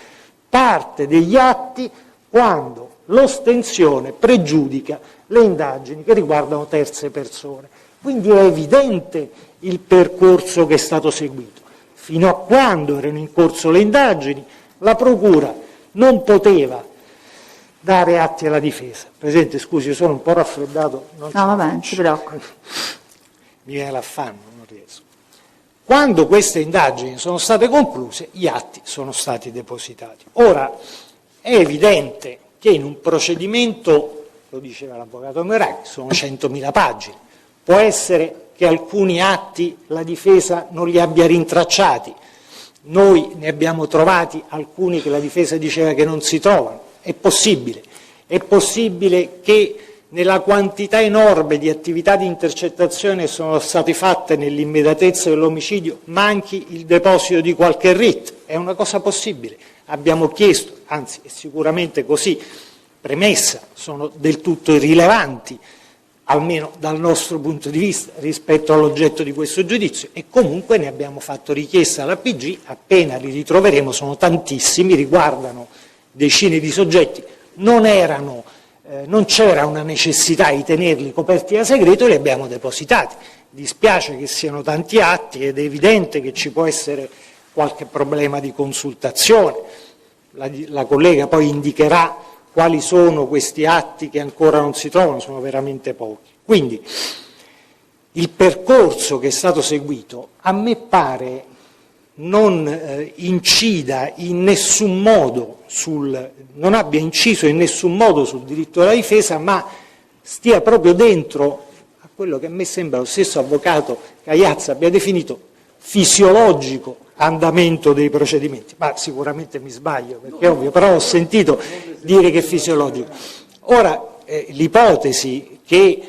parte degli atti quando l'ostensione pregiudica le indagini che riguardano terze persone. Quindi è evidente il percorso che è stato seguito. Fino a quando erano in corso le indagini, la Procura non poteva dare atti alla difesa. Presidente, scusi, io sono un po' raffreddato. No, vabbè, non si preoccupi. Mi viene l'affanno, non riesco. Quando queste indagini sono state concluse, gli atti sono stati depositati. Ora, è evidente che in un procedimento, lo diceva l'avvocato Moiraghi, sono 100.000 pagine. Può essere che alcuni atti la difesa non li abbia rintracciati. Noi ne abbiamo trovati alcuni che la difesa diceva che non si trovano. È possibile che nella quantità enorme di attività di intercettazione che sono state fatte nell'immediatezza dell'omicidio manchi il deposito di qualche RIT. È una cosa possibile. Abbiamo chiesto, anzi è sicuramente così, premessa, sono del tutto irrilevanti, almeno dal nostro punto di vista, rispetto all'oggetto di questo giudizio, e comunque ne abbiamo fatto richiesta alla PG, appena li ritroveremo, sono tantissimi, riguardano decine di soggetti, non c'era una necessità di tenerli coperti da segreto e li abbiamo depositati. Dispiace che siano tanti atti ed è evidente che ci può essere qualche problema di consultazione. La collega poi indicherà quali sono questi atti che ancora non si trovano, sono veramente pochi. Quindi il percorso che è stato seguito a me pare non incida in nessun modo non abbia inciso in nessun modo sul diritto alla difesa, ma stia proprio dentro a quello che a me sembra lo stesso avvocato Cagliazza abbia definito fisiologico andamento dei procedimenti, ma sicuramente mi sbaglio, perché è ovvio, però ho sentito dire che è fisiologico. Ora, l'ipotesi che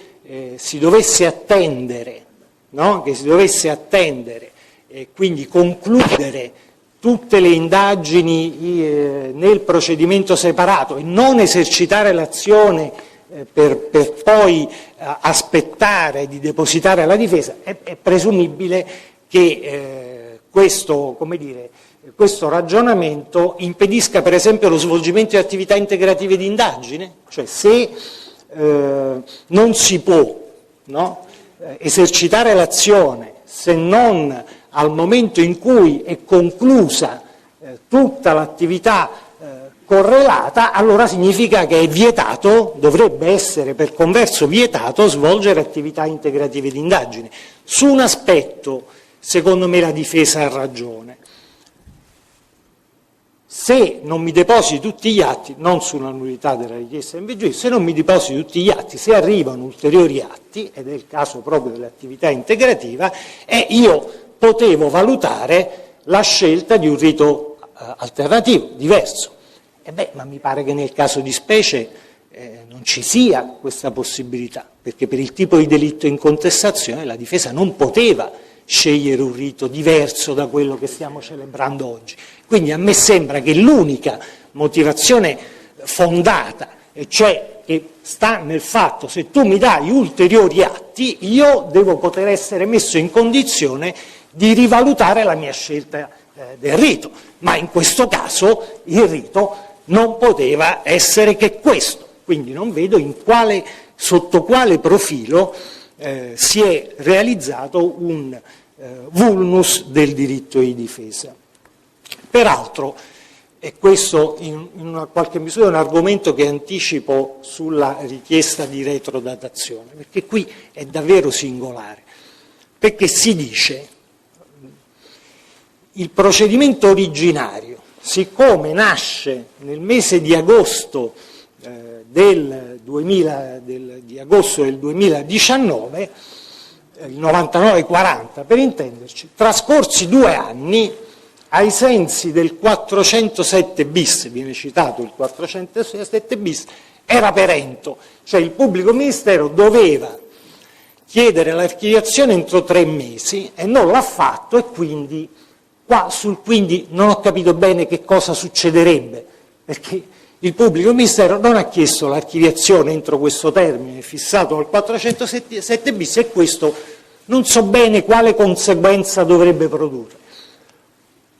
si dovesse attendere, no? Che si dovesse attendere e quindi concludere tutte le indagini nel procedimento separato e non esercitare l'azione per poi aspettare di depositare la difesa, è presumibile che questo ragionamento impedisca per esempio lo svolgimento di attività integrative di indagine, cioè se non si può, no, esercitare l'azione se non al momento in cui è conclusa tutta l'attività correlata, allora significa che è vietato, dovrebbe essere per converso vietato svolgere attività integrative di indagine. Su un aspetto, secondo me, la difesa ha ragione. Se non mi depositi tutti gli atti, non sulla nullità della richiesta di giudizio, se non mi depositi tutti gli atti, se arrivano ulteriori atti, ed è il caso proprio dell'attività integrativa, io potevo valutare la scelta di un rito alternativo, diverso. Ma mi pare che nel caso di specie non ci sia questa possibilità, perché per il tipo di delitto in contestazione la difesa non poteva scegliere un rito diverso da quello che stiamo celebrando oggi. Quindi a me sembra che l'unica motivazione fondata, e cioè che sta nel fatto se tu mi dai ulteriori atti, io devo poter essere messo in condizione di rivalutare la mia scelta del rito, ma in questo caso il rito non poteva essere che questo, quindi non vedo sotto quale profilo si è realizzato un vulnus del diritto di difesa. Peraltro, e questo in una qualche misura è un argomento che anticipo sulla richiesta di retrodatazione, perché qui è davvero singolare, perché si dice il procedimento originario, siccome nasce nel mese di agosto del 2019, il 99-40 per intenderci, trascorsi 2 anni, ai sensi del 407 bis, viene citato il 407 bis, era perento, cioè il pubblico ministero doveva chiedere l'archiviazione entro 3 mesi e non l'ha fatto, e quindi quindi non ho capito bene che cosa succederebbe, perché il pubblico ministero non ha chiesto l'archiviazione entro questo termine fissato al 407 bis e questo non so bene quale conseguenza dovrebbe produrre.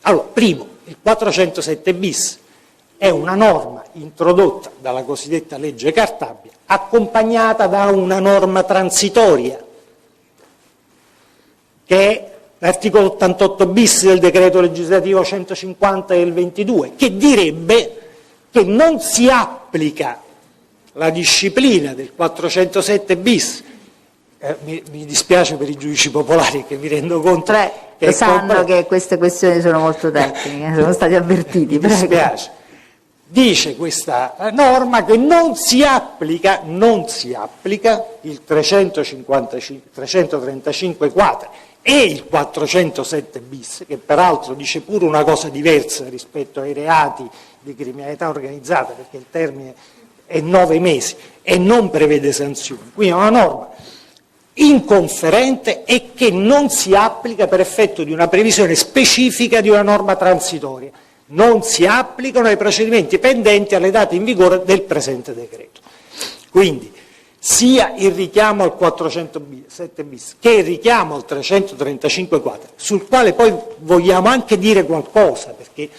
Allora, primo, il 407 bis è una norma introdotta dalla cosiddetta legge Cartabia, accompagnata da una norma transitoria, che è l'articolo 88 bis del decreto legislativo 150 del 22, che direbbe che non si applica la disciplina del 407 bis. Mi dispiace per i giudici popolari, che mi rendo conto che sanno che queste questioni sono molto tecniche, sono stati avvertiti. Mi dispiace. dice questa norma che non si applica il 335 quater e il 407 bis, che peraltro dice pure una cosa diversa rispetto ai reati di criminalità organizzata, perché il termine è 9 mesi e non prevede sanzioni. Quindi è una norma inconferente e che non si applica per effetto di una previsione specifica di una norma transitoria. Non si applicano ai procedimenti pendenti alle date in vigore del presente decreto. Quindi sia il richiamo al 407 bis che il richiamo al 335 quater, sul quale poi vogliamo anche dire qualcosa, perché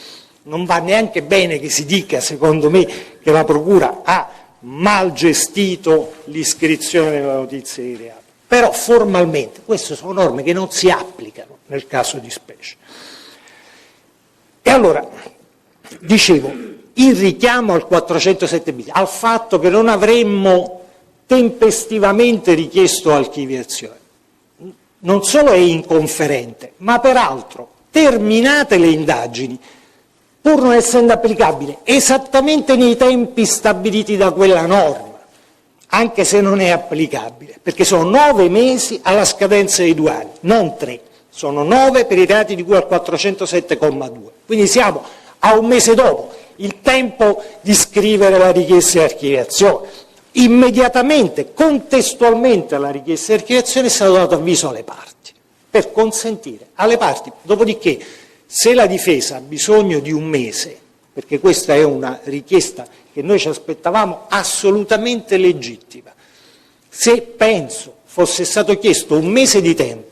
non va neanche bene che si dica, secondo me, che la Procura ha mal gestito l'iscrizione della notizia di reato. Però formalmente queste sono norme che non si applicano nel caso di specie. E allora, dicevo, il richiamo al 407 bis, al fatto che non avremmo tempestivamente richiesto archiviazione, non solo è inconferente, ma peraltro, terminate le indagini, pur non essendo applicabile esattamente nei tempi stabiliti da quella norma, anche se non è applicabile, perché sono 9 mesi alla scadenza dei 2 anni, non 3, sono 9 per i reati di cui al 407,2. Quindi siamo a un mese dopo, il tempo di scrivere la richiesta di archiviazione. Immediatamente, contestualmente alla richiesta di archiviazione, è stato dato avviso alle parti, per consentire alle parti, dopodiché, se la difesa ha bisogno di un mese, perché questa è una richiesta che noi ci aspettavamo assolutamente legittima, se penso fosse stato chiesto un mese di tempo,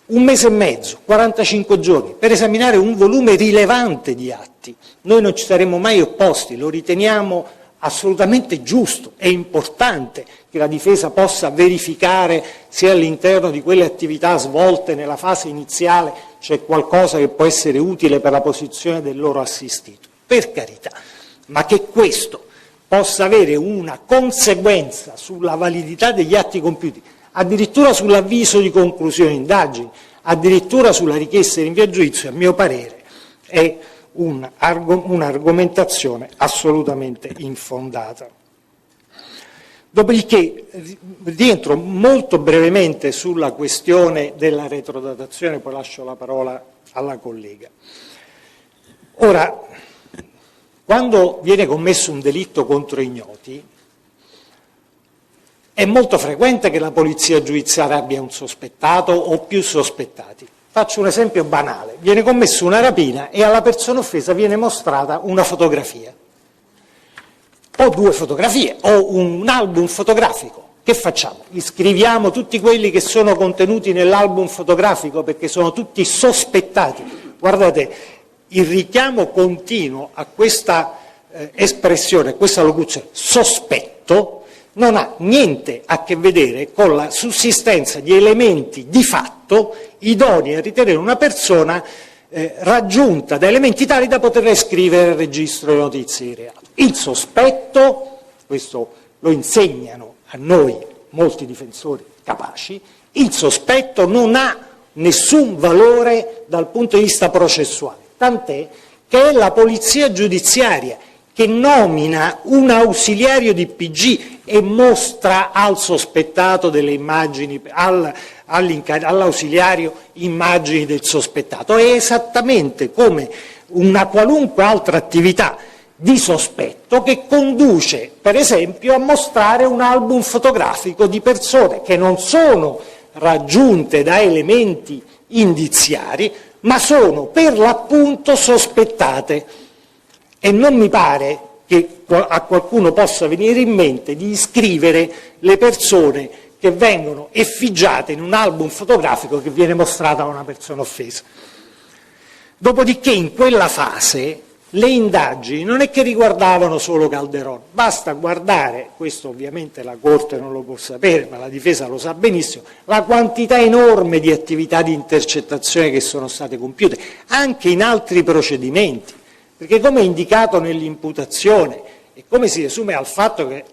un mese e mezzo, 45 giorni, per esaminare un volume rilevante di atti, noi non ci saremmo mai opposti, lo riteniamo assolutamente giusto, è importante che la difesa possa verificare se all'interno di quelle attività svolte nella fase iniziale c'è qualcosa che può essere utile per la posizione del loro assistito, per carità, ma che questo possa avere una conseguenza sulla validità degli atti compiuti, addirittura sull'avviso di conclusione indagini, addirittura sulla richiesta di rinvio a giudizio, a mio parere è un'argomentazione assolutamente infondata. Dopodiché rientro molto brevemente sulla questione della retrodatazione, poi lascio la parola alla collega. Ora, quando viene commesso un delitto contro ignoti, è molto frequente che la polizia giudiziaria abbia un sospettato o più sospettati. Faccio un esempio banale. Viene commessa una rapina e alla persona offesa viene mostrata una fotografia, o 2 fotografie, o un album fotografico. Che facciamo? Iscriviamo tutti quelli che sono contenuti nell'album fotografico perché sono tutti sospettati. Guardate, il richiamo continuo a questa espressione, a questa locuzione, sospetto, non ha niente a che vedere con la sussistenza di elementi di fatto idonei a ritenere una persona raggiunta da elementi tali da poter iscrivere il registro di notizie di reato. Il sospetto, questo lo insegnano a noi molti difensori capaci, il sospetto non ha nessun valore dal punto di vista processuale, tant'è che è la polizia giudiziaria che nomina un ausiliario di PG e mostra al sospettato delle immagini, all'ausiliario immagini del sospettato. È esattamente come una qualunque altra attività di sospetto che conduce, per esempio, a mostrare un album fotografico di persone che non sono raggiunte da elementi indiziari, ma sono per l'appunto sospettate. E non mi pare che a qualcuno possa venire in mente di iscrivere le persone che vengono effigiate in un album fotografico che viene mostrato a una persona offesa. Dopodiché in quella fase le indagini non è che riguardavano solo Calderone, basta guardare, questo ovviamente la Corte non lo può sapere, ma la difesa lo sa benissimo, la quantità enorme di attività di intercettazione che sono state compiute, anche in altri procedimenti. Perché come indicato nell'imputazione e come si resume al fatto che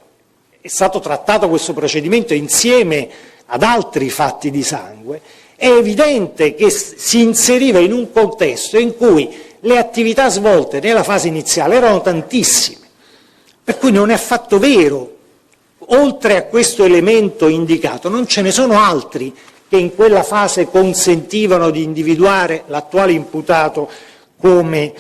è stato trattato questo procedimento insieme ad altri fatti di sangue, è evidente che si inseriva in un contesto in cui le attività svolte nella fase iniziale erano tantissime, per cui non è affatto vero. Oltre a questo elemento indicato, non ce ne sono altri che in quella fase consentivano di individuare l'attuale imputato come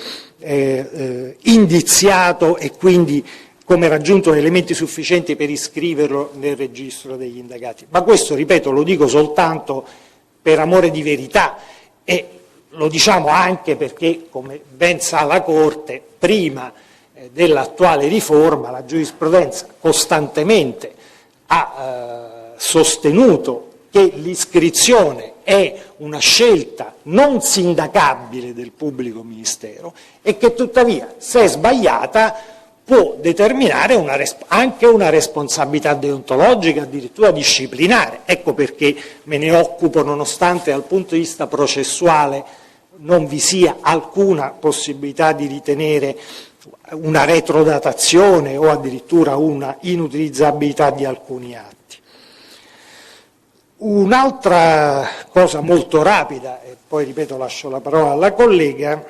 indiziato e quindi come raggiunto elementi sufficienti per iscriverlo nel registro degli indagati. Ma questo, ripeto, lo dico soltanto per amore di verità e lo diciamo anche perché, come ben sa la Corte, prima dell'attuale riforma la giurisprudenza costantemente ha sostenuto che l'iscrizione è una scelta non sindacabile del pubblico ministero e che tuttavia, se sbagliata, può determinare anche una responsabilità deontologica, addirittura disciplinare. Ecco perché me ne occupo, nonostante dal punto di vista processuale non vi sia alcuna possibilità di ritenere una retrodatazione o addirittura una inutilizzabilità di alcuni atti. Un'altra cosa molto rapida, e poi ripeto lascio la parola alla collega,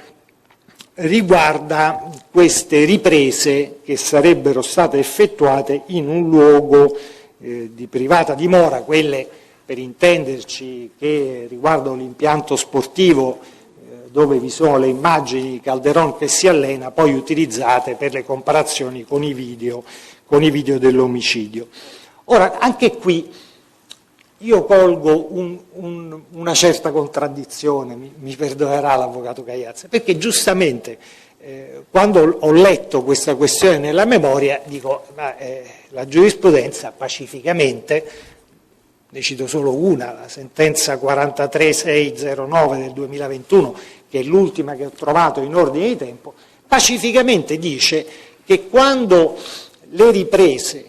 riguarda queste riprese che sarebbero state effettuate in un luogo di privata dimora, quelle per intenderci che riguardano l'impianto sportivo dove vi sono le immagini di Calderon che si allena, poi utilizzate per le comparazioni con i video dell'omicidio. Ora, anche qui io colgo una certa contraddizione, mi perdonerà l'avvocato Cagliazza, perché giustamente quando ho letto questa questione nella memoria dico la giurisprudenza pacificamente, ne cito solo una, la sentenza 43609 del 2021, che è l'ultima che ho trovato in ordine di tempo, pacificamente dice che quando le riprese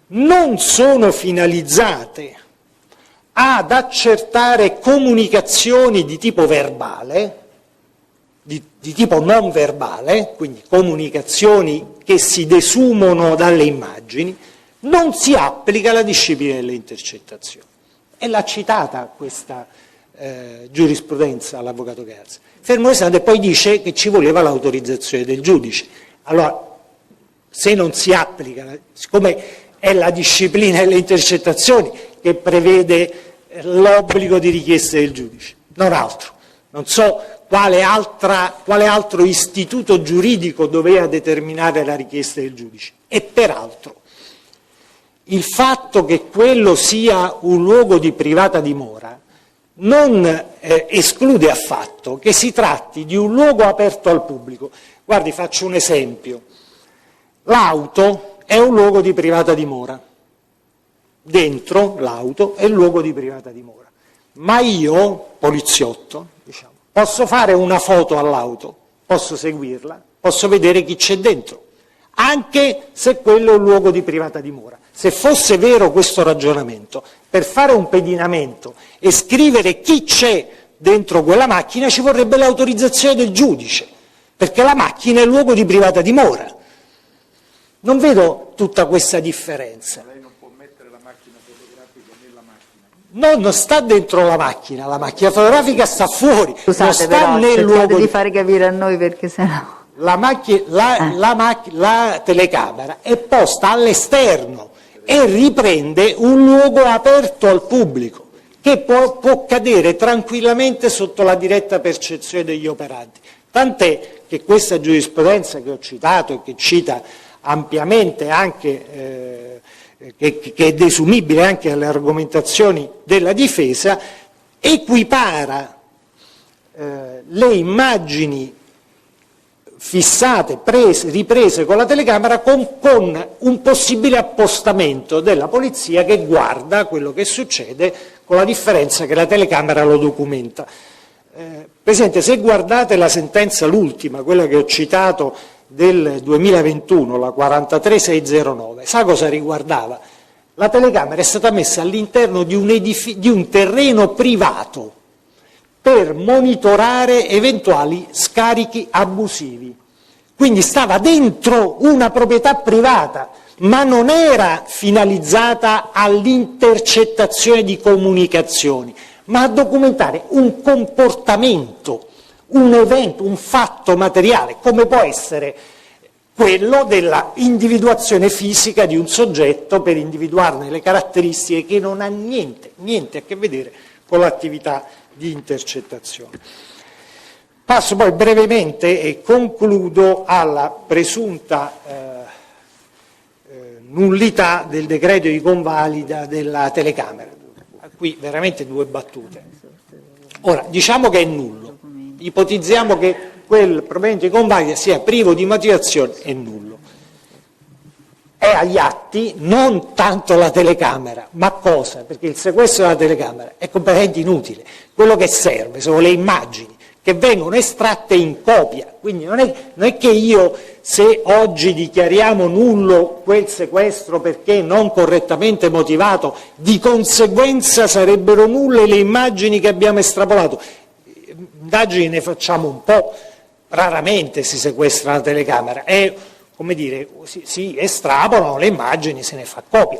non sono finalizzate ad accertare comunicazioni di tipo verbale, di tipo non verbale, quindi comunicazioni che si desumono dalle immagini, non si applica la disciplina delle intercettazioni. E l'ha citata questa giurisprudenza l'avvocato Cagliazza. Fermo restando, e poi dice che ci voleva l'autorizzazione del giudice. Allora, se non si applica, siccome è la disciplina delle intercettazioni che prevede l'obbligo di richiesta del giudice, non altro. Non so quale altro istituto giuridico doveva determinare la richiesta del giudice. E peraltro, il fatto che quello sia un luogo di privata dimora non esclude affatto che si tratti di un luogo aperto al pubblico. Guardi, faccio un esempio. L'auto è un luogo di privata dimora. Dentro l'auto è il luogo di privata dimora. Ma io, poliziotto, diciamo, posso fare una foto all'auto, posso seguirla, posso vedere chi c'è dentro, anche se quello è un luogo di privata dimora. Se fosse vero questo ragionamento, per fare un pedinamento e scrivere chi c'è dentro quella macchina ci vorrebbe l'autorizzazione del giudice, perché la macchina è il luogo di privata dimora. Non vedo tutta questa differenza. Lei non può mettere la macchina fotografica nella macchina. No, non sta dentro la macchina fotografica sta fuori, Scusate, non sta però, nel cercate luogo di fare capire a noi perché sennò... La telecamera è posta all'esterno e riprende un luogo aperto al pubblico che può cadere tranquillamente sotto la diretta percezione degli operanti. Tant'è che questa giurisprudenza che ho citato e che cita ampiamente anche, che è desumibile anche alle argomentazioni della difesa, equipara le immagini fissate, riprese con la telecamera con un possibile appostamento della polizia che guarda quello che succede, con la differenza che la telecamera lo documenta. Presidente, se guardate la sentenza, l'ultima, quella che ho citato del 2021, la 43609, sa cosa riguardava? La telecamera è stata messa all'interno di un terreno privato per monitorare eventuali scarichi abusivi. Quindi stava dentro una proprietà privata, ma non era finalizzata all'intercettazione di comunicazioni, ma a documentare un comportamento un evento, un fatto materiale, come può essere quello della individuazione fisica di un soggetto per individuarne le caratteristiche, che non ha niente a che vedere con l'attività di intercettazione. Passo poi brevemente e concludo alla presunta nullità del decreto di convalida della telecamera. Qui veramente 2 battute. Ora, diciamo che è nullo, ipotizziamo che quel provvedimento di convalida sia privo di motivazione, è nullo. È agli atti non tanto la telecamera, ma cosa? Perché il sequestro della telecamera è completamente inutile. Quello che serve sono le immagini che vengono estratte in copia, quindi non è che io, se oggi dichiariamo nullo quel sequestro perché non correttamente motivato, di conseguenza sarebbero nulle le immagini che abbiamo estrapolato. Indagini ne facciamo un po', raramente si sequestra la telecamera, come dire, si estrapolano le immagini, se ne fa copia.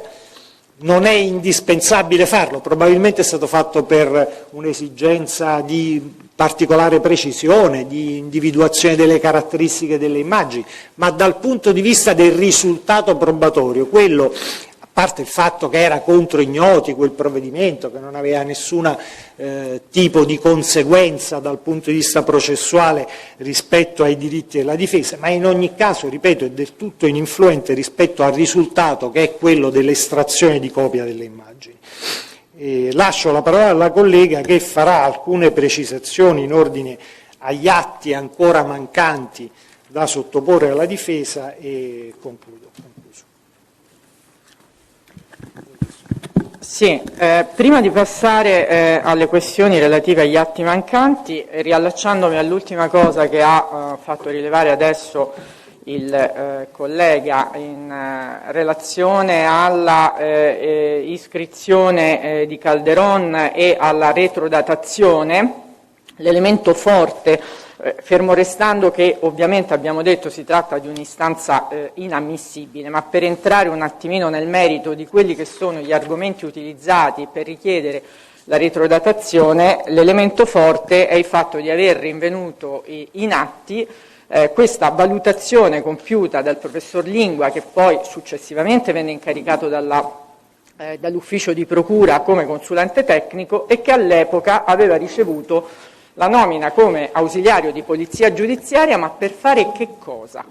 Non è indispensabile farlo, probabilmente è stato fatto per un'esigenza di particolare precisione, di individuazione delle caratteristiche delle immagini, ma dal punto di vista del risultato probatorio, quello, a parte il fatto che era contro ignoti quel provvedimento, che non aveva nessun tipo di conseguenza dal punto di vista processuale rispetto ai diritti della difesa, ma in ogni caso, ripeto, è del tutto ininfluente rispetto al risultato, che è quello dell'estrazione di copia delle immagini. Lascio la parola alla collega, che farà alcune precisazioni in ordine agli atti ancora mancanti da sottoporre alla difesa, e concludo. Sì, prima di passare alle questioni relative agli atti mancanti, riallacciandomi all'ultima cosa che ha fatto rilevare adesso il collega in relazione alla iscrizione di Calderon e alla retrodatazione, l'elemento forte, fermo restando che ovviamente abbiamo detto si tratta di un'istanza inammissibile, ma per entrare un attimino nel merito di quelli che sono gli argomenti utilizzati per richiedere la retrodatazione, l'elemento forte è il fatto di aver rinvenuto in atti questa valutazione compiuta dal professor Lingua, che poi successivamente venne incaricato dall'ufficio di procura come consulente tecnico, e che all'epoca aveva ricevuto la nomina come ausiliario di polizia giudiziaria, ma per fare che cosa?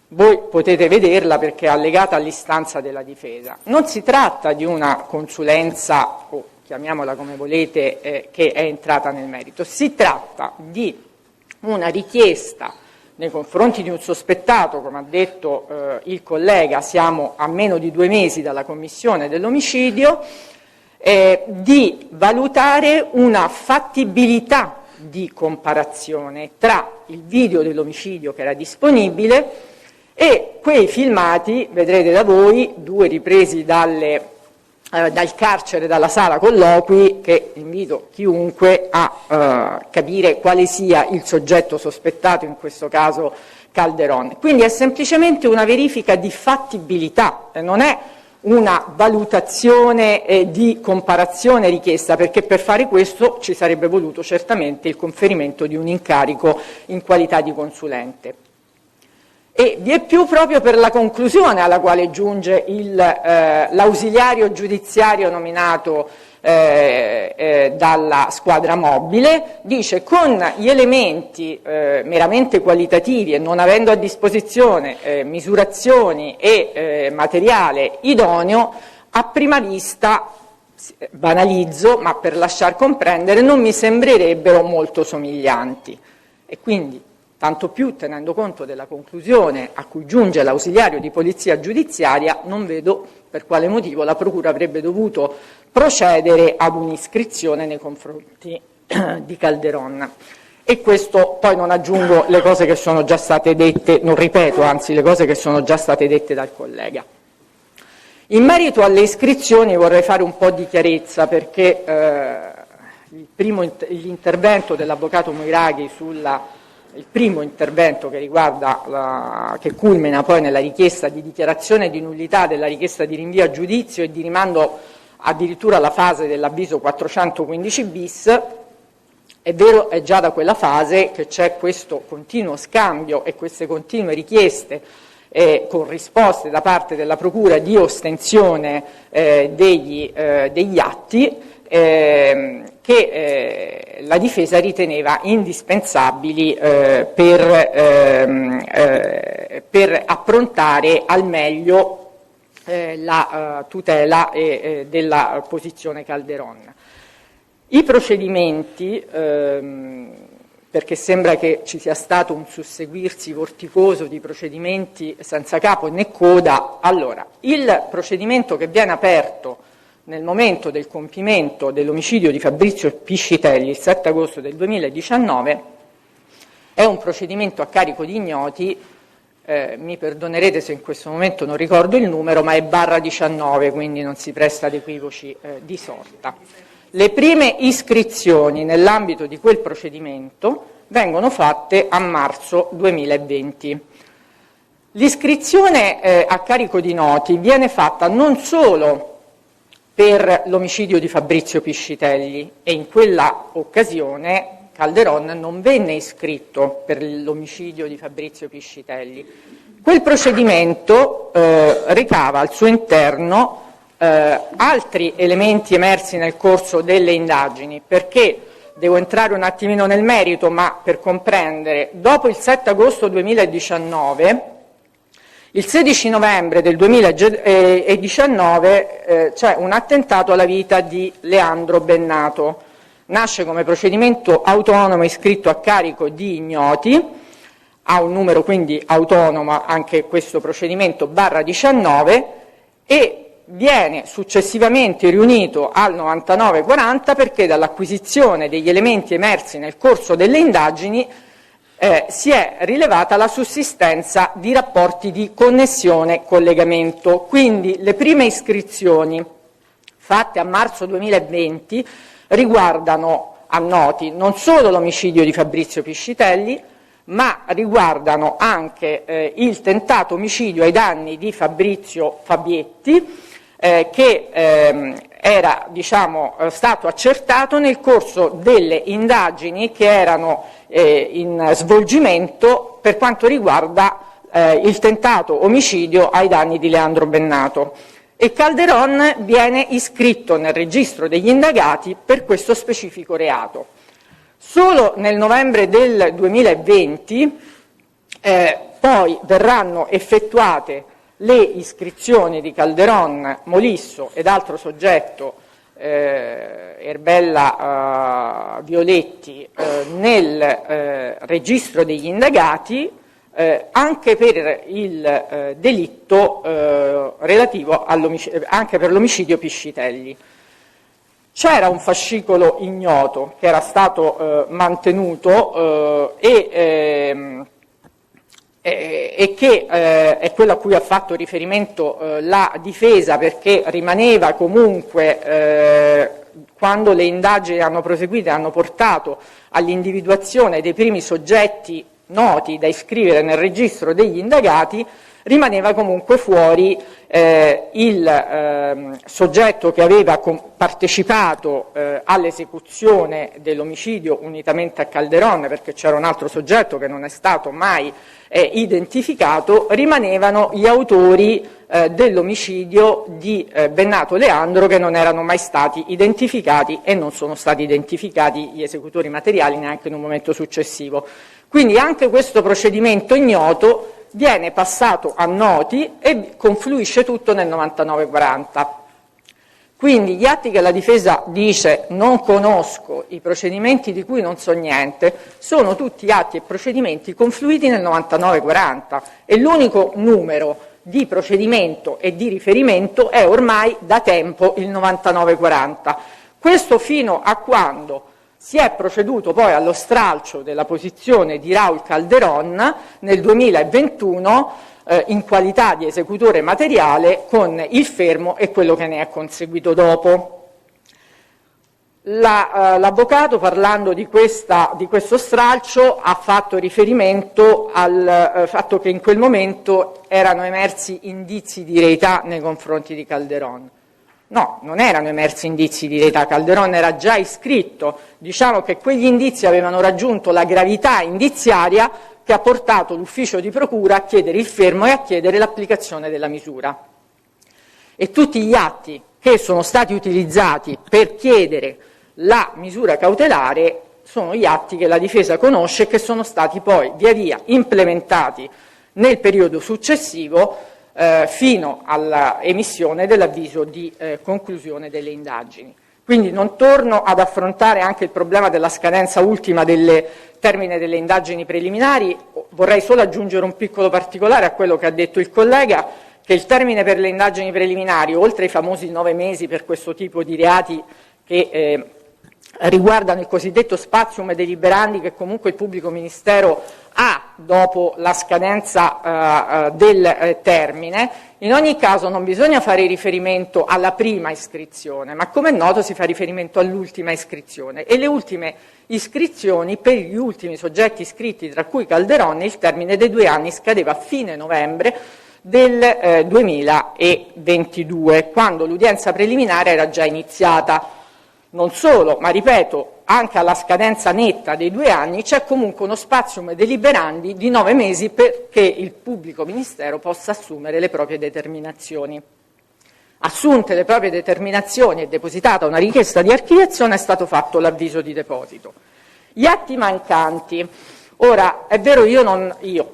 Voi potete vederla perché è allegata all'istanza della difesa. Non si tratta di una consulenza, o chiamiamola come volete, che è entrata nel merito, si tratta di una richiesta nei confronti di un sospettato, come ha detto il collega, siamo a meno di 2 mesi dalla commissione dell'omicidio, di valutare una fattibilità di comparazione tra il video dell'omicidio che era disponibile e quei filmati, vedrete da voi, 2 ripresi dal carcere, dalla sala colloqui, che invito chiunque a capire quale sia il soggetto sospettato, in questo caso Calderon. Quindi è semplicemente una verifica di fattibilità, non è una valutazione di comparazione richiesta, perché per fare questo ci sarebbe voluto certamente il conferimento di un incarico in qualità di consulente. E vi è più proprio per la conclusione alla quale giunge l'ausiliario giudiziario nominato dalla squadra mobile, dice: con gli elementi meramente qualitativi e non avendo a disposizione misurazioni e materiale idoneo, a prima vista, banalizzo, ma per lasciar comprendere, non mi sembrerebbero molto somiglianti. E quindi, tanto più tenendo conto della conclusione a cui giunge l'ausiliario di polizia giudiziaria, non vedo per quale motivo la procura avrebbe dovuto procedere ad un'iscrizione nei confronti di Calderon. E questo poi non aggiungo le cose che sono già state dette, non ripeto anzi le cose che sono già state dette dal collega. In merito alle iscrizioni vorrei fare un po' di chiarezza, perché l'intervento dell'avvocato Moiraghi il primo intervento che riguarda che culmina poi nella richiesta di dichiarazione di nullità della richiesta di rinvio a giudizio e di rimando addirittura alla fase dell'avviso 415 bis, È vero, è già da quella fase che c'è questo continuo scambio e queste continue richieste con risposte da parte della Procura di ostensione degli atti che la difesa riteneva indispensabili per approntare al meglio la tutela della posizione Calderon. I procedimenti, perché sembra che ci sia stato un susseguirsi vorticoso di procedimenti senza capo né coda, allora, il procedimento che viene aperto nel momento del compimento dell'omicidio di Fabrizio Piscitelli il 7 agosto del 2019 è un procedimento a carico di ignoti, mi perdonerete se in questo momento non ricordo il numero, ma è /19, quindi non si presta ad equivoci di sorta. Le prime iscrizioni nell'ambito di quel procedimento vengono fatte a marzo 2020. L'iscrizione a carico di noti viene fatta non solo per l'omicidio di Fabrizio Piscitelli, e in quella occasione Calderon non venne iscritto per l'omicidio di Fabrizio Piscitelli. Quel procedimento recava al suo interno altri elementi emersi nel corso delle indagini, perché devo entrare un attimino nel merito, ma per comprendere, dopo il 7 agosto 2019, il 16 novembre del 2019 c'è un attentato alla vita di Leandro Bennato. Nasce come procedimento autonomo iscritto a carico di ignoti, ha un numero quindi autonomo anche questo procedimento /19 e viene successivamente riunito al 9940 perché dall'acquisizione degli elementi emersi nel corso delle indagini si è rilevata la sussistenza di rapporti di connessione-collegamento. Quindi le prime iscrizioni fatte a marzo 2020 riguardano a noti non solo l'omicidio di Fabrizio Piscitelli, ma riguardano anche il tentato omicidio ai danni di Fabrizio Fabietti, che era stato accertato nel corso delle indagini che erano in svolgimento per quanto riguarda il tentato omicidio ai danni di Leandro Bennato. E Calderon viene iscritto nel registro degli indagati per questo specifico reato. Solo nel novembre del 2020 poi verranno effettuate le iscrizioni di Calderon, Molisso ed altro soggetto, Erbella Violetti, nel registro degli indagati anche per il delitto relativo anche per l'omicidio Piscitelli. C'era un fascicolo ignoto che era stato mantenuto e che è quello a cui ha fatto riferimento la difesa, perché rimaneva comunque, quando le indagini hanno proseguito e hanno portato all'individuazione dei primi soggetti noti da iscrivere nel registro degli indagati, rimaneva comunque fuori il soggetto che aveva partecipato all'esecuzione dell'omicidio unitamente a Calderon, perché c'era un altro soggetto che non è stato mai identificato. Rimanevano gli autori dell'omicidio di Bennato Leandro, che non erano mai stati identificati, e non sono stati identificati gli esecutori materiali neanche in un momento successivo. Quindi anche questo procedimento ignoto viene passato a noti e confluisce tutto nel 9940. Quindi gli atti che la difesa dice non conosco, i procedimenti di cui non so niente, sono tutti atti e procedimenti confluiti nel 9940 e l'unico numero di procedimento e di riferimento è ormai da tempo il 9940. Questo fino a quando si è proceduto poi allo stralcio della posizione di Raul Calderon nel 2021 in qualità di esecutore materiale, con il fermo e quello che ne è conseguito dopo. L'avvocato, parlando di questo stralcio, ha fatto riferimento al fatto che in quel momento erano emersi indizi di reità nei confronti di Calderon. No, non erano emersi indizi di reità, Calderon era già iscritto, diciamo che quegli indizi avevano raggiunto la gravità indiziaria che ha portato l'ufficio di procura a chiedere il fermo e a chiedere l'applicazione della misura. E tutti gli atti che sono stati utilizzati per chiedere la misura cautelare sono gli atti che la difesa conosce e che sono stati poi via via implementati nel periodo successivo fino all'emissione dell'avviso di conclusione delle indagini. Quindi non torno ad affrontare anche il problema della scadenza ultima del termine delle indagini preliminari, vorrei solo aggiungere un piccolo particolare a quello che ha detto il collega, che il termine per le indagini preliminari, oltre ai famosi 9 mesi per questo tipo di reati che riguardano il cosiddetto spatium deliberandi che comunque il pubblico ministero ha dopo la scadenza del termine, in ogni caso non bisogna fare riferimento alla prima iscrizione, ma come è noto si fa riferimento all'ultima iscrizione e le ultime iscrizioni per gli ultimi soggetti iscritti, tra cui Calderon, il termine dei 2 anni scadeva a fine novembre del 2022, quando l'udienza preliminare era già iniziata. Non solo, ma ripeto, anche alla scadenza netta dei 2 anni c'è comunque uno spazium deliberandi di 9 mesi perché il pubblico ministero possa assumere le proprie determinazioni. Assunte le proprie determinazioni e depositata una richiesta di archiviazione è stato fatto l'avviso di deposito. Gli atti mancanti. Ora, è vero,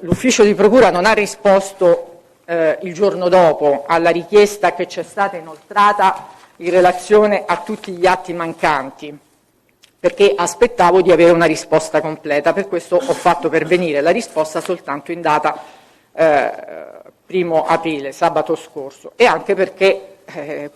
l'ufficio di procura non ha risposto il giorno dopo alla richiesta che ci è stata inoltrata in relazione a tutti gli atti mancanti, perché aspettavo di avere una risposta completa, per questo ho fatto pervenire la risposta soltanto in data 1° aprile, sabato scorso, e anche perché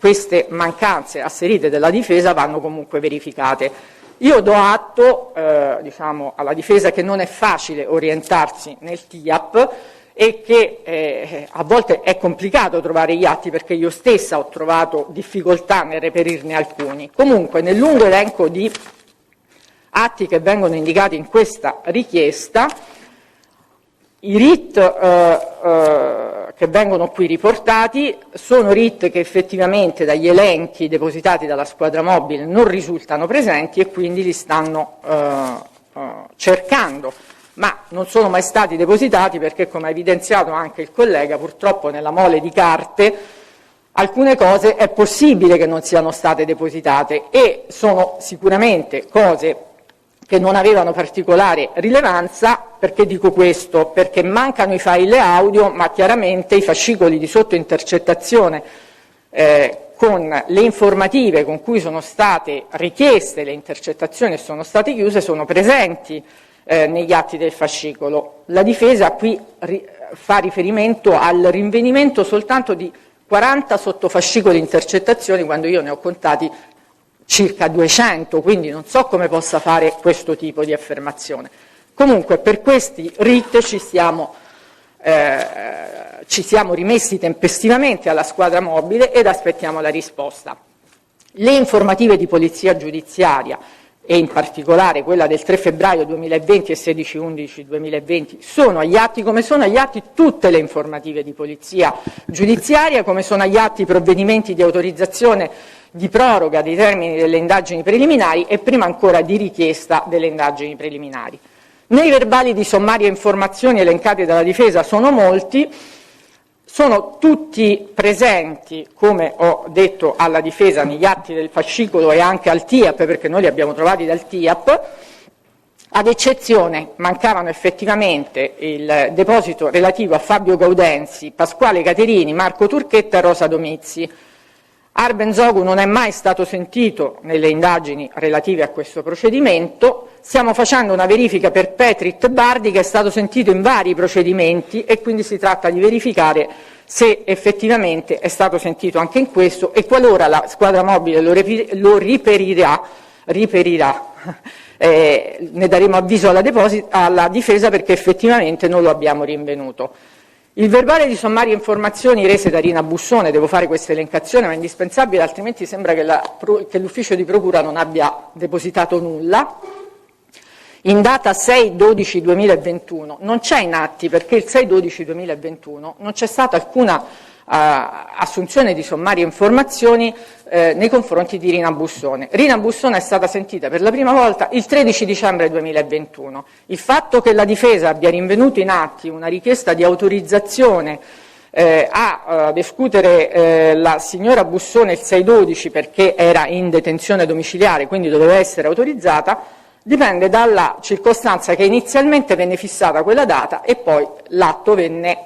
queste mancanze asserite della difesa vanno comunque verificate. Io do atto alla difesa che non è facile orientarsi nel TIAP e che a volte è complicato trovare gli atti perché io stessa ho trovato difficoltà nel reperirne alcuni. Comunque nel lungo elenco di atti che vengono indicati in questa richiesta, i RIT che vengono qui riportati sono RIT che effettivamente dagli elenchi depositati dalla squadra mobile non risultano presenti e quindi li stanno cercando, ma non sono mai stati depositati perché, come ha evidenziato anche il collega, purtroppo nella mole di carte alcune cose è possibile che non siano state depositate e sono sicuramente cose che non avevano particolare rilevanza. Perché dico questo? Perché mancano i file audio, ma chiaramente i fascicoli di sottointercettazione con le informative con cui sono state richieste le intercettazioni e sono state chiuse sono presenti negli atti del fascicolo. La difesa qui fa riferimento al rinvenimento soltanto di 40 sottofascicoli intercettazioni quando io ne ho contati circa 200, quindi non so come possa fare questo tipo di affermazione. Comunque per questi RIT ci siamo rimessi tempestivamente alla squadra mobile ed aspettiamo la risposta. Le informative di polizia giudiziaria e in particolare quella del 3 febbraio 2020 e 16/11/2020 sono agli atti, come sono agli atti tutte le informative di polizia giudiziaria, come sono agli atti i provvedimenti di autorizzazione di proroga dei termini delle indagini preliminari e prima ancora di richiesta delle indagini preliminari. Nei verbali di sommarie informazioni elencati dalla difesa sono molti, sono tutti presenti, come ho detto alla difesa, negli atti del fascicolo e anche al TIAP, perché noi li abbiamo trovati dal TIAP, ad eccezione mancavano effettivamente il deposito relativo a Fabio Gaudenzi, Pasquale Caterini, Marco Turchetta e Rosa Domizzi. Arben Zogu non è mai stato sentito nelle indagini relative a questo procedimento. Stiamo facendo una verifica per Petrit Bardi, che è stato sentito in vari procedimenti e quindi si tratta di verificare se effettivamente è stato sentito anche in questo e qualora la squadra mobile lo riperirà, ne daremo avviso alla difesa perché effettivamente non lo abbiamo rinvenuto. Il verbale di sommarie informazioni rese da Rina Bussone, devo fare questa elencazione ma è indispensabile, altrimenti sembra che l'ufficio di procura non abbia depositato nulla. In data 6/12/2021 non c'è in atti perché il 6/12/2021 non c'è stata alcuna assunzione di sommarie informazioni nei confronti di Rina Bussone. Rina Bussone è stata sentita per la prima volta il 13 dicembre 2021. Il fatto che la difesa abbia rinvenuto in atti una richiesta di autorizzazione ad escutere la signora Bussone il 6/12 perché era in detenzione domiciliare, quindi doveva essere autorizzata, dipende dalla circostanza che inizialmente venne fissata quella data e poi l'atto venne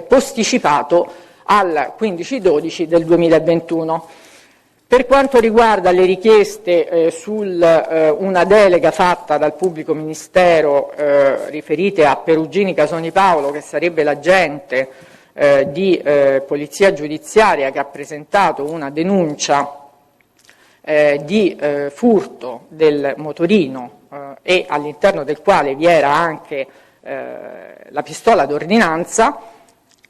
posticipato al 15/12 del 2021. Per quanto riguarda le richieste su una delega fatta dal pubblico ministero riferite a Perugini Casoni Paolo, che sarebbe l'agente di polizia giudiziaria che ha presentato una denuncia di furto del motorino e all'interno del quale vi era anche la pistola d'ordinanza,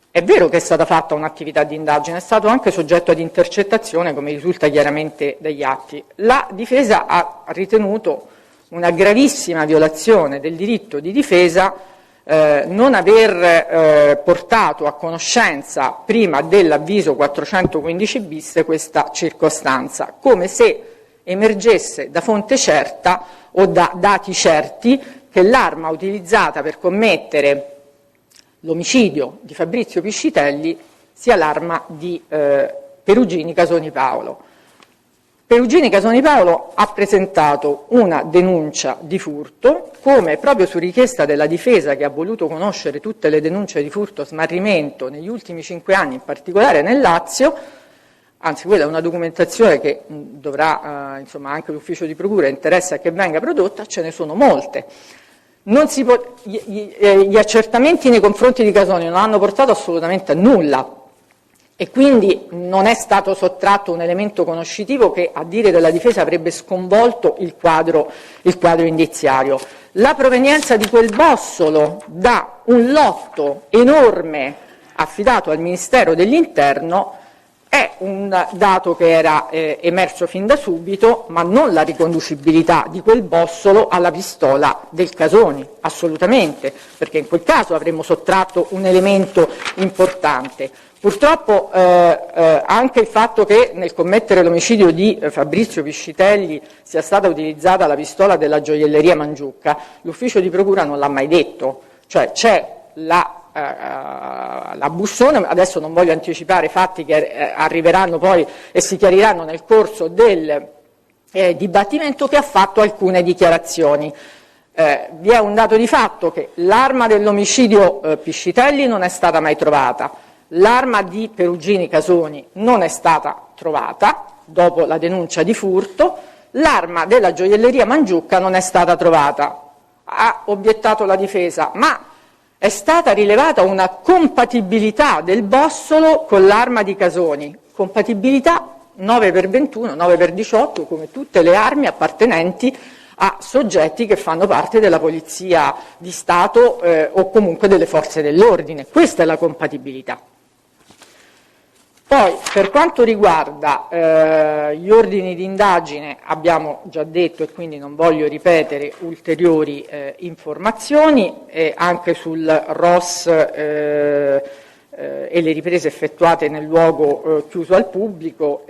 è vero che è stata fatta un'attività di indagine, è stato anche soggetto ad intercettazione, come risulta chiaramente dagli atti. La difesa ha ritenuto una gravissima violazione del diritto di difesa non aver portato a conoscenza prima dell'avviso 415 bis questa circostanza, come se emergesse da fonte certa o da dati certi che l'arma utilizzata per commettere l'omicidio di Fabrizio Piscitelli sia l'arma di Perugini Casoni Paolo. Perugini Casoni Paolo ha presentato una denuncia di furto, come proprio su richiesta della difesa, che ha voluto conoscere tutte le denunce di furto, smarrimento negli ultimi 5 anni, in particolare nel Lazio, anzi quella è una documentazione che dovrà, insomma, anche l'ufficio di procura interessa che venga prodotta, ce ne sono molte. Gli accertamenti nei confronti di Casoni non hanno portato assolutamente a nulla e quindi non è stato sottratto un elemento conoscitivo che, a dire della difesa, avrebbe sconvolto il quadro indiziario. La provenienza di quel bossolo da un lotto enorme affidato al Ministero dell'Interno è un dato che era emerso fin da subito, ma non la riconducibilità di quel bossolo alla pistola del Casoni, assolutamente, perché in quel caso avremmo sottratto un elemento importante. Purtroppo anche il fatto che nel commettere l'omicidio di Fabrizio Piscitelli sia stata utilizzata la pistola della gioielleria Mangiucca, l'ufficio di procura non l'ha mai detto, cioè c'è la Bussone, adesso non voglio anticipare fatti che arriveranno poi e si chiariranno nel corso del dibattimento, che ha fatto alcune dichiarazioni. Vi è un dato di fatto che l'arma dell'omicidio Piscitelli non è stata mai trovata, l'arma di Perugini Casoni non è stata trovata dopo la denuncia di furto, l'arma della gioielleria Mangiucca non è stata trovata. Ha obiettato la difesa, ma è stata rilevata una compatibilità del bossolo con l'arma di Casoni, compatibilità 9x21, 9x18, come tutte le armi appartenenti a soggetti che fanno parte della Polizia di Stato o comunque delle forze dell'ordine. Questa è la compatibilità. Poi, per quanto riguarda gli ordini di indagine, abbiamo già detto e quindi non voglio ripetere ulteriori informazioni, anche sul ROS e le riprese effettuate nel luogo chiuso al pubblico.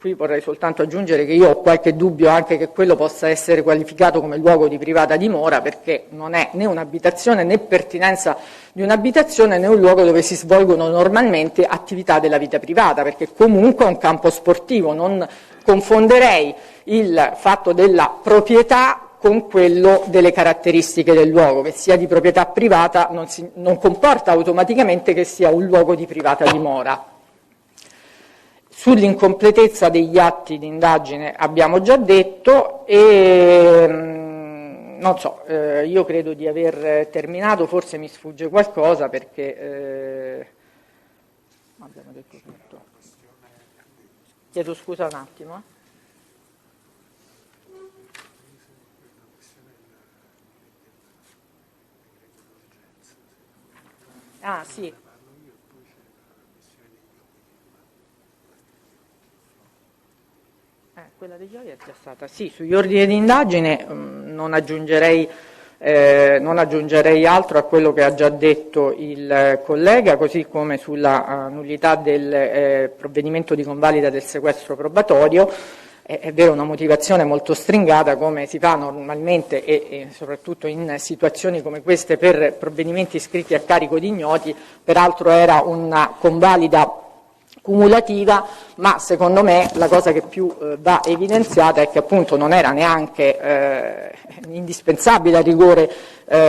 Qui vorrei soltanto aggiungere che io ho qualche dubbio anche che quello possa essere qualificato come luogo di privata dimora, perché non è né un'abitazione né pertinenza di un'abitazione né un luogo dove si svolgono normalmente attività della vita privata, perché comunque è un campo sportivo. Non confonderei il fatto della proprietà con quello delle caratteristiche del luogo. Che sia di proprietà privata non comporta automaticamente che sia un luogo di privata dimora. Sull'incompletezza degli atti di indagine abbiamo già detto e non so, io credo di aver terminato, forse mi sfugge qualcosa perché abbiamo detto tutto. Chiedo scusa un attimo. Ah sì. Quella dei Gioia è già stata. Sì, sugli ordini di indagine non aggiungerei Non aggiungerei altro a quello che ha già detto il collega, così come sulla nullità del provvedimento di convalida del sequestro probatorio. È vero, una motivazione molto stringata, come si fa normalmente e soprattutto in situazioni come queste per provvedimenti iscritti a carico di ignoti. Peraltro era una convalida cumulativa, ma secondo me la cosa che più va evidenziata è che appunto non era neanche indispensabile a rigore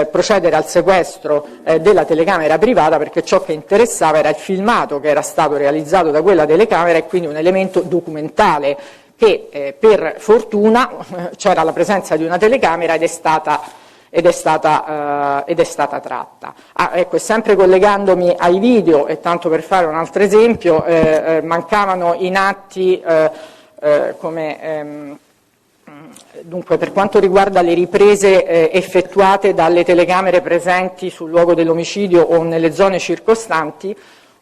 procedere al sequestro della telecamera privata, perché ciò che interessava era il filmato che era stato realizzato da quella telecamera e quindi un elemento documentale che per fortuna c'era la presenza di una telecamera ed è stata tratta. Ecco, sempre collegandomi ai video, e tanto per fare un altro esempio, mancavano in atti dunque, per quanto riguarda le riprese effettuate dalle telecamere presenti sul luogo dell'omicidio o nelle zone circostanti,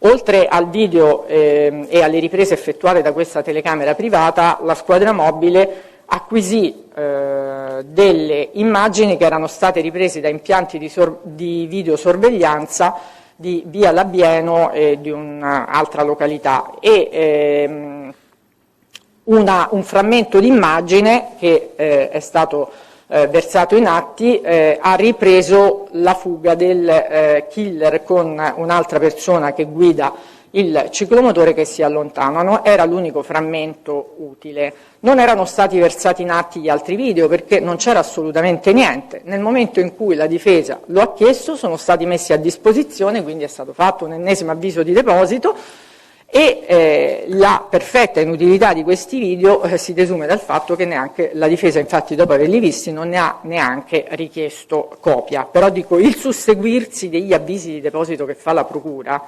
oltre al video e alle riprese effettuate da questa telecamera privata, la squadra mobile acquisì delle immagini che erano state riprese da impianti di videosorveglianza di via Labieno e di un'altra località e un frammento di immagine che è stato versato in atti ha ripreso la fuga del killer con un'altra persona che guida il ciclomotore che si allontanano. Era l'unico frammento utile. Non erano stati versati in atti gli altri video perché non c'era assolutamente niente. Nel momento in cui la difesa lo ha chiesto sono stati messi a disposizione, quindi è stato fatto un ennesimo avviso di deposito e la perfetta inutilità di questi video si desume dal fatto che neanche la difesa, infatti dopo averli visti, non ne ha neanche richiesto copia. Però dico, il susseguirsi degli avvisi di deposito che fa la Procura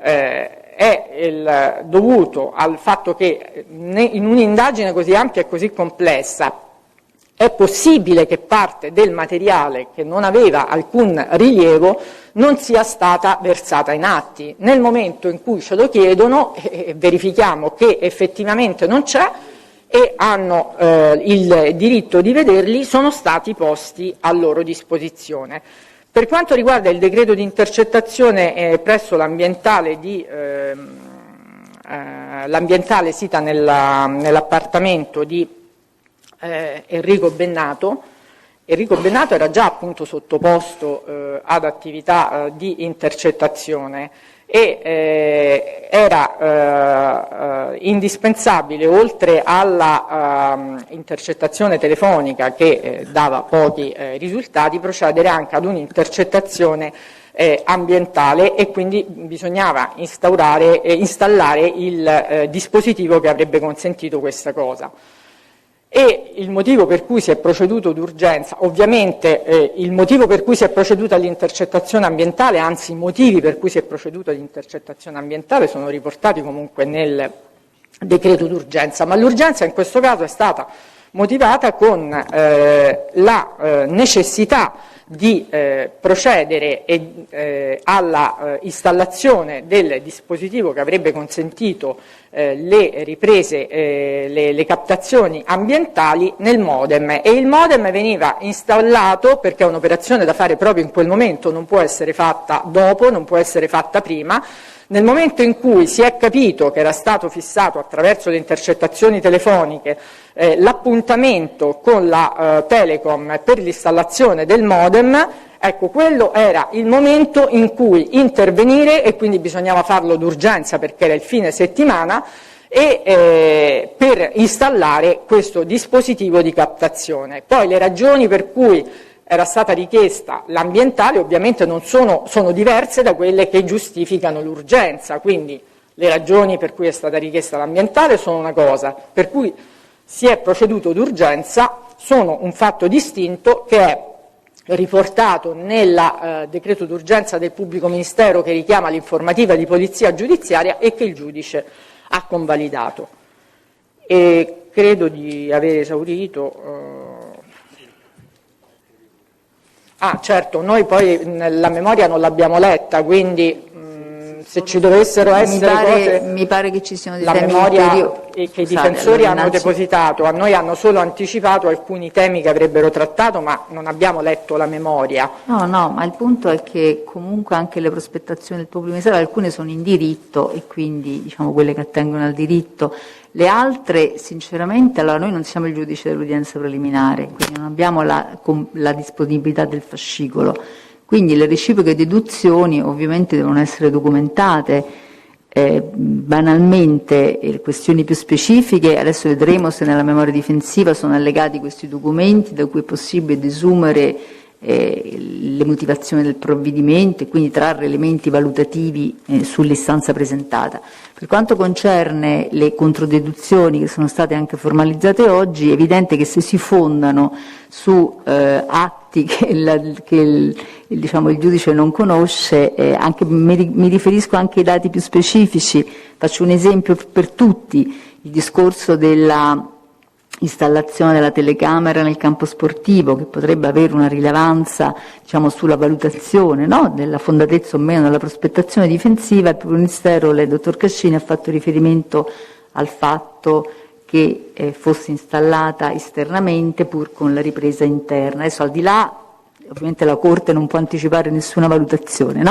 è dovuto al fatto che in un'indagine così ampia e così complessa è possibile che parte del materiale che non aveva alcun rilievo non sia stata versata in atti. Nel momento in cui ce lo chiedono verifichiamo che effettivamente non c'è e hanno il diritto di vederli, sono stati posti a loro disposizione. Per quanto riguarda il decreto di intercettazione presso l'ambientale sita nell'appartamento di Enrico Bennato era già appunto sottoposto ad attività di intercettazione e era indispensabile, oltre alla intercettazione telefonica che dava pochi risultati, procedere anche ad un'intercettazione ambientale e quindi bisognava installare il dispositivo che avrebbe consentito questa cosa. E il motivo per cui si è proceduto d'urgenza, ovviamente il motivo per cui si è proceduto all'intercettazione ambientale, anzi i motivi per cui si è proceduto all'intercettazione ambientale sono riportati comunque nel decreto d'urgenza, ma l'urgenza in questo caso è stata motivata con la necessità di procedere alla installazione del dispositivo che avrebbe consentito le riprese, le captazioni ambientali nel modem, e il modem veniva installato perché è un'operazione da fare proprio in quel momento, non può essere fatta dopo, non può essere fatta prima. Nel momento in cui si è capito che era stato fissato attraverso le intercettazioni telefoniche l'appuntamento con la Telecom per l'installazione del modem, ecco, quello era il momento in cui intervenire, e quindi bisognava farlo d'urgenza perché era il fine settimana, e per installare questo dispositivo di captazione. Poi le ragioni per cui era stata richiesta l'ambientale ovviamente non sono diverse da quelle che giustificano l'urgenza, quindi le ragioni per cui è stata richiesta l'ambientale sono una cosa, per cui si è proceduto d'urgenza sono un fatto distinto che è riportato nel decreto d'urgenza del pubblico ministero che richiama l'informativa di polizia giudiziaria e che il giudice ha convalidato. E credo di aver esaurito. Certo, noi poi la memoria non l'abbiamo letta, quindi se ci dovessero essere mi pare che ci siano dei la temi memoria ulteriori. che i Scusate, difensori allora, hanno depositato, a noi hanno solo anticipato alcuni temi che avrebbero trattato, ma non abbiamo letto la memoria. No, ma il punto è che comunque anche le prospettazioni del pubblico ministero, alcune sono in diritto e quindi diciamo quelle che attengono al diritto, le altre sinceramente, allora noi non siamo il giudice dell'udienza preliminare, quindi non abbiamo la disponibilità del fascicolo, quindi le reciproche deduzioni ovviamente devono essere documentate. Banalmente questioni più specifiche, adesso vedremo se nella memoria difensiva sono allegati questi documenti da cui è possibile desumere le motivazioni del provvedimento e quindi trarre elementi valutativi sull'istanza presentata. Per quanto concerne le controdeduzioni che sono state anche formalizzate oggi, è evidente che se si fondano su atti che il giudice non conosce, anche, mi riferisco anche ai dati più specifici, faccio un esempio per tutti, il discorso della installazione della telecamera nel campo sportivo, che potrebbe avere una rilevanza sulla valutazione della fondatezza o meno della prospettazione difensiva. Il Ministero, lei dottor Cascini, ha fatto riferimento al fatto che fosse installata esternamente pur con la ripresa interna. Adesso, al di là, ovviamente la Corte non può anticipare nessuna valutazione,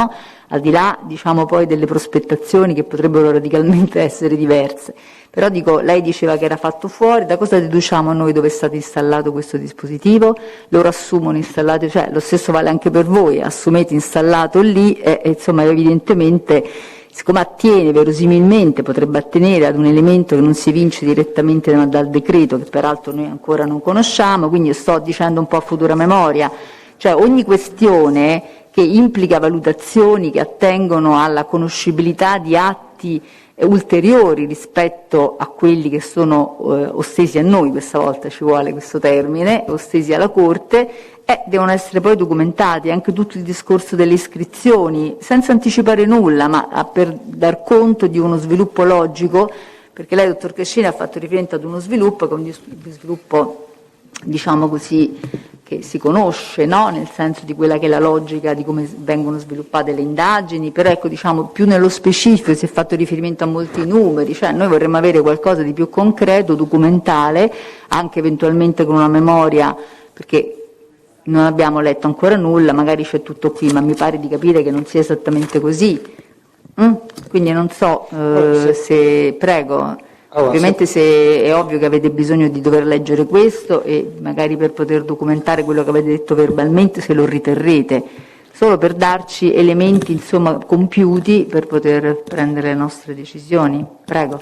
al di là poi delle prospettazioni che potrebbero radicalmente essere diverse. Però lei diceva che era fatto fuori, da cosa deduciamo noi dove è stato installato questo dispositivo? Loro assumono installato, cioè lo stesso vale anche per voi, assumete installato lì insomma evidentemente, siccome attiene verosimilmente, potrebbe attenere ad un elemento che non si evince direttamente dal decreto, che peraltro noi ancora non conosciamo, quindi sto dicendo un po' a futura memoria, cioè ogni questione che implica valutazioni che attengono alla conoscibilità di atti ulteriori rispetto a quelli che sono ostesi a noi, questa volta ci vuole questo termine, ostesi alla Corte, devono essere poi documentati, anche tutto il discorso delle iscrizioni, senza anticipare nulla, ma per dar conto di uno sviluppo logico, perché lei, dottor Cascini, ha fatto riferimento ad uno sviluppo che è un sviluppo, diciamo così, che si conosce, nel senso di quella che è la logica di come vengono sviluppate le indagini, però ecco, più nello specifico si è fatto riferimento a molti numeri, cioè noi vorremmo avere qualcosa di più concreto, documentale, anche eventualmente con una memoria, perché non abbiamo letto ancora nulla, magari c'è tutto qui, ma mi pare di capire che non sia esattamente così. Quindi non so se, prego. Allora, ovviamente se è ovvio che avete bisogno di dover leggere questo e magari per poter documentare quello che avete detto verbalmente, se lo riterrete, solo per darci elementi compiuti per poter prendere le nostre decisioni. Prego.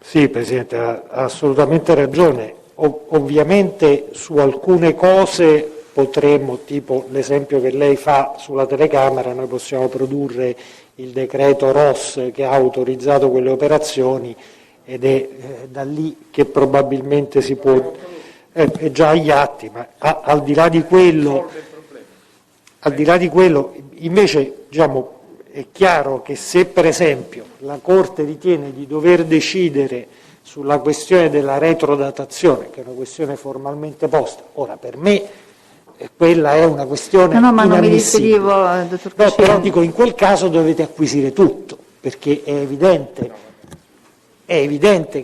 Sì, Presidente, ha assolutamente ragione. Ovviamente su alcune cose potremmo, tipo l'esempio che lei fa sulla telecamera, noi possiamo produrre il decreto Ross che ha autorizzato quelle operazioni, ed è da lì che probabilmente si può, è già agli atti, ma al di là di quello invece è chiaro che se per esempio la Corte ritiene di dover decidere sulla questione della retrodatazione, che è una questione formalmente posta, ora per me quella è una questione ma non mi inammissibile. riferivo, dottor Cascini. Però dico, in quel caso dovete acquisire tutto, perché è evidente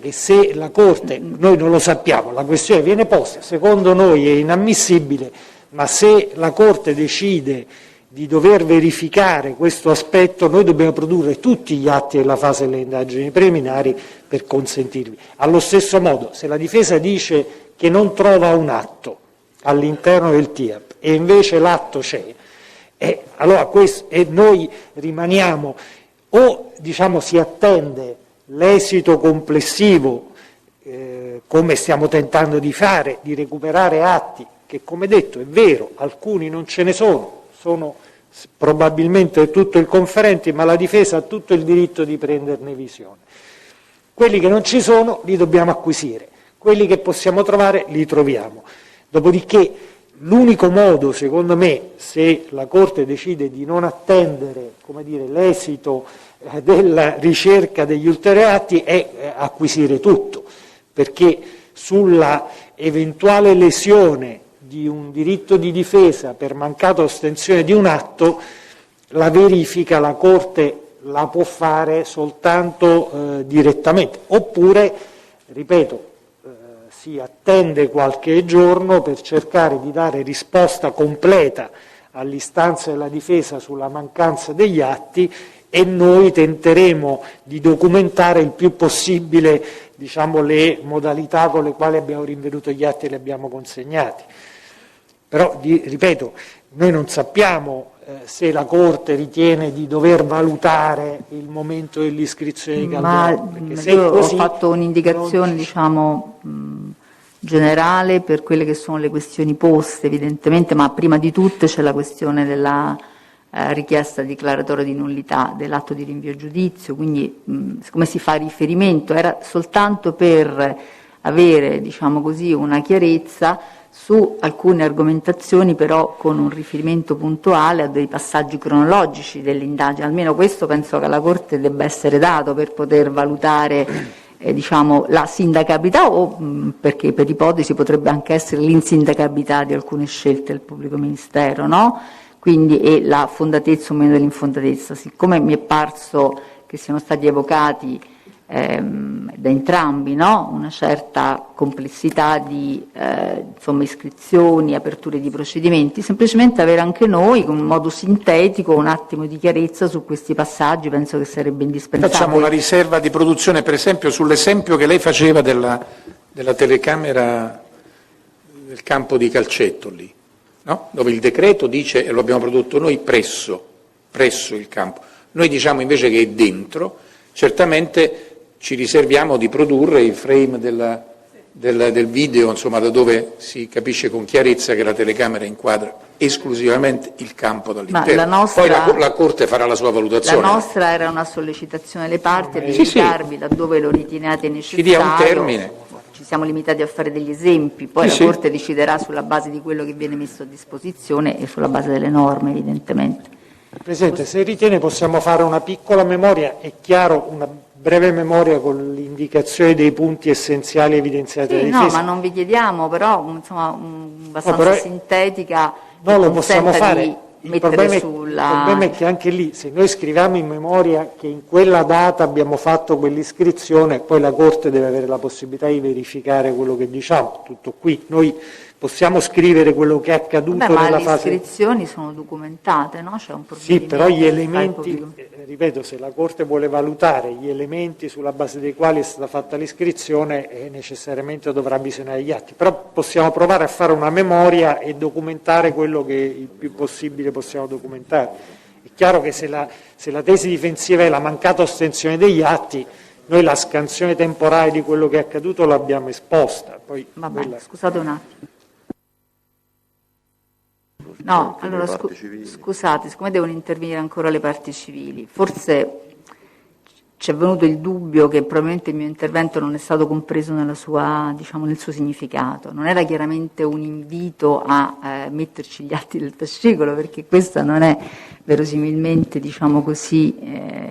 che se la Corte, noi non lo sappiamo, la questione viene posta, secondo noi è inammissibile, ma se la Corte decide di dover verificare questo aspetto, noi dobbiamo produrre tutti gli atti della fase delle indagini preliminari per consentirvi. Allo stesso modo, se la difesa dice che non trova un atto all'interno del TIAP e invece l'atto c'è, allora noi rimaniamo, o si attende l'esito complessivo, come stiamo tentando di fare, di recuperare atti che, come detto, è vero, alcuni non ce ne sono probabilmente tutto il conferente, ma la difesa ha tutto il diritto di prenderne visione. Quelli che non ci sono li dobbiamo acquisire, quelli che possiamo trovare li troviamo. Dopodiché l'unico modo, secondo me, se la Corte decide di non attendere, l'esito della ricerca degli ulteriori atti, è acquisire tutto, perché sulla eventuale lesione di un diritto di difesa per mancata ostensione di un atto, la verifica la Corte la può fare soltanto direttamente, oppure, ripeto, si attende qualche giorno per cercare di dare risposta completa all'istanza della difesa sulla mancanza degli atti, e noi tenteremo di documentare il più possibile, diciamo, le modalità con le quali abbiamo rinvenuto gli atti e li abbiamo consegnati. Però, ripeto, noi non sappiamo se la Corte ritiene di dover valutare il momento dell'iscrizione di Calderone. Ma io ho fatto un'indicazione, diciamo, generale per quelle che sono le questioni poste, evidentemente, ma prima di tutte c'è la questione della richiesta declaratoria di nullità dell'atto di rinvio a giudizio, quindi siccome si fa riferimento, era soltanto per avere, diciamo così, una chiarezza su alcune argomentazioni, però con un riferimento puntuale a dei passaggi cronologici dell'indagine. Almeno questo penso che alla Corte debba essere dato per poter valutare diciamo, la sindacabilità, o perché per ipotesi potrebbe anche essere l'insindacabilità di alcune scelte del pubblico ministero, no? Quindi, e la fondatezza o meno dell'infondatezza. Siccome mi è parso che siano stati evocati da entrambi, no? Una certa complessità di insomma, iscrizioni, aperture di procedimenti, semplicemente avere anche noi, in modo sintetico, un attimo di chiarezza su questi passaggi, penso che sarebbe indispensabile. Facciamo una riserva di produzione, per esempio, sull'esempio che lei faceva della telecamera del campo di calcetto lì, no? Dove il decreto dice, e lo abbiamo prodotto noi, presso il campo. Noi diciamo invece che è dentro. Certamente ci riserviamo di produrre il frame del video, insomma, da dove si capisce con chiarezza che la telecamera inquadra esclusivamente il campo dall'interno. Poi la Corte farà la sua valutazione. La nostra era una sollecitazione alle parti a verificarvi laddove lo riteniate necessario. Ci dia un termine. Ci siamo limitati a fare degli esempi, poi la Corte deciderà sulla base di quello che viene messo a disposizione e sulla base delle norme, evidentemente. Presidente, se ritiene possiamo fare una piccola memoria, è chiaro, una breve memoria con l'indicazione dei punti essenziali evidenziati dalla difesa. No, ma non vi chiediamo, però insomma abbastanza sintetica. No, lo possiamo fare. Il problema sulla... è che anche lì, se noi scriviamo in memoria che in quella data abbiamo fatto quell'iscrizione, poi la Corte deve avere la possibilità di verificare quello che diciamo. Tutto qui. Noi possiamo scrivere quello che è accaduto nella fase... le iscrizioni sono documentate, no? C'è un sì, però gli elementi, ripeto, se la Corte vuole valutare gli elementi sulla base dei quali è stata fatta l'iscrizione, necessariamente dovrà visionare gli atti. Però possiamo provare a fare una memoria e documentare quello che il più possibile possiamo documentare. È chiaro che se la tesi difensiva è la mancata ostensione degli atti, noi la scansione temporale di quello che è accaduto l'abbiamo esposta. Poi vabbè, scusate un attimo. No, allora scusate, siccome devono intervenire ancora le parti civili, forse ci è venuto il dubbio che probabilmente il mio intervento non è stato compreso nella sua, diciamo, nel suo significato. Non era chiaramente un invito a metterci gli atti del fascicolo, perché questa non è verosimilmente, diciamo così,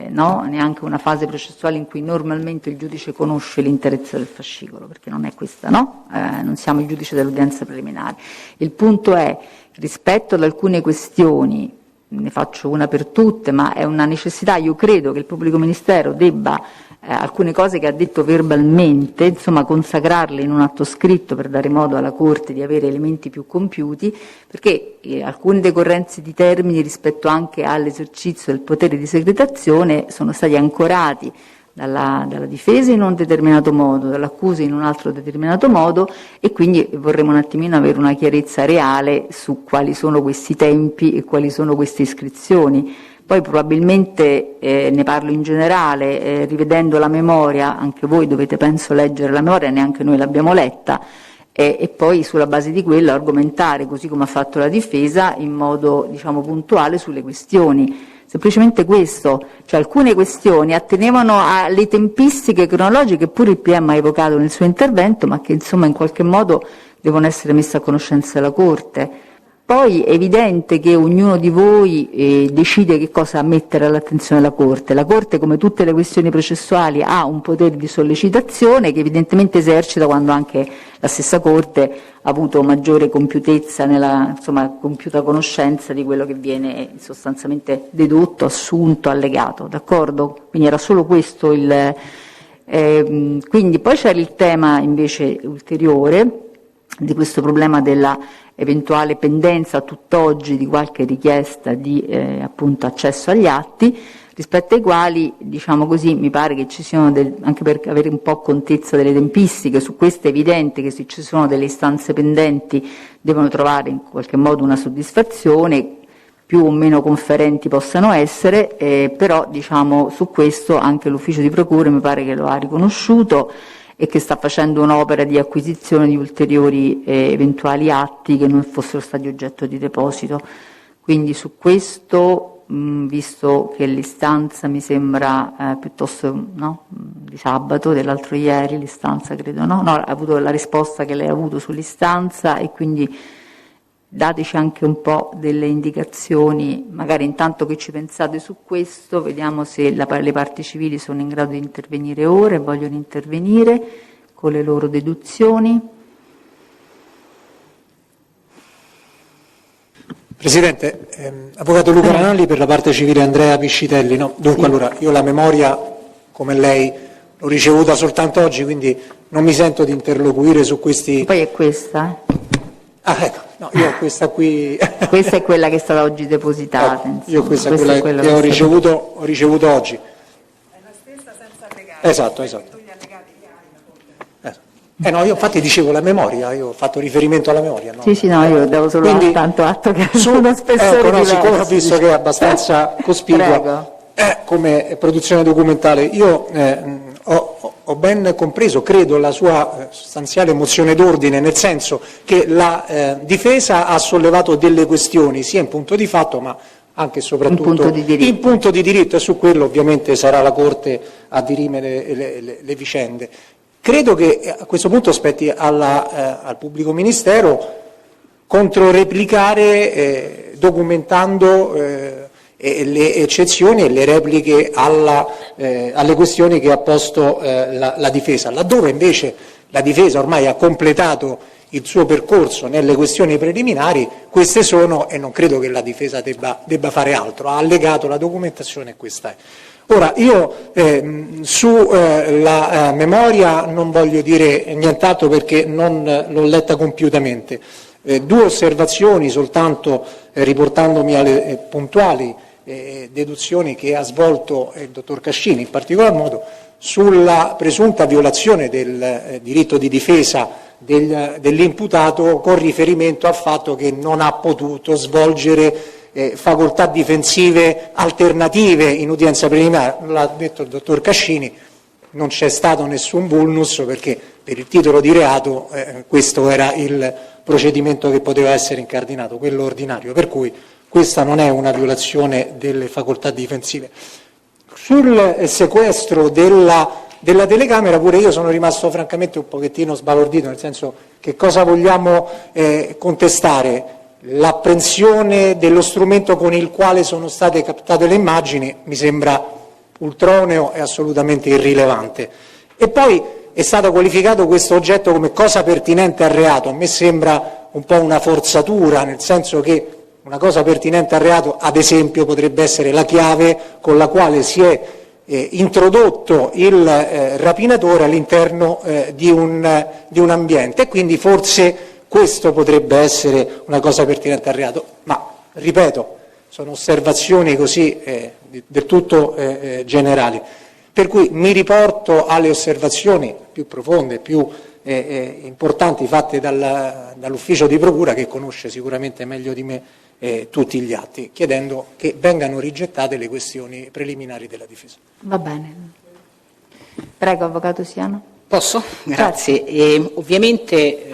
no? Neanche una fase processuale in cui normalmente il giudice conosce l'interezza del fascicolo, perché non è questa, no? Non siamo il giudice dell'udienza preliminare. Il punto è, rispetto ad alcune questioni, ne faccio una per tutte, ma è una necessità, io credo che il pubblico ministero debba alcune cose che ha detto verbalmente, insomma, consacrarle in un atto scritto per dare modo alla Corte di avere elementi più compiuti, perché alcune decorrenze di termini rispetto anche all'esercizio del potere di secretazione sono stati ancorati dalla difesa in un determinato modo, dall'accusa in un altro determinato modo, e quindi vorremmo un attimino avere una chiarezza reale su quali sono questi tempi e quali sono queste iscrizioni. Poi probabilmente, ne parlo in generale, rivedendo la memoria, anche voi dovete penso leggere la memoria, neanche noi l'abbiamo letta, e poi sulla base di quello argomentare, così come ha fatto la difesa, in modo, diciamo, puntuale sulle questioni. Semplicemente questo, cioè alcune questioni attenevano alle tempistiche cronologiche che pure il PM ha evocato nel suo intervento, ma che insomma in qualche modo devono essere messe a conoscenza della Corte. Poi è evidente che ognuno di voi decide che cosa mettere all'attenzione della Corte. La Corte, come tutte le questioni processuali, ha un potere di sollecitazione che evidentemente esercita quando anche la stessa Corte ha avuto maggiore compiutezza, compiuta conoscenza di quello che viene sostanzialmente dedotto, assunto, allegato. D'accordo? Quindi era solo questo quindi poi c'era il tema invece ulteriore di questo problema della eventuale pendenza a tutt'oggi di qualche richiesta di appunto accesso agli atti, rispetto ai quali, diciamo così, mi pare che ci siano, anche per avere un po' contezza delle tempistiche, su questo è evidente che se ci sono delle istanze pendenti devono trovare in qualche modo una soddisfazione, più o meno conferenti possano essere, però diciamo su questo anche l'ufficio di procura mi pare che lo ha riconosciuto e che sta facendo un'opera di acquisizione di ulteriori eventuali atti che non fossero stati oggetto di deposito. Quindi su questo, visto che l'istanza mi sembra piuttosto di sabato, dell'altro ieri, l'istanza credo no, ha avuto la risposta che lei ha avuto sull'istanza e quindi dateci anche un po' delle indicazioni, magari intanto che ci pensate su questo, vediamo se le parti civili sono in grado di intervenire ora e vogliono intervenire con le loro deduzioni. Presidente, Avvocato Luca Ranalli per la parte civile Andrea Piscitelli. No? Dunque, sì. Allora, io la memoria, come lei, l'ho ricevuta soltanto oggi, quindi non mi sento di interloquire su questi... Poi è questa, Ah, ecco. No, io ho questa qui. Questa è quella che è stata oggi depositata. Io questa è quella che ho ricevuto oggi. È la stessa senza allegati. Esatto. No, io infatti dicevo la memoria, io ho fatto riferimento alla memoria. No? Sì, no, io devo solo tanto atto che sono spessore diverso. Siccome ho visto che è abbastanza cospicua come produzione documentale, io ho ben compreso, credo, la sua sostanziale mozione d'ordine, nel senso che la difesa ha sollevato delle questioni, sia in punto di fatto, ma anche e soprattutto in punto di diritto, e su quello ovviamente sarà la Corte a dirimere le vicende. Credo che a questo punto spetti al pubblico ministero controreplicare documentando le eccezioni e le repliche alle questioni che ha posto la difesa. Laddove invece la difesa ormai ha completato il suo percorso nelle questioni preliminari, queste sono, e non credo che la difesa debba fare altro, ha allegato la documentazione e questa è. Ora, io sulla memoria non voglio dire nient'altro perché non l'ho letta compiutamente. Due osservazioni soltanto, riportandomi alle puntuali deduzioni che ha svolto il dottor Cascini, in particolar modo sulla presunta violazione del diritto di difesa dell'imputato con riferimento al fatto che non ha potuto svolgere facoltà difensive alternative in udienza preliminare. L'ha detto il dottor Cascini, non c'è stato nessun vulnus perché per il titolo di reato questo era il procedimento che poteva essere incardinato, quello ordinario, per cui questa non è una violazione delle facoltà difensive. Sul sequestro della telecamera pure io sono rimasto francamente un pochettino sbalordito, nel senso che cosa vogliamo contestare? L'apprensione dello strumento con il quale sono state captate le immagini mi sembra ultroneo e assolutamente irrilevante. E poi è stato qualificato questo oggetto come cosa pertinente al reato. A me sembra un po' una forzatura, nel senso che una cosa pertinente al reato, ad esempio, potrebbe essere la chiave con la quale si è introdotto il rapinatore all'interno di un ambiente, e quindi forse questo potrebbe essere una cosa pertinente al reato, ma ripeto, sono osservazioni così del tutto generali. Per cui mi riporto alle osservazioni più profonde, più importanti fatte dall'ufficio di procura, che conosce sicuramente meglio di me tutti gli atti, chiedendo che vengano rigettate le questioni preliminari della difesa. Va bene. Prego, Avvocato Siano. Posso? Grazie. Ovviamente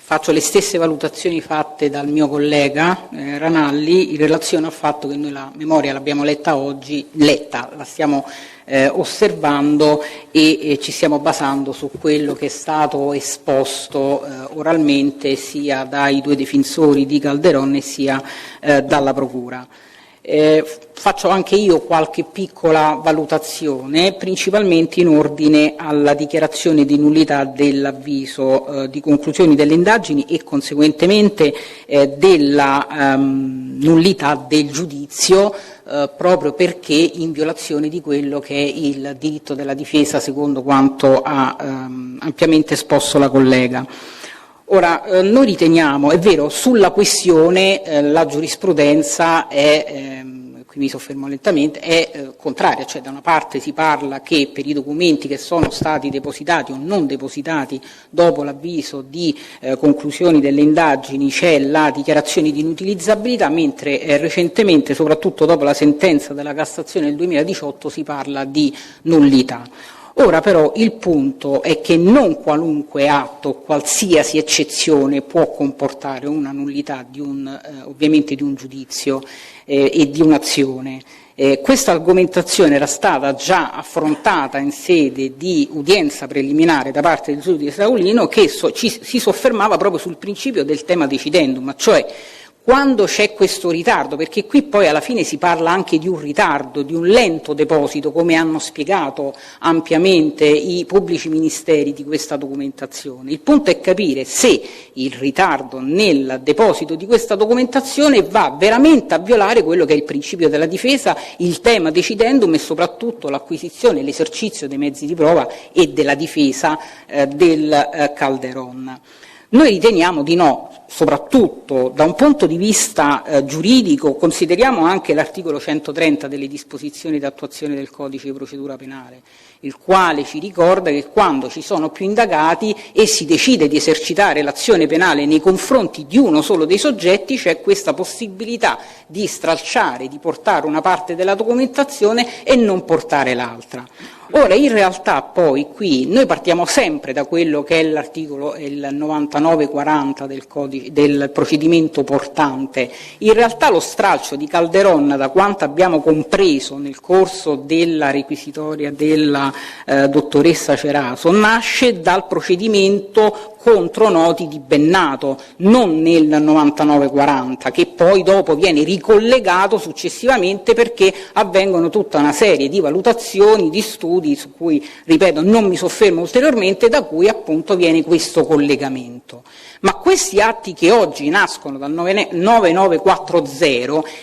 faccio le stesse valutazioni fatte dal mio collega Ranalli in relazione al fatto che noi la memoria l'abbiamo letta oggi, la stiamo osservando e ci stiamo basando su quello che è stato esposto oralmente sia dai due difensori di Calderon sia dalla Procura. Faccio anche io qualche piccola valutazione, principalmente in ordine alla dichiarazione di nullità dell'avviso di conclusioni delle indagini e conseguentemente della nullità del giudizio, proprio perché in violazione di quello che è il diritto della difesa, secondo quanto ha ampiamente esposto la collega. Ora, noi riteniamo, è vero, sulla questione la giurisprudenza è, qui mi soffermo lentamente, è contraria, cioè da una parte si parla che per i documenti che sono stati depositati o non depositati dopo l'avviso di conclusioni delle indagini c'è la dichiarazione di inutilizzabilità, mentre recentemente, soprattutto dopo la sentenza della Cassazione del 2018, si parla di nullità. Ora però il punto è che non qualunque atto, qualsiasi eccezione può comportare una nullità di ovviamente di un giudizio e di un'azione. Questa argomentazione era stata già affrontata in sede di udienza preliminare da parte del giudice Saulino, che si soffermava proprio sul principio del tema decidendum, cioè quando c'è questo ritardo, perché qui poi alla fine si parla anche di un ritardo, di un lento deposito, come hanno spiegato ampiamente i pubblici ministeri di questa documentazione. Il punto è capire se il ritardo nel deposito di questa documentazione va veramente a violare quello che è il principio della difesa, il tema decidendum e soprattutto l'acquisizione e l'esercizio dei mezzi di prova e della difesa del Calderon. Noi riteniamo di no, soprattutto da un punto di vista giuridico. Consideriamo anche l'articolo 130 delle disposizioni di attuazione del Codice di procedura penale, il quale ci ricorda che quando ci sono più indagati e si decide di esercitare l'azione penale nei confronti di uno solo dei soggetti, c'è questa possibilità di stralciare, di portare una parte della documentazione e non portare l'altra. Ora, in realtà poi qui noi partiamo sempre da quello che è l'articolo, il 9940 del procedimento portante. In realtà lo stralcio di Calderon, da quanto abbiamo compreso nel corso della requisitoria della dottoressa Ceraso, nasce dal procedimento contro noti di Bennato, non nel 9940, che poi dopo viene ricollegato successivamente perché avvengono tutta una serie di valutazioni, di studi su cui, ripeto, non mi soffermo ulteriormente, da cui appunto viene questo collegamento. Ma questi atti che oggi nascono dal 9940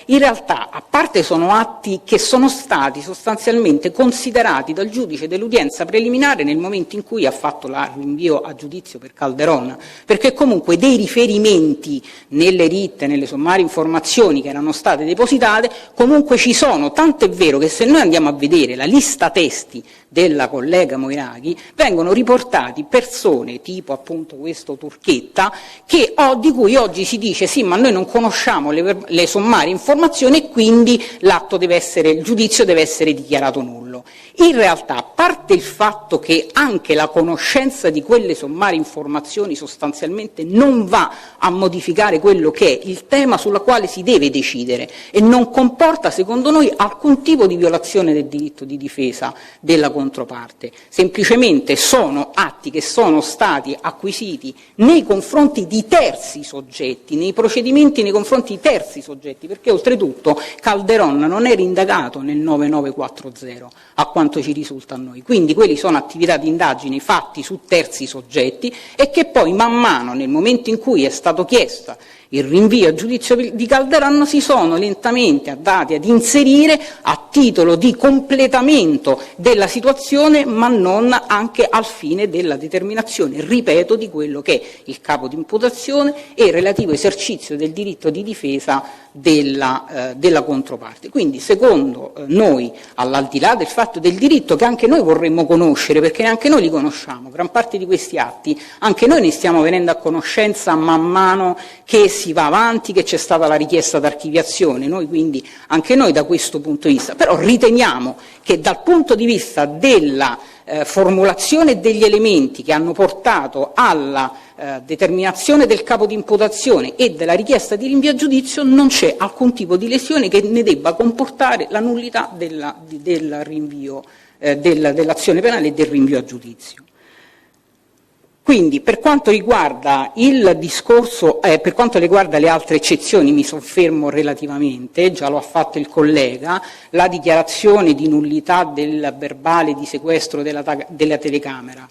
in realtà, a parte sono atti che sono stati sostanzialmente considerati dal giudice dell'udienza preliminare nel momento in cui ha fatto il rinvio a giudizio per Calderon, perché comunque dei riferimenti nelle ritte, nelle sommarie informazioni che erano state depositate, comunque ci sono, tanto è vero che se noi andiamo a vedere la lista testi della collega Moiraghi, vengono riportati persone tipo appunto questo Turchetta, di cui oggi si dice sì, ma noi non conosciamo le sommarie informazioni e quindi il giudizio deve essere dichiarato nullo. In realtà, a parte il fatto che anche la conoscenza di quelle sommarie informazioni sostanzialmente non va a modificare quello che è il tema sulla quale si deve decidere e non comporta, secondo noi, alcun tipo di violazione del diritto di difesa della controparte, semplicemente sono atti che sono stati acquisiti nei confronti di terzi soggetti, nei procedimenti nei confronti di terzi soggetti, perché oltretutto Calderon non era indagato nel 9940, a quanto ci risulta a noi, quindi quelli sono attività di indagine fatti su terzi soggetti e che poi man mano, nel momento in cui è stato chiesto il rinvio a giudizio di Calderon, si sono lentamente andati ad inserire a titolo di completamento della situazione, ma non anche al fine della determinazione, ripeto, di quello che è il capo di imputazione e il relativo esercizio del diritto di difesa della controparte. Quindi, secondo noi, al di là del fatto del diritto che anche noi vorremmo conoscere, perché neanche noi li conosciamo, gran parte di questi atti anche noi ne stiamo venendo a conoscenza man mano che si va avanti, che c'è stata la richiesta d'archiviazione, noi quindi anche noi da questo punto di vista, però riteniamo che dal punto di vista della formulazione degli elementi che hanno portato alla determinazione del capo di imputazione e della richiesta di rinvio a giudizio non c'è alcun tipo di lesione che ne debba comportare la nullità del rinvio, dell'azione penale e del rinvio a giudizio. Quindi per quanto riguarda il discorso, per quanto riguarda le altre eccezioni mi soffermo relativamente, già lo ha fatto il collega, la dichiarazione di nullità del verbale di sequestro della telecamera.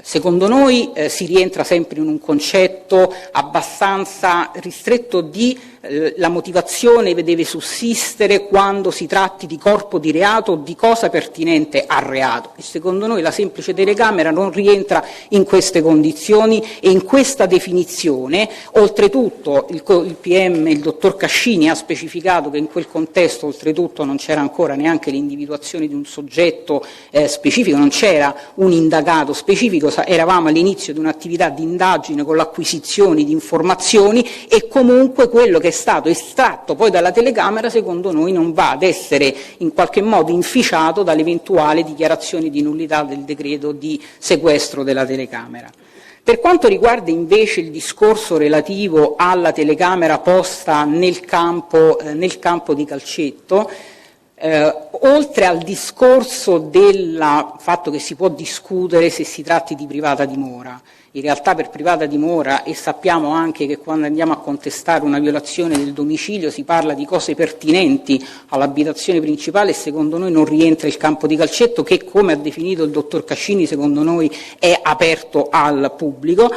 Secondo noi si rientra sempre in un concetto abbastanza ristretto di la motivazione deve sussistere quando si tratti di corpo di reato o di cosa pertinente al reato, e secondo noi la semplice telecamera non rientra in queste condizioni e in questa definizione. Oltretutto il PM, il dottor Cascini, ha specificato che in quel contesto oltretutto non c'era ancora neanche l'individuazione di un soggetto specifico, non c'era un indagato specifico, eravamo all'inizio di un'attività di indagine con l'acquisizione di informazioni, e comunque quello che è stato estratto poi dalla telecamera secondo noi non va ad essere in qualche modo inficiato dall'eventuale dichiarazione di nullità del decreto di sequestro della telecamera. Per quanto riguarda invece il discorso relativo alla telecamera posta nel campo di calcetto, oltre al discorso del fatto che si può discutere se si tratti di privata dimora, in realtà per privata dimora, e sappiamo anche che quando andiamo a contestare una violazione del domicilio si parla di cose pertinenti all'abitazione principale, e secondo noi non rientra il campo di calcetto che, come ha definito il dottor Cascini, secondo noi è aperto al pubblico.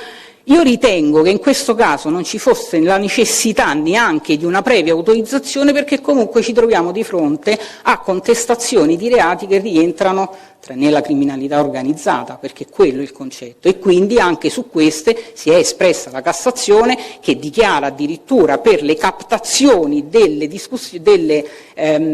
Io ritengo che in questo caso non ci fosse la necessità neanche di una previa autorizzazione, perché comunque ci troviamo di fronte a contestazioni di reati che rientrano nella criminalità organizzata, perché quello è il concetto, e quindi anche su queste si è espressa la Cassazione, che dichiara addirittura per le captazioni delle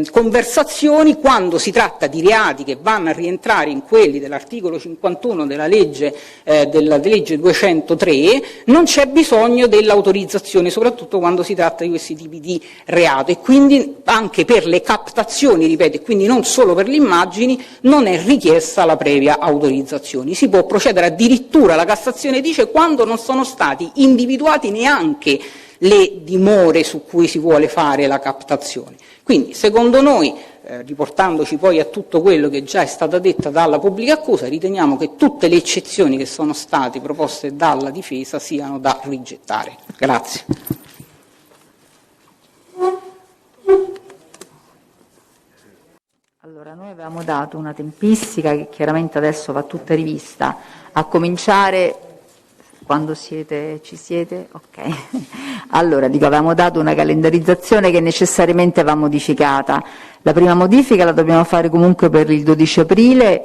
conversazioni, quando si tratta di reati che vanno a rientrare in quelli dell'articolo 51 della legge 203, non c'è bisogno dell'autorizzazione, soprattutto quando si tratta di questi tipi di reato, e quindi anche per le captazioni, ripeto, e quindi non solo per le immagini, non è richiesta la previa autorizzazione. Si può procedere addirittura, la Cassazione dice, quando non sono stati individuati neanche le dimore su cui si vuole fare la captazione. Quindi secondo noi, riportandoci poi a tutto quello che già è stato detto dalla pubblica accusa, riteniamo che tutte le eccezioni che sono state proposte dalla difesa siano da rigettare. Grazie. Allora, noi avevamo dato una tempistica che chiaramente adesso va tutta rivista, a cominciare quando ci siete? Ok. Allora, avevamo dato una calendarizzazione che necessariamente va modificata. La prima modifica la dobbiamo fare comunque per il 12 aprile,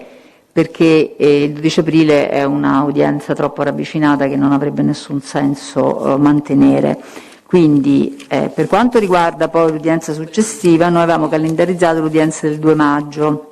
perché il 12 aprile è un'udienza troppo ravvicinata che non avrebbe nessun senso mantenere. Quindi per quanto riguarda poi l'udienza successiva, noi avevamo calendarizzato l'udienza del 2 maggio,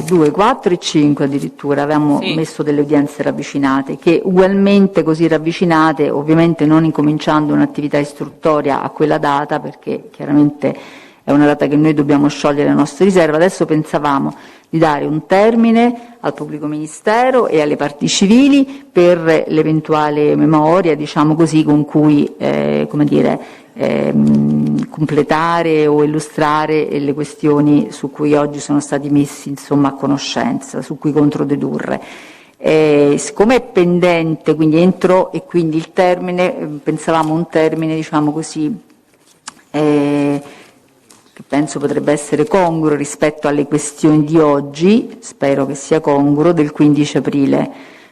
2, 4 e 5 addirittura, avevamo messo delle udienze ravvicinate, che ugualmente così ravvicinate, ovviamente non incominciando un'attività istruttoria a quella data, perché chiaramente è una data che noi dobbiamo sciogliere la nostra riserva. Adesso pensavamo di dare un termine al pubblico ministero e alle parti civili per l'eventuale memoria, diciamo così, con cui completare o illustrare le questioni su cui oggi sono stati messi a conoscenza, su cui controdedurre. Siccome è pendente, quindi entro, e quindi il termine, pensavamo un termine, diciamo così, che penso potrebbe essere congruo rispetto alle questioni di oggi, spero che sia congruo, del 15 aprile.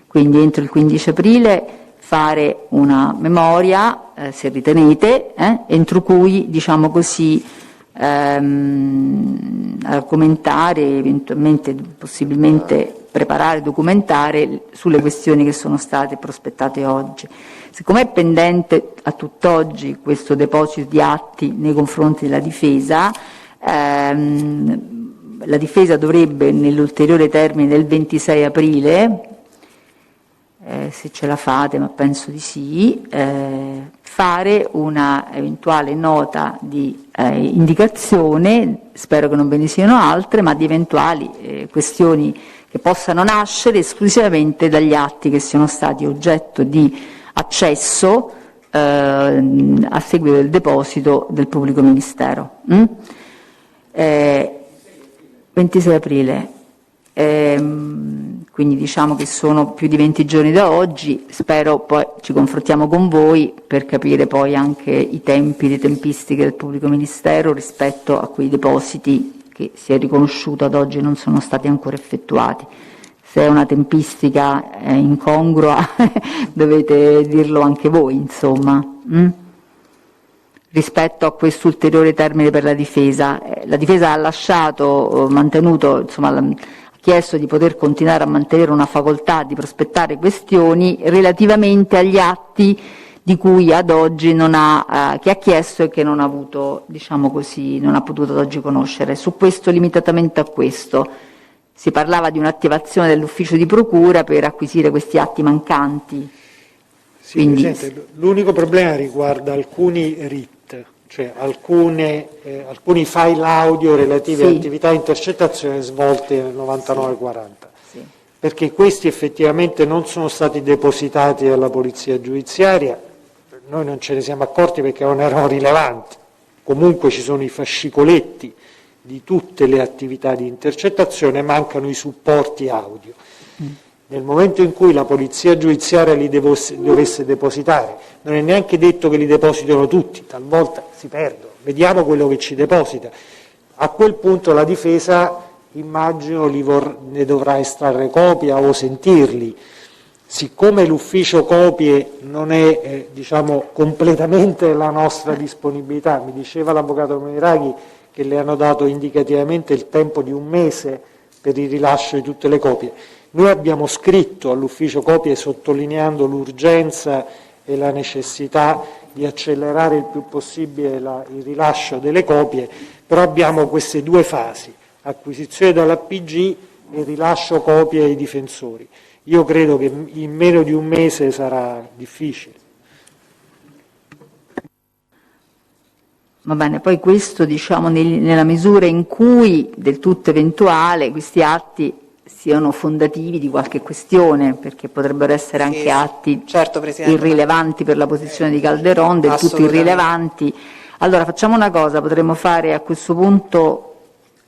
Quindi entro il 15 aprile fare una memoria, se ritenete, entro cui, diciamo così, argomentare, eventualmente, possibilmente preparare, documentare sulle questioni che sono state prospettate oggi. Siccome è pendente a tutt'oggi questo deposito di atti nei confronti della difesa, la difesa dovrebbe, nell'ulteriore termine del 26 aprile, se ce la fate, ma penso di sì, fare una eventuale nota di indicazione, spero che non ve ne siano altre, ma di eventuali questioni che possano nascere esclusivamente dagli atti che siano stati oggetto di accesso a seguito del deposito del pubblico ministero. 26 aprile. Quindi diciamo che sono più di 20 giorni da oggi, spero poi ci confrontiamo con voi per capire poi anche i tempi, le tempistiche del pubblico ministero rispetto a quei depositi che si è riconosciuto ad oggi non sono stati ancora effettuati. Se è una tempistica incongrua dovete dirlo anche voi, insomma. Rispetto a questo ulteriore termine per la difesa. La difesa ha lasciato, mantenuto, insomma, ha chiesto di poter continuare a mantenere una facoltà di prospettare questioni relativamente agli atti di cui ad oggi non ha, che ha chiesto e che non ha avuto, diciamo così, non ha potuto ad oggi conoscere. Su questo, limitatamente a questo, si parlava di un'attivazione dell'ufficio di procura per acquisire questi atti mancanti. Sì, quindi, Presidente, l'unico problema riguarda alcuni RIT, cioè alcuni file audio relativi a attività di intercettazione svolte nel 99-40, perché questi effettivamente non sono stati depositati dalla Polizia Giudiziaria, noi non ce ne siamo accorti perché non erano rilevanti, comunque ci sono i fascicoletti di tutte le attività di intercettazione, mancano i supporti audio. Nel momento in cui la Polizia Giudiziaria li dovesse depositare, non è neanche detto che li depositano tutti, talvolta si perdono, vediamo quello che ci deposita. A quel punto la difesa, immagino, ne dovrà estrarre copia o sentirli. Siccome l'ufficio copie non è diciamo, completamente la nostra disponibilità, mi diceva l'avvocato Moiraghi che le hanno dato indicativamente il tempo di 1 mese per il rilascio di tutte le copie. Noi abbiamo scritto all'ufficio copie sottolineando l'urgenza e la necessità di accelerare il più possibile il rilascio delle copie, però abbiamo queste 2 fasi, acquisizione dall'APG e rilascio copie ai difensori. Io credo che in meno di 1 mese sarà difficile. Va bene, poi questo diciamo nella misura in cui del tutto eventuale questi atti siano fondativi di qualche questione, perché potrebbero essere anche atti irrilevanti per la posizione di Calderon, del tutto irrilevanti. Allora facciamo una cosa, potremmo fare a questo punto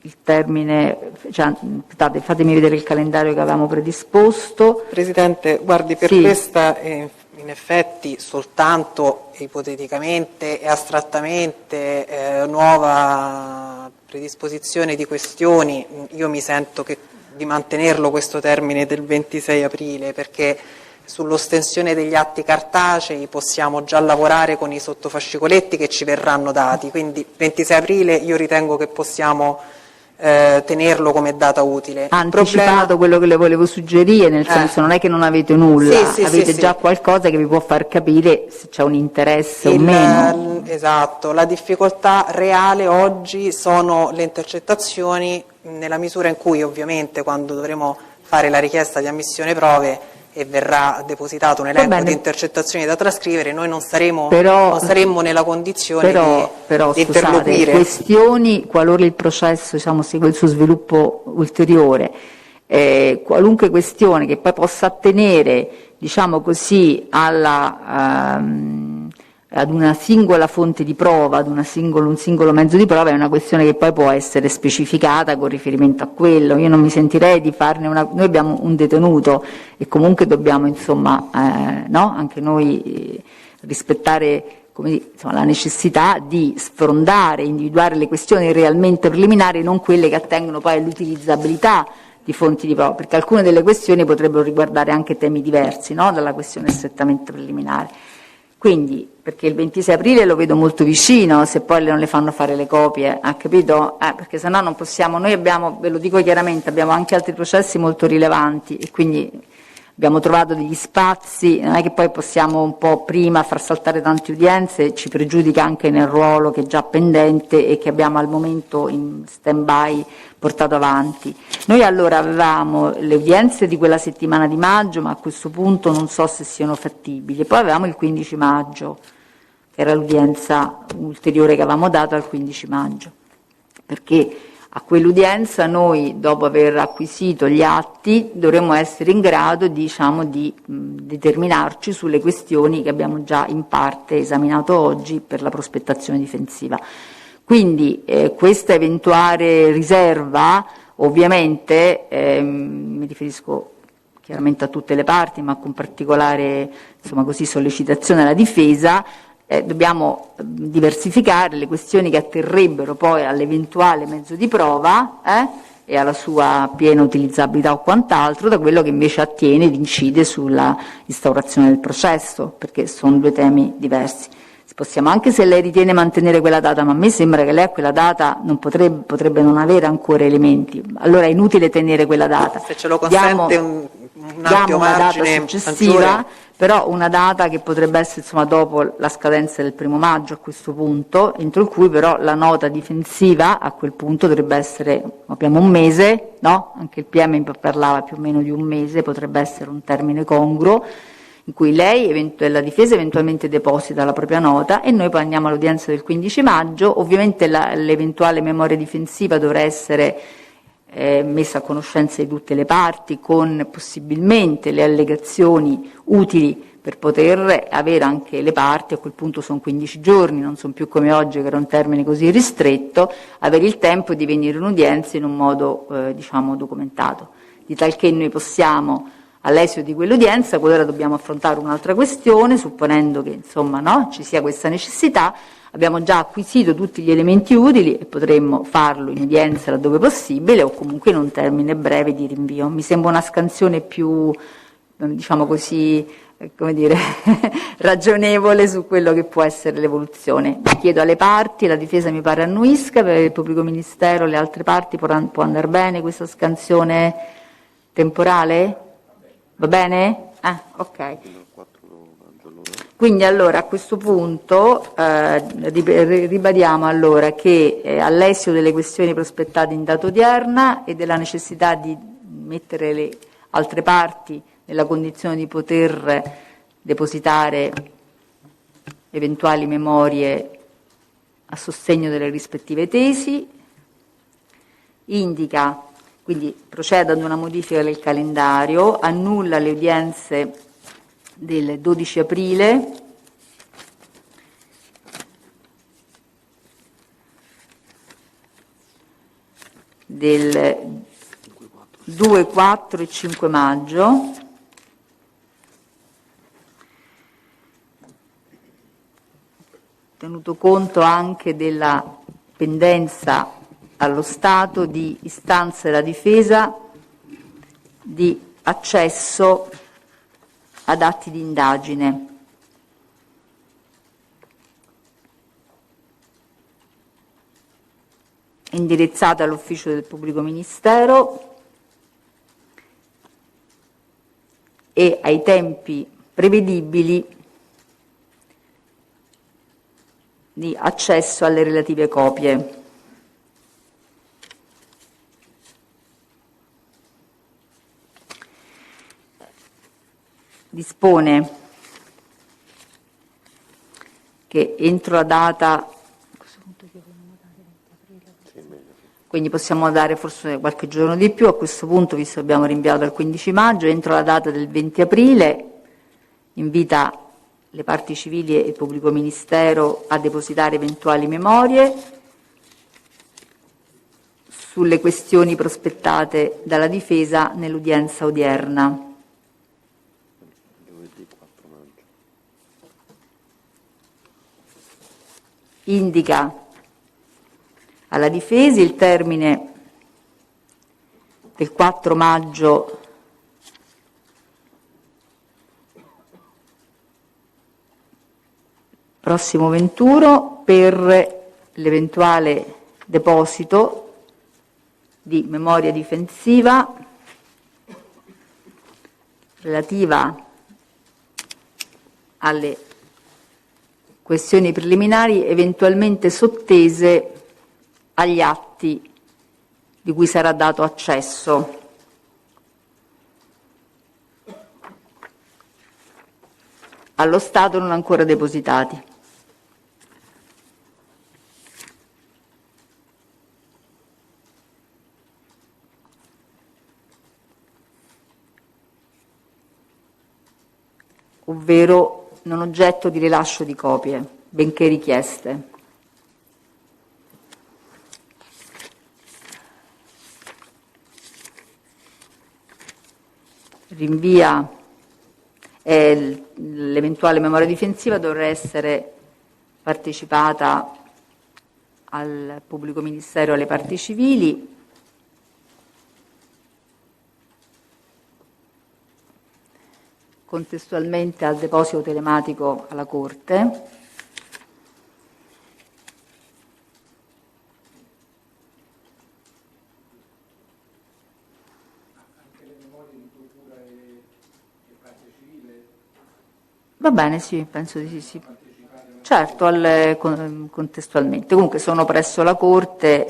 il termine, cioè, aspettate, fatemi vedere il calendario che avevamo predisposto. Presidente, guardi, per questa in effetti soltanto ipoteticamente e astrattamente nuova predisposizione di questioni, io mi sento di mantenerlo questo termine del 26 aprile, perché sull'ostensione degli atti cartacei possiamo già lavorare con i sottofascicoletti che ci verranno dati, quindi 26 aprile io ritengo che possiamo tenerlo come data utile. Ha anticipato quello che le volevo suggerire, nel senso non è che non avete nulla, avete già qualcosa che vi può far capire se c'è un interesse o meno. Esatto, la difficoltà reale oggi sono le intercettazioni, nella misura in cui ovviamente quando dovremo fare la richiesta di ammissione prove e verrà depositato un elenco di intercettazioni da trascrivere, noi non saremo nella condizione di interloquire. Questioni, qualora il processo diciamo, segua il suo sviluppo ulteriore, qualunque questione che poi possa attenere diciamo così, ad una singola fonte di prova, ad un singolo mezzo di prova, è una questione che poi può essere specificata con riferimento a quello. Io non mi sentirei di farne noi abbiamo un detenuto e comunque dobbiamo insomma anche noi rispettare la necessità di sfrondare, individuare le questioni realmente preliminari, non quelle che attengono poi all'utilizzabilità di fonti di prova, perché alcune delle questioni potrebbero riguardare anche temi diversi dalla questione strettamente preliminare. Quindi, perché il 26 aprile lo vedo molto vicino, se poi non le fanno fare le copie, ha capito? Perché sennò non possiamo, noi abbiamo, ve lo dico chiaramente, abbiamo anche altri processi molto rilevanti e quindi abbiamo trovato degli spazi, non è che poi possiamo un po' prima far saltare tante udienze, ci pregiudica anche nel ruolo che è già pendente e che abbiamo al momento in stand-by portato avanti. Noi allora avevamo le udienze di quella settimana di maggio, ma a questo punto non so se siano fattibili, poi avevamo il 15 maggio, che era l'udienza ulteriore che avevamo dato al 15 maggio, perché a quell'udienza noi, dopo aver acquisito gli atti, dovremmo essere in grado, diciamo, di determinarci sulle questioni che abbiamo già in parte esaminato oggi per la prospettazione difensiva. Quindi questa eventuale riserva, ovviamente, mi riferisco chiaramente a tutte le parti, ma con particolare, insomma, così, sollecitazione alla difesa, dobbiamo diversificare le questioni che atterrebbero poi all'eventuale mezzo di prova e alla sua piena utilizzabilità o quant'altro, da quello che invece attiene ed incide sulla instaurazione del processo, perché sono due temi diversi. Possiamo, anche se lei ritiene mantenere quella data, ma a me sembra che lei a quella data non potrebbe non avere ancora elementi, allora è inutile tenere quella data. Se ce lo consente un ampio una data margine successiva, maggiore. però una data che potrebbe essere, insomma, dopo la scadenza del 1° maggio a questo punto, entro il cui però la nota difensiva a quel punto dovrebbe essere, abbiamo un mese, no? Anche il PM parlava più o meno di un mese, potrebbe essere un termine congruo, in cui lei e la difesa eventualmente deposita la propria nota e noi poi andiamo all'udienza del 15 maggio. Ovviamente l'eventuale memoria difensiva dovrà essere messa a conoscenza di tutte le parti, con possibilmente le allegazioni utili per poter avere anche le parti, a quel punto sono 15 giorni, non sono più come oggi che era un termine così ristretto, avere il tempo di venire in udienza in un modo diciamo documentato, di tal che noi possiamo, all'esito di quell'udienza, qualora dobbiamo affrontare un'altra questione, supponendo che insomma, no, ci sia questa necessità, abbiamo già acquisito tutti gli elementi utili e potremmo farlo in udienza laddove possibile o comunque in un termine breve di rinvio. Mi sembra una scansione più, diciamo così, come dire, ragionevole su quello che può essere l'evoluzione. Chiedo alle parti, la difesa mi pare annuisca, per il pubblico ministero, le altre parti può andare bene questa scansione temporale? Va bene? Ok. Quindi allora a questo punto ribadiamo allora che all'esito delle questioni prospettate in data odierna e della necessità di mettere le altre parti nella condizione di poter depositare eventuali memorie a sostegno delle rispettive tesi, indica, quindi procede ad una modifica del calendario, annulla le udienze del 12 aprile, del 2, 4 e 5 maggio, tenuto conto anche della pendenza allo Stato di istanza della difesa di accesso ad atti di indagine. Indirizzata all'ufficio del pubblico ministero e ai tempi prevedibili di accesso alle relative copie. Dispone che entro la data, quindi possiamo dare forse qualche giorno di più, a questo punto, visto che abbiamo rinviato al 15 maggio, entro la data del 20 aprile, invita le parti civili e il pubblico ministero a depositare eventuali memorie sulle questioni prospettate dalla difesa nell'udienza odierna. Indica alla difesa il termine del 4 maggio prossimo 21 per l'eventuale deposito di memoria difensiva relativa alle questioni preliminari eventualmente sottese agli atti di cui sarà dato accesso. Allo Stato non ancora depositati. Ovvero non oggetto di rilascio di copie, benché richieste. Rinvia l'eventuale memoria difensiva dovrà essere partecipata al pubblico ministero e alle parti civili. Contestualmente al deposito telematico alla Corte. Va bene, sì, penso di sì. Certo, contestualmente. Comunque sono presso la Corte,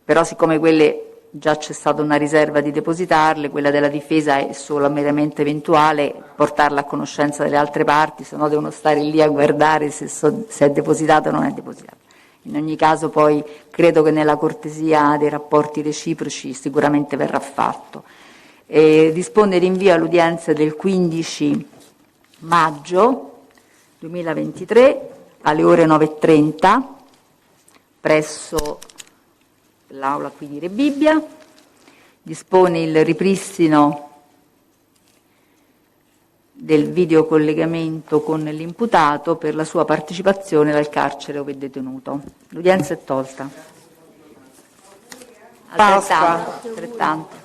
però siccome quelle già c'è stata una riserva di depositarle, quella della difesa è solo meramente eventuale, portarla a conoscenza delle altre parti, se no devono stare lì a guardare se è depositata o non è depositata. In ogni caso poi credo che nella cortesia dei rapporti reciproci sicuramente verrà fatto. Dispone rinvio all'udienza del 15 maggio 2023 alle ore 9:30 presso l'Aula qui di Rebibbia. Dispone il ripristino del videocollegamento con l'imputato per la sua partecipazione dal carcere ove è detenuto. L'udienza è tolta. Altrettanto.